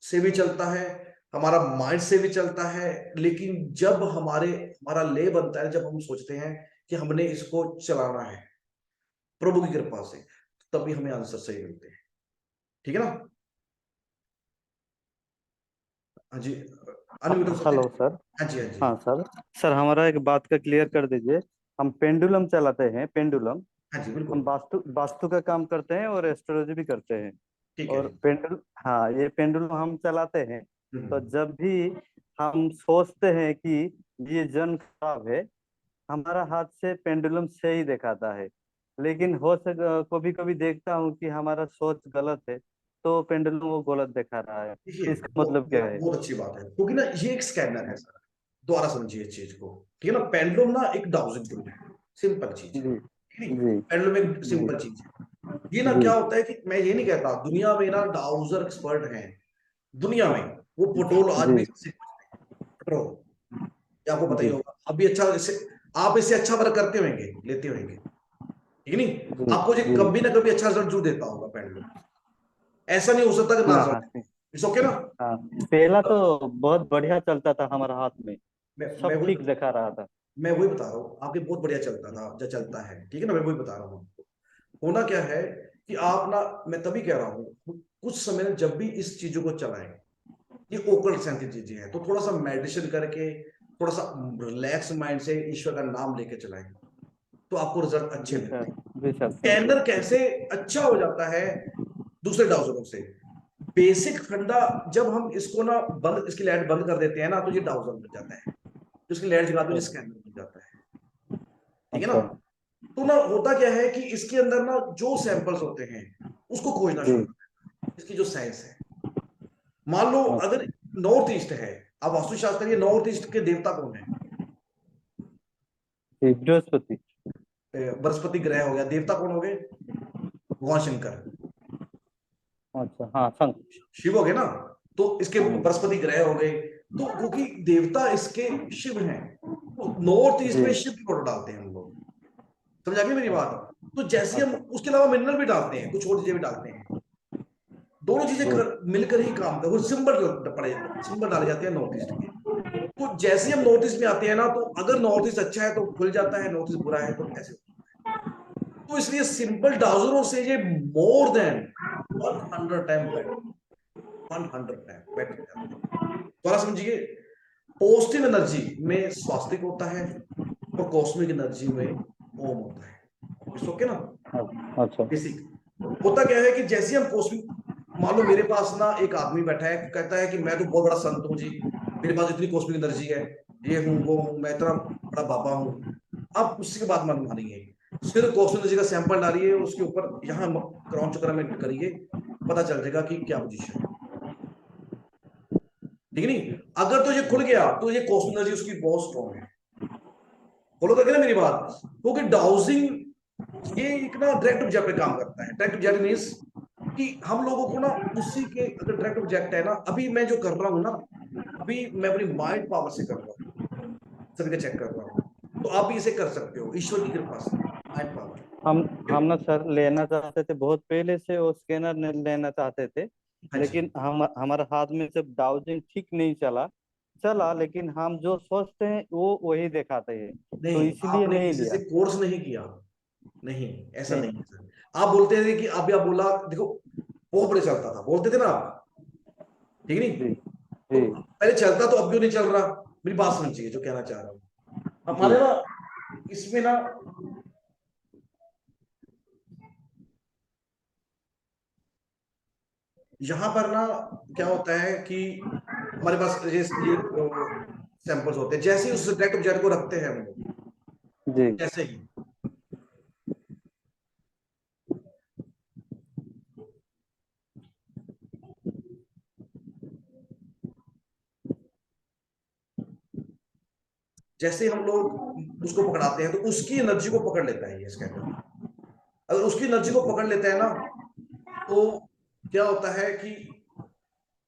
से भी चलता है, हमारा माइंड से भी चलता है, लेकिन जब हमारा ले बनता है, जब हम सोचते हैं कि हमने इसको चलाना है प्रभु की कृपा से, तभी हमें आंसर सही मिलते हैं, ठीक है ना। हाँ जी हेलो सर। हाँ जी, हाँ जी, हाँ सर, सर हमारा एक बात का क्लियर कर दीजिए। हम पेंडुलम चलाते हैं, पेंडुलम। हाँ जी बिल्कुल, हम वास्तु का काम करते हैं और एस्ट्रोलॉजी भी करते हैं। ठीक है। और हाँ, ये पेंडुलम हम चलाते हैं, तो जब भी हम सोचते हैं कि ये जन खराब है, हमारा हाथ से पेंडुलम से ही दिखाता है। लेकिन कभी कभी देखता हूँ कि हमारा सोच गलत है, तो पेंडुलम वो गलत दिखा रहा है। देखिए इसका मतलब क्या है? बहुत अच्छी बात है, क्योंकि ना ये एक स्कैनर है सर, दोबारा समझिए इस चीज को, ठीक है ना। पेंडुलम ना एक डाउजिंग टूल है, सिंपल चीज है, ठीक है। पेंडुलम एक सिंपल चीज है। ये ना क्या होता है कि मैं ये नहीं कहता, दुनिया में ना डाउजर एक्सपर्ट हैं, दुनिया में वो पटोल आज भी पटोल, आपको पता ही होगा, अभी अच्छा आप इससे अच्छा वर्क करते होंगे, लेते होंगे, ठीक है नहीं। आपको ये कभी ना कभी अच्छा रिजल्ट जरूर देता होगा पेंडुलम, ऐसा नहीं हो सकता कि ना इट्स ओके ना। हाँ, पहला तो बहुत बढ़िया चलता था हमारा हाथ में, सब ठीक दिखा रहा था। मैं वही बता रहा हूँ, आपके बहुत बढ़िया चलता था, जो चलता है, ठीक है ना, मैं वही बता रहा हूँ आपको। होना क्या है कि आप ना, मैं तभी कह रहा हूँ कुछ समय जब भी इस चीजों को चलाएं, ये ओकल्ट सेंसिटिव चीजें हैं, तो थोड़ा सा मेडिटेशन करके, थोड़ा सा रिलैक्स माइंड से ईश्वर का नाम लेके चलाएं, तो आपको रिजल्ट अच्छे मिलते हैं। स्कैनर कैसे अच्छा हो जाता है दूसरे डाउजरों से, बेसिक फंडा, जब हम इसको ना बंद, इसकी लाइट बंद कर देते हैं ना, तो ये डाउजर बन जाता है, तो इसकी लाइट जला दो, ये स्कैनर बन जाता है, ठीक है ना। तो ना होता क्या है कि इसके अंदर ना जो सैंपल्स होते हैं उसको खोजना शुरू करते हैं, इसकी जो साइंस है। मान लो अगर नॉर्थ ईस्ट है, अब वास्तुशास्त्र ये नॉर्थ ईस्ट के देवता कौन है? बृहस्पति। बृहस्पति ग्रह हो गया, देवता कौन हो गए? भगवान शंकर। अच्छा, हाँ, शिव हो गए ना, तो इसके बृहस्पति ग्रह हो गए, तो क्योंकि देवता इसके शिव हैं, तो नॉर्थ ईस्ट में शिव की फोटो डालते हैं हम लोग, समझ आ गई मेरी बात। तो जैसे हम उसके अलावा मिनरल भी डालते हैं, कुछ और चीजें भी डालते हैं, दोनों चीजें मिलकर ही काम करते हैं। सिंबल डाले जाते हैं नॉर्थ ईस्ट के। तो जैसे हम नॉर्थ ईस्ट में आते हैं ना, तो अगर नॉर्थ ईस्ट अच्छा है तो खुल जाता है, नॉर्थ ईस्ट बुरा है तो ऐसे होता है। तो इसलिए सिंपल डाउजरों से ये more than 100 time better, 100 time better. थोड़ा समझिए, पॉजिटिव एनर्जी में स्वास्तिक होता है और कॉस्मिक एनर्जी में ओम होता है, ओके ना। अच्छा, बेसिक होता क्या है कि जैसे हम कॉस्मिक, मान लो मेरे पास ना एक आदमी बैठा है, कहता है कि मैं तो बहुत बड़ा संत हूँ जी, मेरे पास इतनी कॉस्मिक एनर्जी है, ये हूँ वो हूँ, मैं इतना बड़ा बाबा हूँ। अब उसकी बात मत मानिए, सिर्फ कॉस्मोलॉजी का सैंपल डालिए, उसके ऊपर यहाँ क्राउन चक्र में करिए, पता चल जाएगा कि क्या पोजीशन है, ठीक है नहीं। अगर तो ये खुल गया तो ये कॉस्मोलॉजी उसकी बहुत स्ट्रॉन्ग है, फॉलो करके ना मेरी बात, क्योंकि डाउजिंग ये एक ना डायरेक्ट ऑब्जेक्ट पे काम करता है। डायरेक्ट ऑब्जेक्ट मींस कि हम लोगों को ना उसी के, अगर डायरेक्ट ऑब्जेक्ट है ना, अभी मैं जो कर रहा हूँ ना, अभी मैं अपनी माइंड पावर से कर रहा हूँ, सभी का चेक कर रहा हूँ, तो आप भी इसे कर सकते हो ईश्वर की कृपा से, माइंड पावर। हम ना सर लेना चाहते थे, बहुत पहले से वो स्कैनर लेना चाहते थे, लेकिन हम हमारे हाथ में जब डाउजिंग ठीक नहीं चला, लेकिन हम जो सोचते हैं वो वही दिखाते हैं, तो नहीं, इसलिए आपने नहीं किसी लिया। से कोर्स नहीं किया, नहीं ऐसा नहीं। नहीं है सर। आप बोलते हैं कि आप बोला, देखो बहुत बड़े चलता था, बोलते थे ना आप, ठीक है नहीं, तो पहले चलता तो अब क्यों नहीं चल रहा, मेरी बात समझिए जो कहना चाह रहा हूँ। हमारे ना इसमें ना यहाँ पर ना क्या होता है कि हमारे पास ये सैंपल्स होते हैं, जैसे ही उस डायरेक्ट ऑब्जेक्ट को रखते हैं हम लोग, जी जैसे ही जैसे हम लोग उसको पकड़ाते हैं तो उसकी एनर्जी को पकड़ लेता है ये स्कैनर। अगर उसकी एनर्जी को पकड़ लेता है ना, तो क्या होता है कि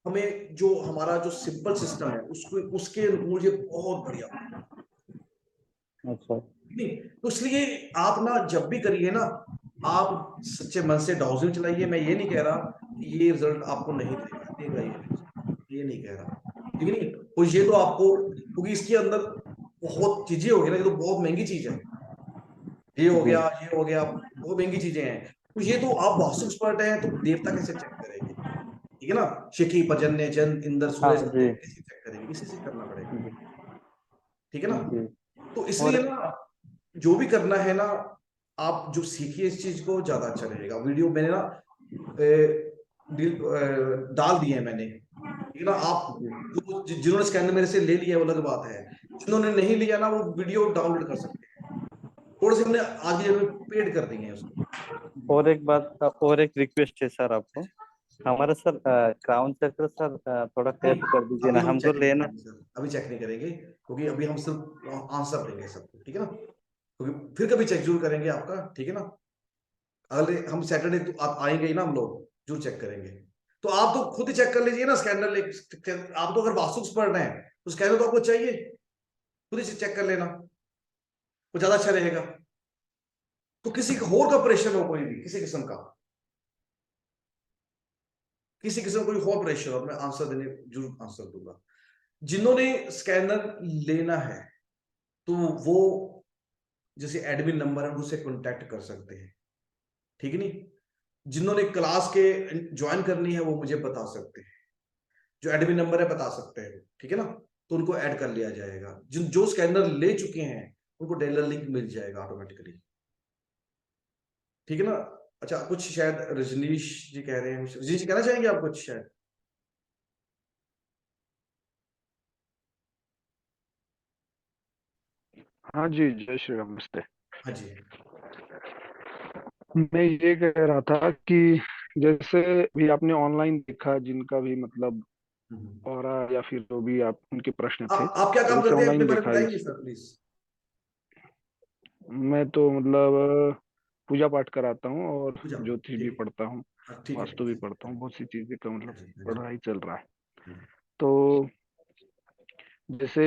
हमें जो हमारा जो सिंपल सिस्टम है उसको उसके अनुकूल ये बहुत बढ़िया। अच्छा। नहीं तो इसलिए आप ना जब भी करिए ना, आप सच्चे मन से डाउजिंग चलाइए। मैं ये नहीं कह रहा कि ये रिजल्ट आपको नहीं देगा, ये नहीं कह रहा, ठीक है नहीं। तो ये तो आपको, क्योंकि इसके अंदर बहुत चीजें हो गई ना, ये तो बहुत महंगी चीज है, ये हो गया, ये हो गया, बहुत महंगी चीजें हैं। तो ये तो आप वास्तु एक्सपर्ट हैं, तो देवता कैसे चेक करेंगे, ठीक है ना। शिखी पर्जन्य चंद्र इंद्र सूरज जी कैसे चेक करेंगे, इसी से करना पड़ेगा, ठीक है ना। जी। तो इसलिए ना जो भी करना है ना, आप जो सीखिए इस चीज को, ज्यादा अच्छा रहेगा। वीडियो मैंने ना डाल दिए हैं मैंने, ठीक है ना। आप जिन्होंने स्कैनर मेरे से ले लिया वो अलग बात है, जिन्होंने नहीं लिया ना वो वीडियो डाउनलोड कर सकते हैं, थोड़े से हमने आगे पेड कर दिए हैं उसको। और एक बात, और एक रिक्वेस्ट है सर आपको, हमारा सर क्राउन चक्र सर थोड़ा टेस्ट कर दीजिए ना, अभी हम हमको चेक नहीं लेना। करेंगे सर, अभी चेक नहीं करेंगे, क्योंकि अभी हम सिर्फ आंसर देंगे सबको, ठीक है ना। क्योंकि फिर कभी चेक जरूर करेंगे आपका, ठीक है ना। अगले हम सैटरडे तो आप आएंगे ही ना, हम लोग जरूर चेक करेंगे। तो आप तो खुद ही चेक कर लीजिए ना स्कैनर ले, आप तो अगर वास्तु पढ़ रहे हैं तो स्कैनर तो आपको चाहिए, खुद ही चेक कर लेना, वो ज्यादा अच्छा रहेगा। तो किसी और का प्रेशर हो, कोई भी किसी किस्म का, किसी किस्म कोई और प्रेशर हो, मैं आंसर देने जरूर आंसर दूंगा। जिन्होंने स्कैनर लेना है तो वो जैसे एडमिन नंबर है उनसे कांटेक्ट कर सकते हैं, ठीक है नहीं। जिन्होंने क्लास के ज्वाइन करनी है वो मुझे बता सकते हैं, जो एडमिन नंबर है बता सकते हैं, ठीक है ना। तो उनको ऐड कर लिया जाएगा। जो स्कैनर ले चुके हैं उनको डेलर लिंक मिल जाएगा ऑटोमेटिकली, ठीक है ना। अच्छा, कुछ शायद रजनीश जी कह रहे हैं, रजनीश जी कहना चाहेंगे आप कुछ शायद। हाँ जी, जय श्री राम, नमस्ते। हाँ जी। मैं ये कह रहा था कि जैसे भी आपने ऑनलाइन देखा, जिनका भी मतलब ऑरा या फिर जो भी आप उनके प्रश्न थे, आप क्या काम जैसे करते हैं अपने ऑनलाइन बारे में देखा बताएंगे सर प्लीज। मैं तो मतलब पूजा पाठ कराता हूँ और पूजा, ज्योतिष भी पढ़ता हूँ, ठीक है, वास्तु भी पढ़ता हूँ, बहुत सी चीजें का मतलब पढ़ाई चल रहा है। हम्म। तो जैसे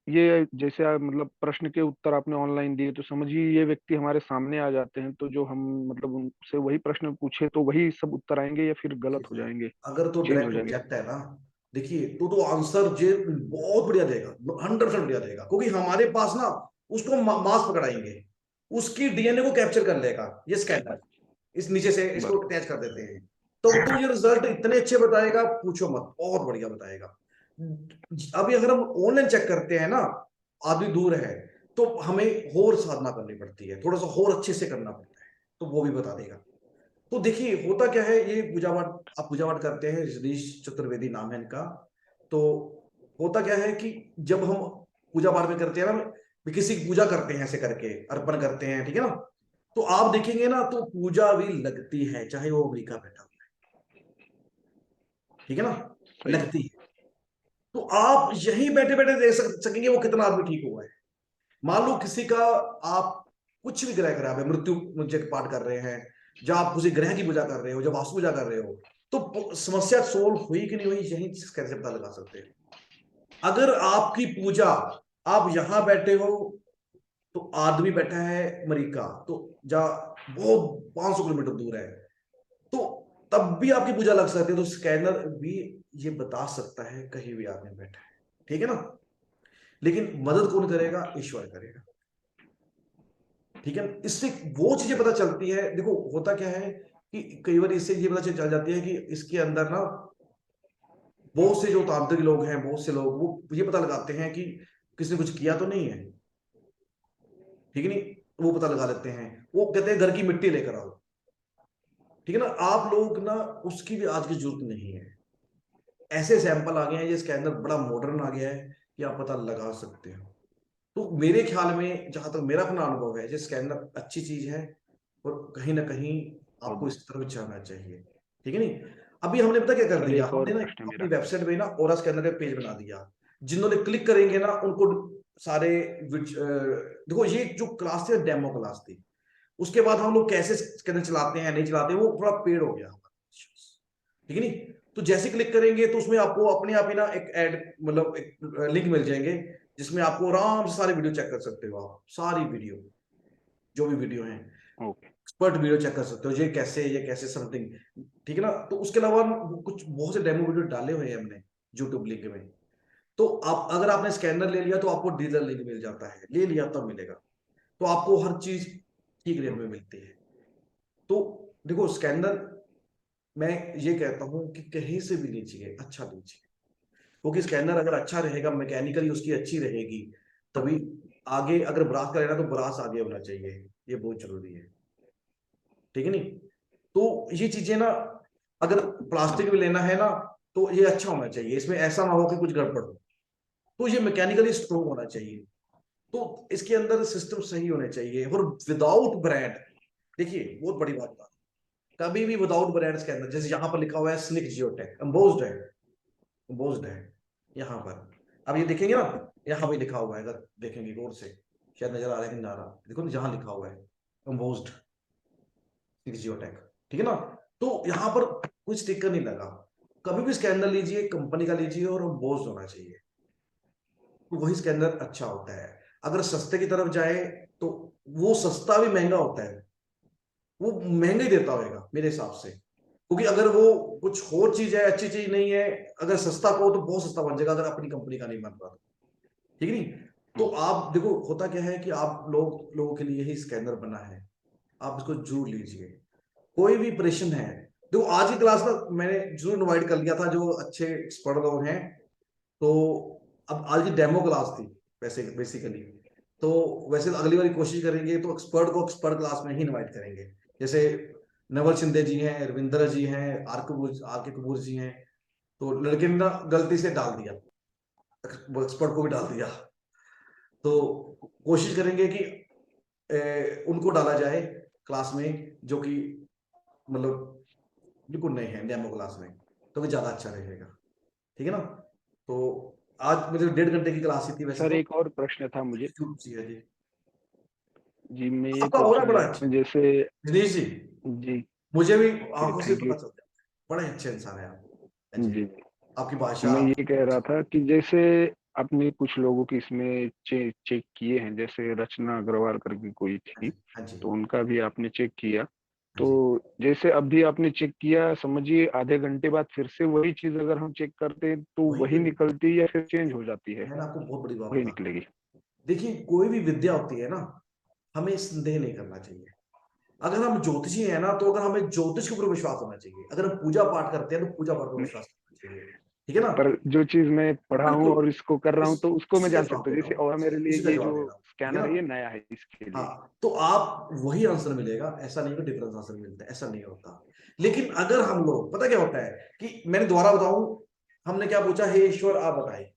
ये जैसे आप मतलब प्रश्न के उत्तर आपने ऑनलाइन दिए, तो समझिए ये व्यक्ति हमारे सामने आ जाते हैं, तो जो हम मतलब उनसे वही प्रश्न पूछे तो वही सब उत्तर आएंगे या फिर गलत हो जाएंगे, अगर तो चेंज हो डायरेक्ट जाएंगे? ऑब्जेक्ट है ना, देखिए तो आंसर जे बहुत बढ़िया देगा, 100% बढ़िया देगा, क्योंकि हमारे पास ना उसको मास पकड़ाएंगे, उसकी डीएनए को कैप्चर कर लेगा ये स्कैनर, इस नीचे से इसको अटैच कर देते हैं, तो ये रिजल्ट इतने अच्छे बताएगा, पूछो मत, बहुत बढ़िया बताएगा। अभी अगर हम ऑनलाइन चेक करते हैं ना, आदमी दूर है, तो हमें और साधना करनी पड़ती है, थोड़ा सा और अच्छे से करना पड़ता है, तो वो भी बता देगा। तो देखिए होता क्या है, ये पूजा पाठ, आप पूजा पाठ करते हैं, रजनीश चतुर्वेदी नाम है इनका। तो होता क्या है कि जब हम पूजा पाठ में करते हैं ना, भी किसी की पूजा करते हैं ऐसे करके, अर्पण करते हैं, ठीक है ना, तो आप देखेंगे ना तो पूजा भी लगती है, चाहे वो अमेरिका बैठा हुआ है, ठीक है ना, लगती है। तो आप यहीं बैठे बैठे देख सकेंगे वो कितना आदमी ठीक हुआ है। मान लो किसी का, आप कुछ भी ग्रह खराब है, मृत्यु मुझे पाठ कर रहे हैं, जब आप किसी ग्रह की पूजा कर रहे हो, जब वास्तु पूजा कर रहे हो, तो समस्या सोल्व हुई कि नहीं हुई, यही चीज कैसे पता लगा सकते हैं। अगर आपकी पूजा, आप यहां बैठे हो तो आदमी बैठा है अमेरिका, तो जा वो 500 किलोमीटर दूर है, तो तब भी आपकी पूजा लग सकती है। तो स्कैनर भी ये बता सकता है कहीं भी आदमी बैठा है, ठीक है ना। लेकिन मदद कौन करेगा? ईश्वर करेगा, ठीक है। इससे वो चीजें पता चलती है। देखो होता क्या है कि कई बार इससे ये पता चल जाती है कि इसके अंदर ना बहुत से जो तांत्रिक लोग हैं, बहुत से लोग वो ये पता लगाते हैं कि किसने कुछ किया तो नहीं है, ठीक है नहीं, वो पता लगा लेते हैं। वो कहते हैं घर की मिट्टी लेकर आओ, ठीक है ना। आप लोग ना उसकी भी आज की जरूरत नहीं है। ऐसे सैंपल आ गए हैं, ये स्कैनर बड़ा मॉडर्न आ गया है कि आप पता लगा सकते हो। तो मेरे ख्याल में, जहां तक मेरा अपना अनुभव है, ये स्कैनर अच्छी चीज है और कहीं ना कहीं आपको इस तरफ जाना चाहिए, ठीक है नहीं। अभी हमने पता क्या कर सर दिया, एक और हमने ना प्रश्न अपनी मेरा। वेबसाइट पे ना ऑरा स्कैनर का पेज बना दिया। जिन्होंने क्लिक करेंगे ना उनको सारे देखो ये जो क्लास थी डेमो क्लास थी, उसके बाद हम लोग कैसे स्कैनर चलाते हैं नहीं चलाते हैं वो थोड़ा पेड हो गया, ठीक है नहीं। तो जैसे क्लिक करेंगे तो उसमें आपको अपने आप ही ना एक ऐड, मतलब एक लिंक मिल जाएंगे जिसमें आपको आराम से सारी वीडियो चेक कर सकते हो। आप सारी वीडियो, जो भी वीडियो है, एक्सपर्ट वीडियो चेक कर सकते हो, ये कैसे समथिंग, ठीक है ना। तो उसके अलावा कुछ बहुत से डेमो वीडियो डाले हुए हैं हमने यूट्यूब लिंक में। तो आप अगर आपने स्कैनर ले लिया तो आपको डीलर लिंक मिल जाता है, ले लिया तब मिलेगा, तो आपको हर चीज ठीक रेट में मिलती है। तो देखो स्कैनर, मैं ये कहता हूं कि कहीं से भी लीजिए, अच्छा लीजिए, क्योंकि स्कैनर अगर अच्छा रहेगा, मैकेनिकली उसकी अच्छी रहेगी, तभी आगे अगर ब्रास का लेना तो ब्रास आगे होना चाहिए, ये बहुत जरूरी है, ठीक है नहीं। तो ये चीजें ना, अगर प्लास्टिक भी लेना है ना तो ये अच्छा होना चाहिए, इसमें ऐसा ना हो कि कुछ गड़बड़ हो, तो ये मैकेनिकली स्ट्रोंग होना चाहिए, तो इसके अंदर सिस्टम सही होने चाहिए। और विदाउट ब्रांड, देखिए बहुत बड़ी बात है, कभी भी विदाउट ब्रांड्स के अंदर, जैसे यहाँ पर लिखा हुआ है स्निक जियोटेक, एम्बोस्ड है यहाँ पर, अब ये देखेंगे ना, यहाँ पे लिखा हुआ है, अगर देखेंगे गौर से, शायद नजर आ रहा है कि नहीं आ रहा, देखो जहाँ लिखा हुआ है एम्बोस्ड स्निक जियोटेक, ठीक है ना। तो यहाँ पर कोई स्टिकर नहीं लगा। कभी भी स्कैनर लीजिए, कंपनी का लीजिए और एम्बोस्ड होना चाहिए, तो वही स्कैनर अच्छा होता है। अगर सस्ते की तरफ जाए तो वो सस्ता भी महंगा होता है, वो महंगा ही देता होगा मेरे हिसाब से, क्योंकि अगर वो कुछ और चीज है, अच्छी चीज नहीं है, अगर सस्ता को तो बहुत सस्ता बन जाएगा, अगर अपनी कंपनी का नहीं बन रहा, ठीक है नहीं। तो आप देखो होता क्या है कि आप लोगों के लिए ही स्कैनर बना है, आप इसको जरूर लीजिए। कोई भी ऑपरेशन है, देखो आज की क्लास में मैंने जरूर इनवाइट कर लिया था जो अच्छे एक्सपर्ट लोग हैं, तो अब आज की डेमो क्लास थी वैसे बेसिकली, तो वैसे अगली बार कोशिश करेंगे तो एक्सपर्ट को एक्सपर्ट क्लास में ही इनवाइट करेंगे, जैसे नवल शिंदे जी हैं, रविंद्र जी हैं, आर के कपूर जी हैं। तो लड़के ने ना गलती से डाल दिया, एक्सपर्ट को भी डाल दिया, तो कोशिश करेंगे कि उनको डाला जाए क्लास में जो कि मतलब बिल्कुल नए हैं डेमो क्लास में, तो भी ज्यादा अच्छा रहेगा, ठीक है ना। तो आज मुझे 1.5 घंटे की क्लास ही थी वैसे। सर एक और प्रश्न था मुझे। जी मैं ये आपका हो रहा पूछना बड़ा है अच्छा जैसे दिनेश जी, जी मुझे भी ओके आंखों से थैंक पता यू चलता है, बड़े अच्छे इंसान है आप जी। आपकी भाषा। मैं ये कह रहा था कि जैसे आपने कुछ लोगों की इसमें चेक किए हैं, जैसे रचना अग्रवाल करके कोई थी, तो उनका भी आपने चेक किया, तो जैसे अब भी आपने चेक किया, समझिए आधे घंटे बाद फिर से वही चीज अगर हम चेक करते हैं तो वही निकलती है या फिर चेंज हो जाती है? मैंने आपको बहुत बड़ी बात वही बता, निकलेगी। देखिए कोई भी विद्या होती है ना, हमें संदेह नहीं करना चाहिए। अगर हम ज्योतिषी हैं ना, तो अगर हमें ज्योतिष के ऊपर विश्वास होना चाहिए, अगर हम पूजा पाठ करते हैं तो पूजा पाठ पर विश्वास करना चाहिए, ठीक है ना। पर जो चीज मैं पढ़ा हूँ बिल्कुल और इसको कर रहा हूँ तो उसको मैं इसी का जान जवाब सकता दे हूँ, रहा जैसे हूँ, और मेरे लिए इसी का ये जवाब जो दे रहा हूँ, ठीक है स्कैनर ना। है ये नया है इसके लिए। हाँ, तो आप वही आंसर मिलेगा, ऐसा नहीं कि डिफरेंस आंसर मिलता है, ऐसा नहीं होता। लेकिन अगर हम लोग, पता क्या होता है कि मैंने दोबारा बताऊं, हमने क्या पूछा, हे ईश्वर आप बताए,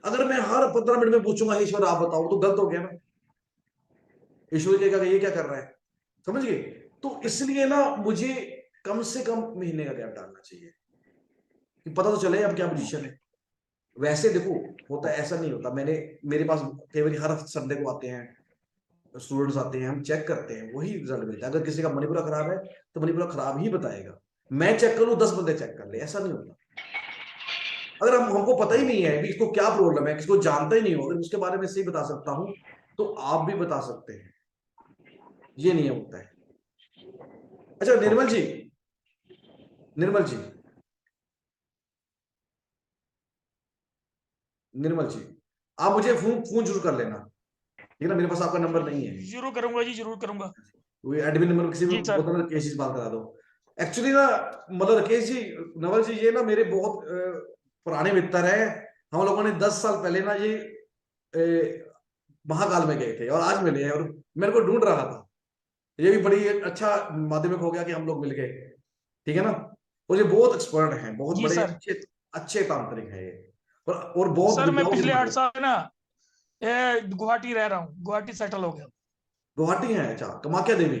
अगर मैं हर 15 मिनट में पूछूंगा ईश्वर आप बताओ तो गलत हो गया ना। ईश्वर कहेगा ये क्या कर रहा है, समझ गए। तो इसलिए ना मुझे कम से कम महीने का गैप डालना चाहिए कि पता तो चले अब क्या पोजीशन है। वैसे देखो होता है, ऐसा नहीं होता। मेरे पास कई बार हर संडे को आते हैं स्टूडेंट्स आते हैं, हम चेक करते हैं, वही रिजल्ट मिलता है। अगर किसी का मणिपुरा खराब है तो मणिपुरा खराब ही बताएगा। मैं चेक करूं 10 बंदे चेक कर ले, ऐसा नहीं होता। अगर हमको पता ही नहीं है कि इसको क्या प्रॉब्लम है, किसको जानता ही नहीं हो, अगर उसके बारे में सही बता सकता हूं तो आप भी बता सकते हैं। ये नियम होता है। अच्छा निर्मल जी, निर्मल जी आप मुझे फोन जरूर कर लेना, ठीक है ना। मेरे पास आपका नंबर नहीं है। जरूर करूंगा जी, जरूर करूंगा। वो एडमिन नंबर किसी भी राकेश जी बात करा दो। एक्चुअली ना मतलब राकेश जी, नवल जी, ये ना मेरे बहुत पुराने मित्र हैं। हम लोगों ने 10 साल पहले ना ये महाकाल में गए थे और आज मिले हैं, और मेरे को ढूंढ रहा था। ये भी बड़ी अच्छा माध्यमिक हो गया कि हम लोग मिल गए, ठीक है ना। और ये बहुत एक्सपर्ट हैं, बहुत बड़े अच्छे तांत्रिक है ये, और बहुत सर मैं पिछले 8 साल ना गुवाहाटी रह रहा हूँ, गुवाहाटी सेटल हो गया। गुवाहाटी है? अच्छा, कामाख्या देवी।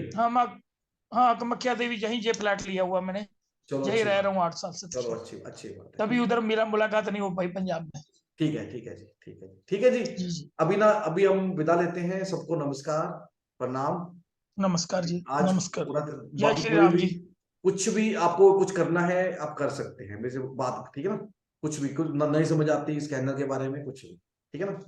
हाँ कामाख्या देवी, यहीं जे फ्लैट लिया हुआ मैंने, यही रह रहा हूँ 8 साल से। चलो अच्छी अच्छी बात है। तभी उधर मेरा मुलाकात नहीं हो पाई पंजाब में। ठीक है ठीक है जी, ठीक है ठीक है जी। अभी हम विदा लेते हैं। सबको नमस्कार, प्रणाम। नमस्कार जी, आज नमस्कार। जय श्री राम जी। कुछ भी आपको कुछ करना है आप कर सकते हैं मेरे से बात, ठीक है ना। कुछ भी, कुछ नहीं समझ आती स्कैनर के बारे में, कुछ भी, ठीक है ना।